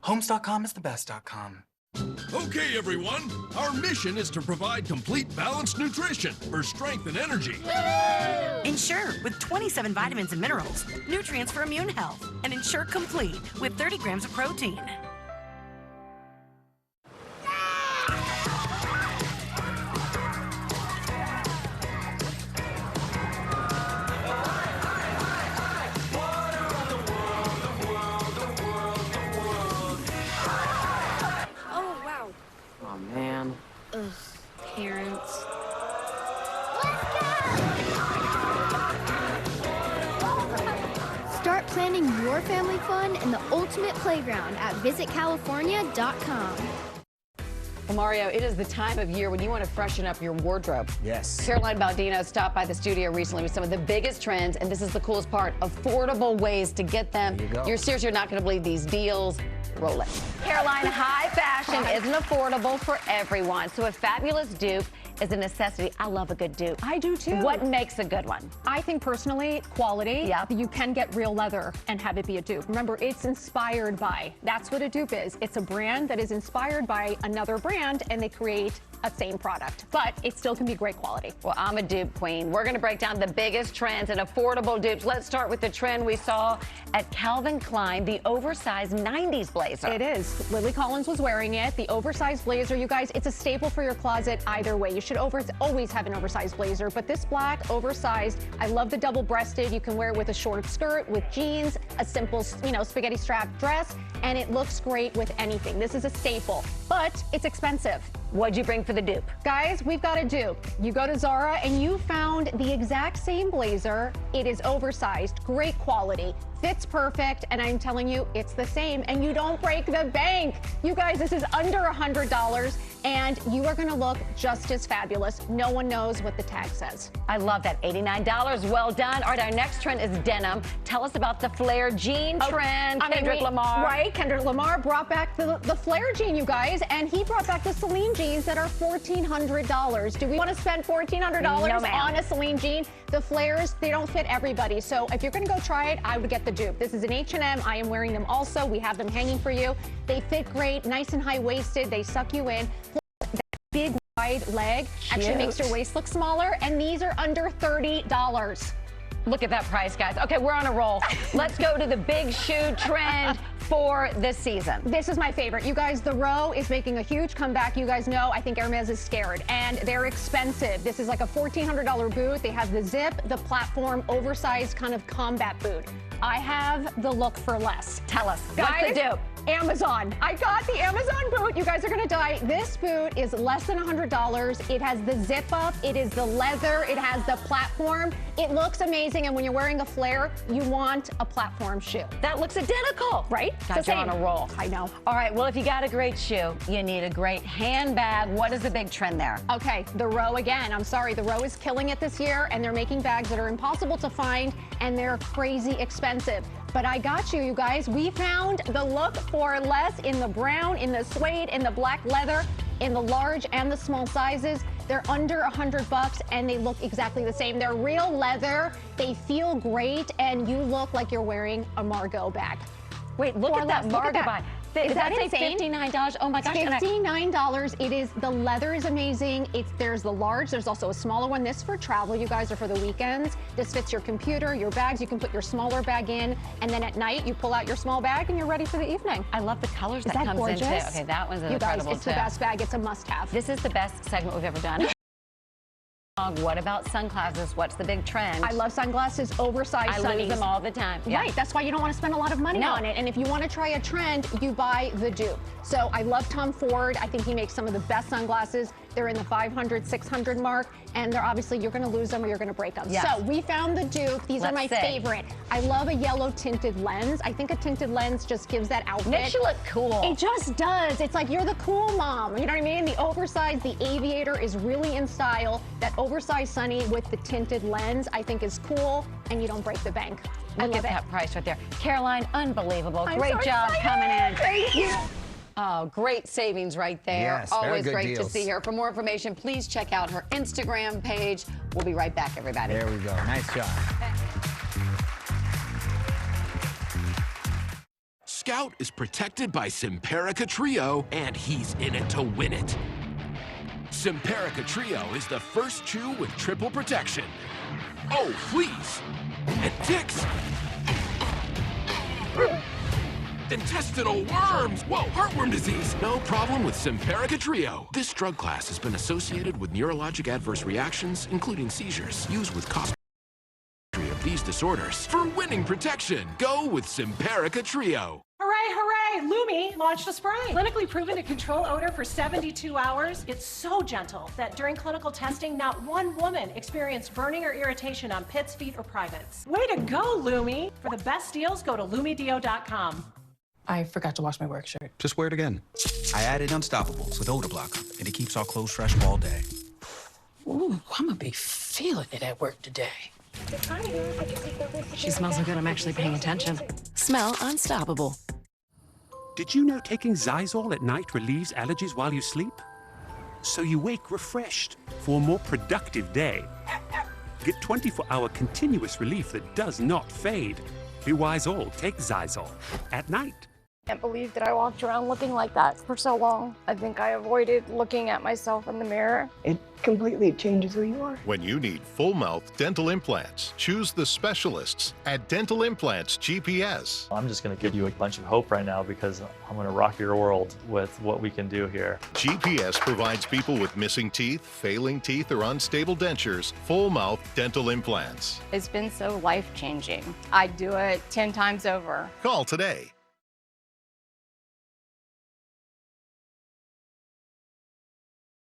Homes.com is the best.com. Okay, everyone. Our mission is to provide complete balanced nutrition for strength and energy. Ensure with 27 vitamins and minerals, nutrients for immune health, and Ensure Complete with 30 grams of protein. Oh, man. Ugh, parents. Start planning your family fun in the ultimate playground at visitcalifornia.com. Well, Mario, it is the time of year when you want to freshen up your wardrobe. Yes. Caroline Baldino stopped by the studio recently with some of the biggest trends, and this is the coolest part, affordable ways to get them. There you go. You're serious, you're not going to believe these deals. Roll it. Caroline, high fashion isn't affordable for everyone, so a fabulous dupe is a necessity. I love a good dupe. I do too. What makes a good one? I think personally, quality. Yep. You can get real leather and have it be a dupe. Remember, it's inspired by. That's what a dupe is. It's a brand that is inspired by another brand, and they create a same product, but it still can be great quality. Well, I'm a dupe queen. We're going to break down the biggest trends in affordable dupes. Let's start with the trend we saw at Calvin Klein, the oversized 90s blazer. It is. Lily Collins was wearing it. The oversized blazer, you guys, it's a staple for your closet either way. You should always have an oversized blazer, but this black oversized, I love the double-breasted. You can wear it with a short skirt, with jeans, a simple, spaghetti strap dress, and it looks great with anything. This is a staple, but it's expensive. What'd you bring for the dupe? Guys, we've got a dupe. You go to Zara and you found the exact same blazer. It is oversized, great quality, fits perfect, and I'm telling you, it's the same, and you don't break the bank. You guys, this is under $100, and you are gonna look just as fabulous. No one knows what the tag says. I love that, $89, well done. All right, our next trend is denim. Tell us about the flare jean trend, Kendrick Lamar. Right, Kendrick Lamar brought back the flare jean, you guys, and he brought back the Celine jeans that are $1,400. Do we want to spend $1,400 No, on a Celine jean? The flares, they don't fit everybody, so if you're gonna go try it, I would get the dupe. This is an H&M. I am wearing them also. We have them hanging for you. They fit great, nice and high-waisted. They suck you in. That big wide leg actually makes your waist look smaller, and these are under $30. Look at that price, guys. Okay, we're on a roll. Let's go to the big shoe trend for this season. This is my favorite. You guys, the Row is making a huge comeback. You guys know, I think Hermes is scared, and they're expensive. This is like a $1,400 boot. They have the zip, the platform, oversized kind of combat boot. I have the look for less. Tell us, guys, what's the dupe? Amazon. I got the Amazon boot. You guys are gonna die. This boot is less than $100. It has the zip up. It is the leather. It has the platform. It looks amazing, and when you're wearing a flare, you want a platform shoe. That looks identical. Right? Guys, you're on a roll. I know. All right, well, if you got a great shoe, you need a great handbag. What is the big trend there? Okay, the Row again. I'm sorry, the Row is killing it this year, and they're making bags that are impossible to find, and they're crazy expensive. But I got you guys. We found the look for less in the brown, in the suede, in the black leather, in the large and the small sizes. They're under $100 and they look exactly the same. They're real leather, they feel great, and you look like you're wearing a Margot bag. Wait, look at that Margot bag. Is that insane? $59? Oh my gosh. $59. It is, the leather is amazing. There's the large, there's also a smaller one. This for travel, you guys, are for the weekends. This fits your computer, your bags. You can put your smaller bag in, and then at night you pull out your small bag and you're ready for the evening. I love the colors that comes gorgeous? into. Okay, that one's incredible You guys, it's too. the best bag. It's a must-have. This is the best segment we've ever done. What about sunglasses? What's the big trend? I love sunglasses, oversized sunnies. I lose them all the time. Yeah. Right, that's why you don't want to spend a lot of money on it. And if you want to try a trend, you buy the dupe. So I love Tom Ford. I think he makes some of the best sunglasses. They're in the $500, $600 mark, and they're obviously, you're gonna lose them or you're gonna break them. Yes. So we found the dupe. These are my favorite. I love a yellow tinted lens. I think a tinted lens just gives that outfit. Makes you look cool. It just does. It's like you're the cool mom. You know what I mean? The oversized, the aviator is really in style. That oversized sunny with the tinted lens, I think is cool, and you don't break the bank. I Look love at that price right there. Caroline, unbelievable. I'm Great so job excited. coming in. Thank you. Oh, great savings right there. Yes, very always good great to deals. see her. For more information, please check out her Instagram page. We'll be right back, everybody. There we go. Nice job. Scout is protected by Simparica Trio, and he's in it to win it. Simparica Trio is the first chew with triple protection. Oh, fleas! And ticks! Intestinal worms! Whoa, heartworm disease! No problem with Simparica Trio. This drug class has been associated with neurologic adverse reactions, including seizures. Used with cause of these disorders. For winning protection, go with Simparica Trio. Hooray, hooray! Lumi launched a spray. Clinically proven to control odor for 72 hours. It's so gentle that during clinical testing, not one woman experienced burning or irritation on pits, feet, or privates. Way to go, Lumi! For the best deals, go to LumiDeo.com. I forgot to wash my work shirt. Just wear it again. I added Unstoppables with odor blocker, and it keeps our clothes fresh all day. Ooh, I'm gonna be feeling it at work today. She smells so good, I'm actually paying attention. Smell unstoppable. Did you know taking Zysol at night relieves allergies while you sleep? So you wake refreshed for a more productive day. Get 24-hour continuous relief that does not fade. Be wise all, take Zysol at night. I can't believe that I walked around looking like that for so long. I think I avoided looking at myself in the mirror. It completely changes who you are. When you need full mouth dental implants, choose the specialists at Dental Implants GPS. I'm just going to give you a bunch of hope right now because I'm going to rock your world with what we can do here. GPS provides people with missing teeth, failing teeth, or unstable dentures full mouth dental implants. It's been so life-changing. I'd do it 10 times over. Call today.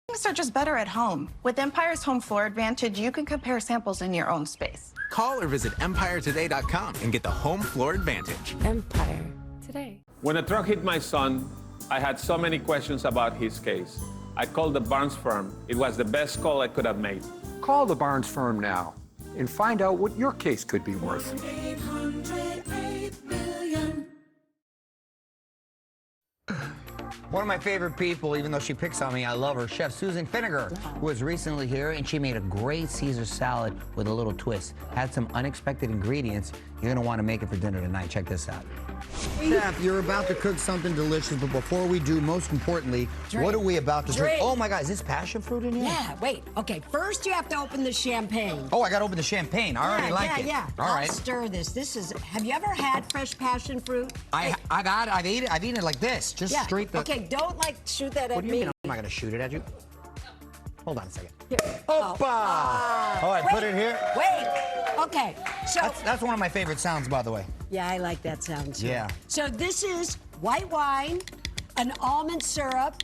Things are just better at home. With Empire's Home Floor Advantage, you can compare samples in your own space. Call or visit EmpireToday.com and get the home floor advantage. Empire Today. When a truck hit my son, I had so many questions about his case. I called the Barnes firm. It was the best call I could have made. Call the Barnes firm now and find out what your case could be worth. 800-8 million. One of my favorite people, even though she picks on me, I love her, Chef Susan Finnegar, who was recently here, and she made a great Caesar salad with a little twist. Had some unexpected ingredients. You're gonna wanna make it for dinner tonight. Check this out. Chef, you're about to cook something delicious, but before we do, most importantly, what are we about to drink? Oh my God, is this passion fruit in here? Yeah, wait. Okay, first you have to open the champagne. Oh, I gotta open the champagne. I already like it. Yeah. All right. I'll stir this. This is, have you ever had fresh passion fruit? I've eaten it like this, just straight the... Okay, don't like shoot that What at do you me. mean I'm not gonna shoot it at you? Hold on a second. Here. Opa! All right, put it here. Wait. Okay, so... That's one of my favorite sounds, by the way. Yeah, I like that sound too. Yeah. So this is white wine, an almond syrup,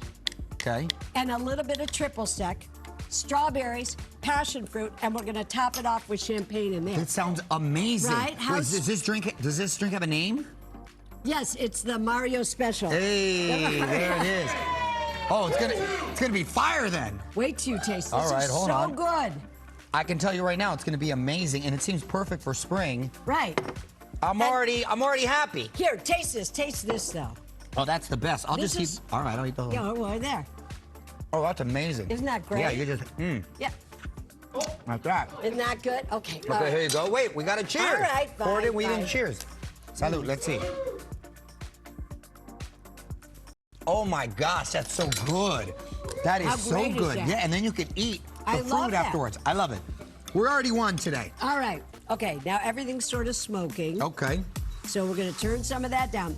Okay. and a little bit of triple sec, strawberries, passion fruit, and we're gonna top it off with champagne in there. That sounds amazing. Right? Wait, How's- does this drink have a name? Yes, it's the Mario Special. Hey, there it is. Oh, it's gonna be fire then. Wait till you taste this. All right, It's hold so on. good. I can tell you right now, it's gonna be amazing, and it seems perfect for spring. Right. I'm already happy. Here, taste this. Taste this, though. Oh, that's the best. I'll This just is- keep. All right, I'll eat the whole. Yeah, well, there. Oh, that's amazing. Isn't that great? Yeah, you just. Yeah. Like that. Isn't that good? Okay. all Okay, right. here you go. Wait, we got to cheers. All right, Pour it in. We bye. didn't cheers. Salud. Let's see. Oh my gosh, that's so good. That is How so great is good. that? Yeah, and then you can eat the I fruit love that. afterwards. I love it. We're already won today. All right. Okay, now everything's sort of smoking. Okay. So we're going to turn some of that down.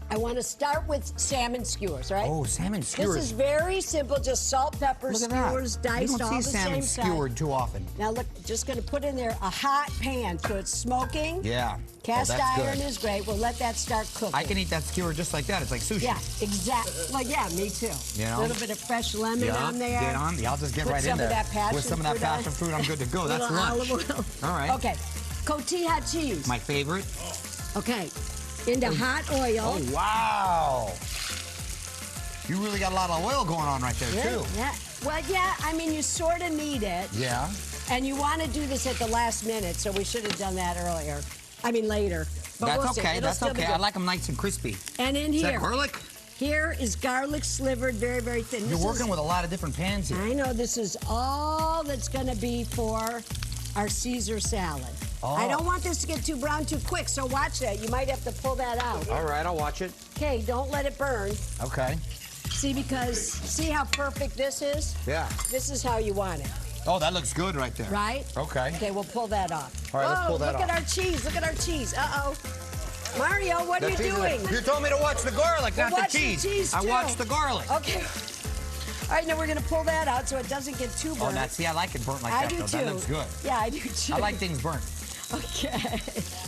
I want to start with salmon skewers, right? Oh, salmon skewers. This is very simple, just salt, pepper, Look at skewers, that. diced, You don't all see the salmon same skewered size. too often. Now look, just going to put in there a hot pan so it's smoking. Yeah. Cast Oh, that's iron good. is great. We'll let that start cooking. I can eat that skewer just like that. It's like sushi. Yeah, exactly. Well, yeah, me too. You know? A little bit of fresh lemon Yeah, on there. get on. Yeah, I'll just get Put right some in there. Of that passion With some of that fruit on. passion fruit, I'm good to go. That's Little lunch. olive oil. All right. Okay, cotija cheese. My favorite. Okay, into hot oil. Oh, wow. You really got a lot of oil going on right there, too. Yeah. Well, yeah, I mean, you sort of need it. Yeah. And you want to do this at the last minute, so we should have done that earlier. I mean, later. But That's we'll see. okay. It'll That's still be okay. good. I like them nice and crispy. And in Is here. that garlic? Here is garlic slivered very, very thin. You're working with a lot of different pans here. I know. This is all that's going to be for our Caesar salad. Oh. I don't want this to get too brown too quick, so watch that. You might have to pull that out. All right, I'll watch it. Okay, don't let it burn. Okay. See how perfect this is? Yeah. This is how you want it. Oh, that looks good right there. Right? Okay. Okay, we'll pull that off. All right, let's pull that look off. at our cheese. Look at our cheese. Uh-oh. Mario, what are you doing? You told me to watch the garlic, Well, not watch the cheese. I too. watched the garlic. Okay. All right, now we're going to pull that out so it doesn't get too burnt. Oh, see, I like it burnt like I that, do though. too. That looks good. Yeah, I do too. I like things burnt. Okay.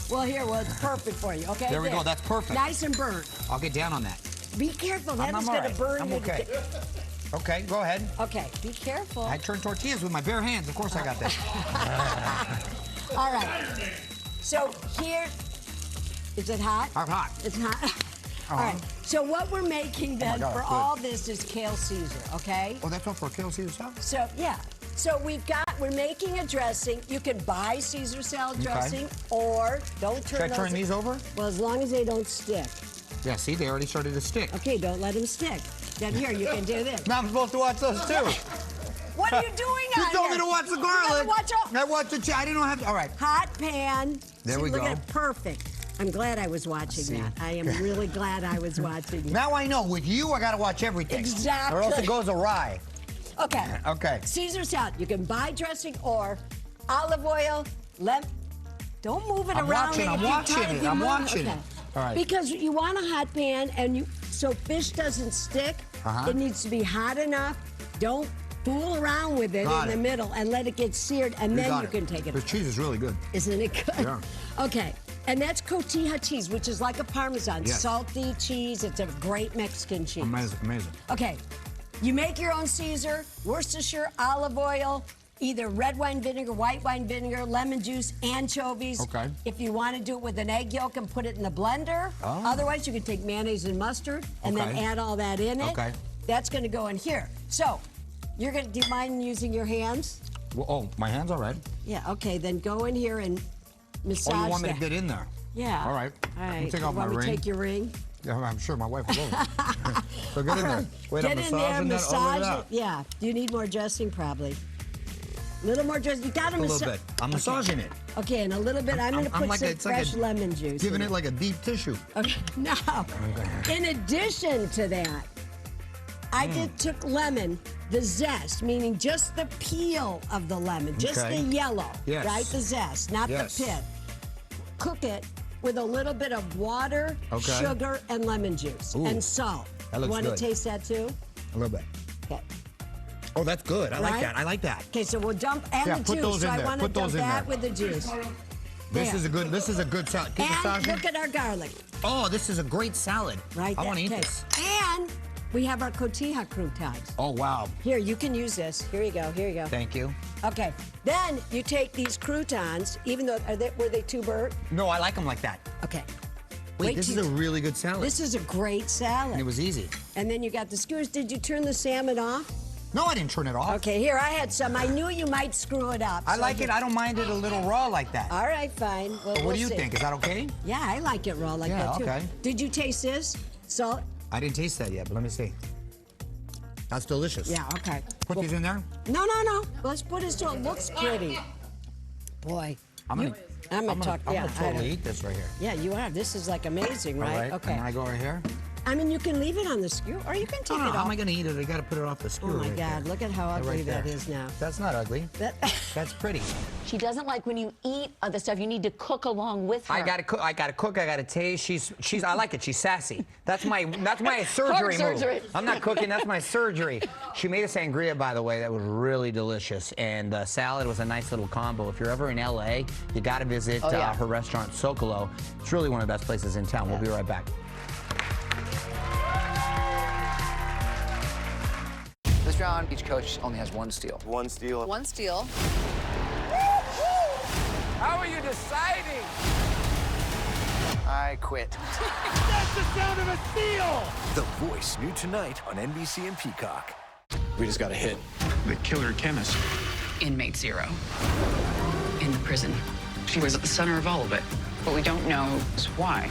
Well, it's perfect for you, okay? There we go. That's perfect. Nice and burnt. I'll get down on that. Be careful. That I'm is all going right. to burn I'm you. okay. Okay, go ahead. Okay, be careful. I turn tortillas with my bare hands. Of course I got that. All right. So here, is it hot? Hot. It's hot. All right. So what we're making then God, for good. all this is kale Caesar, okay? Oh, that's all for kale Caesar salad? So, yeah. So we're making a dressing. You can buy Caesar salad dressing or don't turn Should I turn these over? Well, as long as they don't stick. Yeah, see, they already started to stick. Okay, don't let them stick. Then here, you can do this. Now I'm supposed to watch those too. What are you doing You on told here? me to watch the You garlic. gotta watch all. I watched the I didn't have to. All right. Hot pan. There See, we look go. at it, perfect. I'm glad I was watching that. I am really glad I was watching it. Now I know. With you, I got to watch everything. Exactly. Or else it goes awry. Okay. Okay. Caesar salad. You can buy dressing or olive oil, Don't move it I'm around. watching, I'm watching it, I'm watching it. All right. Because you want a hot pan, and so fish doesn't stick. It needs to be hot enough. Don't fool around with it in the middle and let it get seared, and then you can take it. The cheese is really good. Isn't it good? Yeah. Okay. And that's cotija cheese, which is like a Parmesan. Yes. Salty cheese. It's a great Mexican cheese. Amazing. Okay. You make your own Caesar, Worcestershire, olive oil, either red wine vinegar, white wine vinegar, lemon juice, anchovies. Okay. If you want to do it with an egg yolk and put it in the blender. Oh. Otherwise, you can take mayonnaise and mustard and then add all that in it. Okay. That's going to go in here. So, do you mind using your hands? Well, oh, my hand's all right. Yeah, okay, then go in here and massage Oh, you want me that. to get in there? Yeah. All right. All right. Let me take off my Want me to ring. take your ring? Yeah, I'm sure my wife will go. So get in there. Wait, Get I'm in there, massaging that. Oh, look massage at it. Yeah. Do you need more dressing? Probably. A little more dressing. You got to A massage. little bit. I'm massaging it. Okay, and a little bit. I'm going to put like some it's like fresh lemon juice. Giving in it like a deep tissue. Okay. Now, in addition to that, I took lemon, the zest, meaning just the peel of the lemon, just the yellow, Yes. right? The zest, not the pit. Cook it with a little bit of water, sugar, and lemon juice, and salt. That looks Want good. to taste that too? A little bit. Okay. Oh, that's good. I like Right? that. I like that. Okay, so we'll dump the put juice. those So in I there. want to Put those dump in that there. with the juice. This There. is a good salad. Keep And massaging. look at our garlic. Oh, this is a great salad. Right I there. want to eat Okay. this. And we have our cotija croutons. Oh, wow. Here, you can use this. Here you go. Here you go. Thank you. Okay. Then you take these croutons, even though were they too burnt? No, I like them like that. Okay. Wait, this is a really good salad. This is a great salad. And it was easy. And then you got the skewers. Did you turn the salmon off? No, I didn't turn it off. Okay, here, I had some. I knew you might screw it up. I so like it. I don't mind it a little raw like that. All right, fine. Well, But what do you see. think? Is that okay? Yeah, I like it raw like that, too. okay. Did you taste this? Salt? I didn't taste that yet, but let me see. That's delicious. Yeah, okay. Put these in there? No. Let's put it so it looks pretty. Boy. I'm gonna totally eat this right here. Yeah, you are. This is like amazing, right? All right. Okay. And I go right here? I mean, you can leave it on the skewer, or you can take No, it how off. am I gonna eat it? I gotta put it off the Oh skewer. my right God! there. Look at how Right ugly that there. is now. That's not ugly. That's pretty. She doesn't like when you eat other stuff. You need to cook along with her. I gotta cook. I gotta taste. She's. I like it. She's sassy. That's my surgery move. surgery. I'm not cooking. That's my surgery. She made a sangria, by the way, that was really delicious, and salad was a nice little combo. If you're ever in LA, you gotta visit her restaurant Socolo. It's really one of the best places in town. We'll be right back. This round, each coach only has one steal. One steal. One steal. How are you deciding? I quit. That's the sound of a steal! The Voice, new tonight on NBC and Peacock. We just got a hit. The killer chemist. Inmate 0 in the prison. She was at the center of all of it, but we don't know why.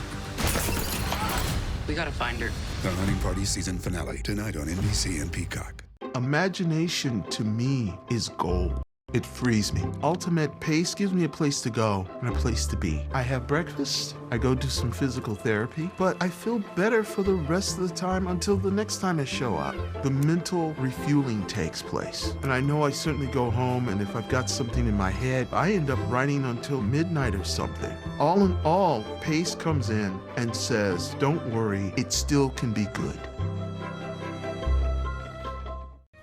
We gotta find her. The Hunting Party season finale, tonight on NBC and Peacock. Imagination, to me, is gold. It frees me. Ultimate Pace gives me a place to go and a place to be. I have breakfast, I go do some physical therapy, but I feel better for the rest of the time until the next time I show up. The mental refueling takes place. And I know I certainly go home, and if I've got something in my head, I end up writing until midnight or something. All in all, Pace comes in and says, don't worry, it still can be good.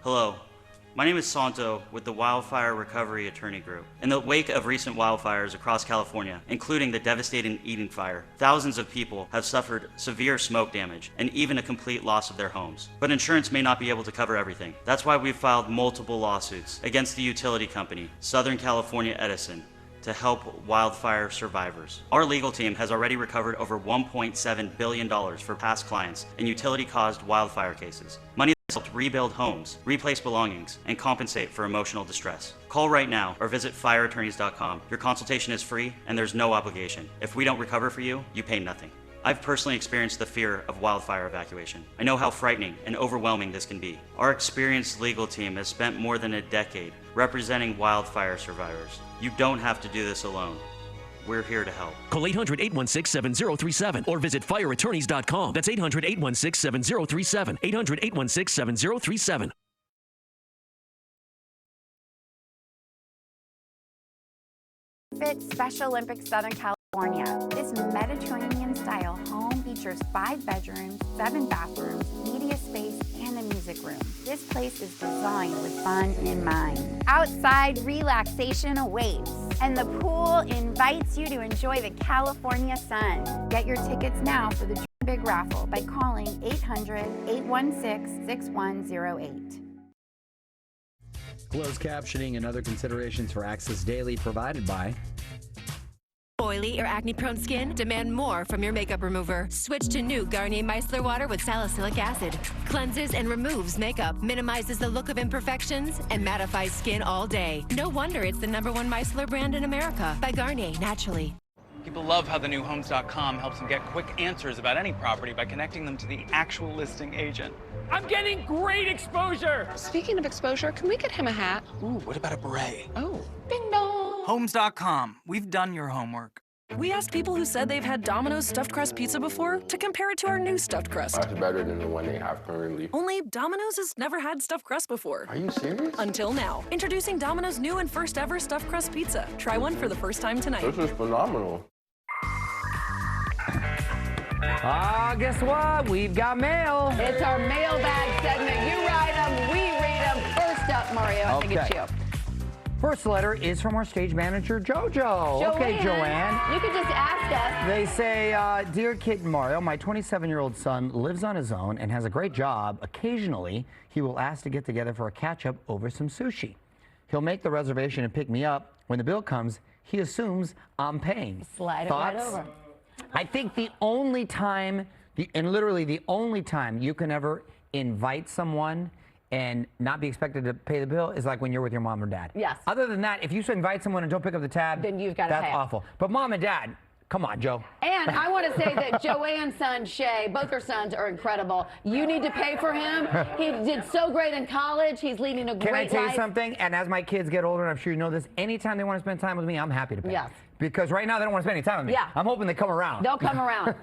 Hello. My name is Santo with the Wildfire Recovery Attorney Group. In the wake of recent wildfires across California, including the devastating Eden Fire, thousands of people have suffered severe smoke damage and even a complete loss of their homes. But insurance may not be able to cover everything. That's why we've filed multiple lawsuits against the utility company, Southern California Edison, to help wildfire survivors. Our legal team has already recovered over $1.7 billion for past clients in utility-caused wildfire cases. Money that's helped rebuild homes, replace belongings, and compensate for emotional distress. Call right now or visit fireattorneys.com. Your consultation is free and there's no obligation. If we don't recover for you, you pay nothing. I've personally experienced the fear of wildfire evacuation. I know how frightening and overwhelming this can be. Our experienced legal team has spent more than a decade representing wildfire survivors. You don't have to do this alone. We're here to help. Call 800-816-7037 or visit fireattorneys.com. That's 800-816-7037. 800-816-7037. Fit Special Olympics Southern California. This Mediterranean-style home features 5 bedrooms, 7 bathrooms, media space, and a music room. This place is designed with fun in mind. Outside relaxation awaits, and the pool invites you to enjoy the California sun. Get your tickets now for the Dream Big Raffle by calling 800-816-6108. Closed captioning and other considerations for Access Daily provided by... Oily or acne-prone skin? Demand more from your makeup remover. Switch to new Garnier Micellar Water with salicylic acid. Cleanses and removes makeup, minimizes the look of imperfections, and mattifies skin all day. No wonder it's the #1 micellar brand in America by Garnier Naturally. People love how the new Homes.com helps them get quick answers about any property by connecting them to the actual listing agent. I'm getting great exposure. Speaking of exposure, can we get him a hat? Ooh, what about a beret? Oh, ding dong. Homes.com. We've done your homework. We asked people who said they've had Domino's stuffed crust pizza before to compare it to our new stuffed crust. That's better than the one they have currently. Only Domino's has never had stuffed crust before. Are you serious? Until now. Introducing Domino's new and first ever stuffed crust pizza. Try one for the first time tonight. This is phenomenal. Guess what? We've got mail. It's our mailbag segment. You write them, we read them. First up, Mario, I think it's you. First letter is from our stage manager, JoJo. Okay, Joanne. You could just ask us. They say, Dear Kit and Mario, my 27-year-old son lives on his own and has a great job. Occasionally, he will ask to get together for a catch-up over some sushi. He'll make the reservation and pick me up. When the bill comes, he assumes I'm paying. Slide it right over. I think the only time, and literally the only time you can ever invite someone and not be expected to pay the bill is like when you're with your mom or dad. Yes. Other than that, if you invite someone and don't pick up the tab, then you've got to pay. That's awful. But mom and dad, come on, Joe. And I want to say that Joanne's son, Shay, both her sons are incredible. You need to pay for him. He did so great in college. He's leading a great life. Can I tell you something? And as my kids get older, and I'm sure you know this, anytime they want to spend time with me, I'm happy to pay. Yes. Because right now they don't want to spend any time with me. Yeah. I'm hoping they come around. They'll come around.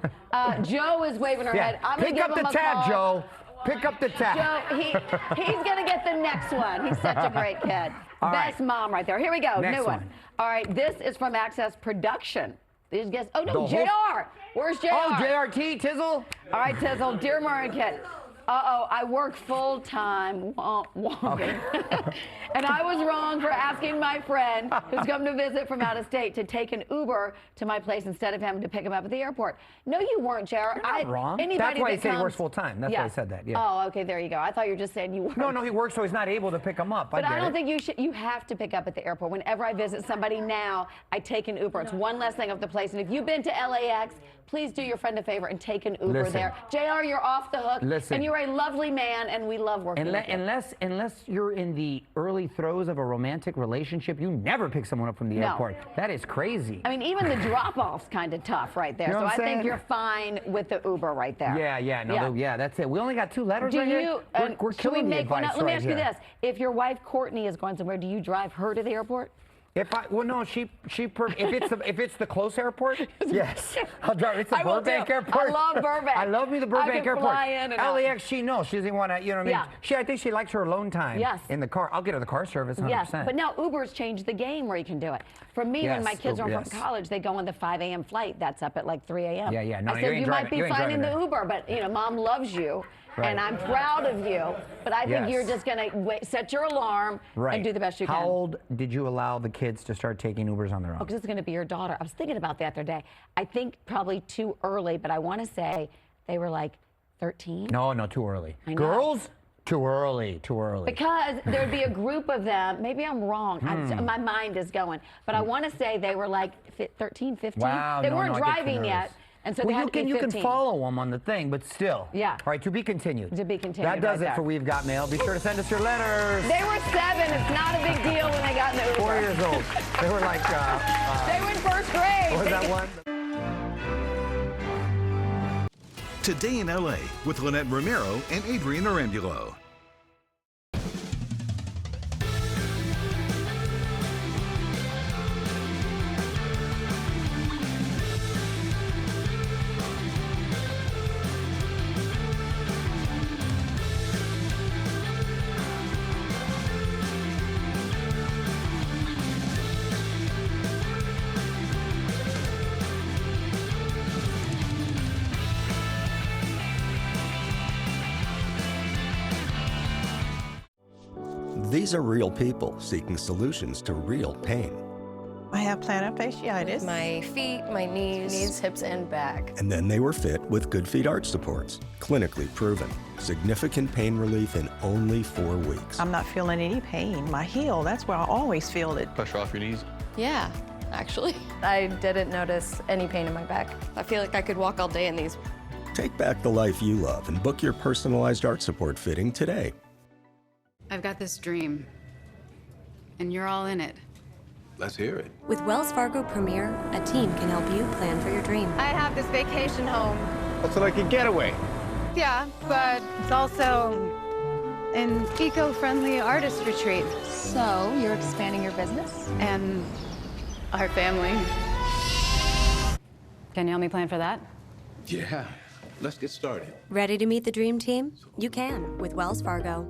Joe is waving her head. I'm Pick give up him the a tab, call. Joe. Pick up the tab. Joe, he's going to get the next one. He's such a great kid. Best mom right there. Here we go. Next New one. All right, this is from Access Production. These guys. Oh, no, JR. Where's JR? Oh, JRT, Tizzle. All right, Tizzle. Dear Murray and Kit. Uh-oh, I work full-time. Okay. And I was wrong for asking my friend who's come to visit from out of state to take an Uber to my place instead of having to pick him up at the airport. No, you weren't, Jared. You're not wrong. That's why he said he works full-time. That's why I said that, yeah. Oh, okay, there you go. I thought you were just saying you worked. No, he works so he's not able to pick him up. But I don't think you have to pick up at the airport. Whenever I visit somebody now, I take an Uber. It's one less thing off the place. And if you've been to LAX, please do your friend a favor and take an Uber there. JR, you're off the hook. Listen. And you you're a lovely man, and we love working with you. Unless you're in the early throes of a romantic relationship, you never pick someone up from the airport. That is crazy. I mean, even the drop-off's kind of tough right there. You know so what I I'm saying? think you're fine with the Uber right there. Yeah, that's it. We only got 2 letters right here. We're killing the advice Let me right ask you here. this. If your wife, Courtney, is going somewhere, do you drive her to the airport? If it's the close airport, yes, I'll drive. It's the Burbank airport. I love Burbank. I love me the Burbank airport. Fly in and out. LAX, she knows she doesn't want to. You know what I mean? I think she likes her alone time. In the car, I'll get her the car service. 100%. Yes, but now Uber's changed the game where you can do it. For me, when my kids are from college, they go on the 5 a.m. flight. That's up at like 3 a.m. Yeah. No, I said you might be fine in the Uber, but Mom loves you. Right. And I'm proud of you, but I think you're just going to set your alarm and do the best you can. How old did you allow the kids to start taking Ubers on their own? Because it's going to be your daughter. I was thinking about that the other day. I think probably too early, but I want to say they were like 13. No, too early. I know. Girls? Too early. Because there'd be a group of them. Maybe I'm wrong. My mind is going. But I want to say they were like 13, 15. Wow, they weren't driving yet. And so you can follow them on the thing, but still. Yeah. All right, to be continued. To be continued. That does it for We've Got Mail. Be sure to send us your letters. They were 7. It's not a big deal when they got in the Uber. 4 years old. They were like. They were in first grade. What was that one? Today in LA with Lynette Romero and Adrian Arambulo. These are real people seeking solutions to real pain. I have plantar fasciitis. My feet, my knees, hips, and back. And then they were fit with Good Feet arch supports, clinically proven. Significant pain relief in only 4 weeks. I'm not feeling any pain. My heel, that's where I always feel it. Pressure off your knees? Yeah, actually. I didn't notice any pain in my back. I feel like I could walk all day in these. Take back the life you love and book your personalized arch support fitting today. I've got this dream, and you're all in it. Let's hear it. With Wells Fargo Premier, a team can help you plan for your dream. I have this vacation home. What's it like a getaway? Yeah, but it's also an eco-friendly artist retreat. So, you're expanding your business? And our family. Can you help me plan for that? Yeah, let's get started. Ready to meet the dream team? You can with Wells Fargo.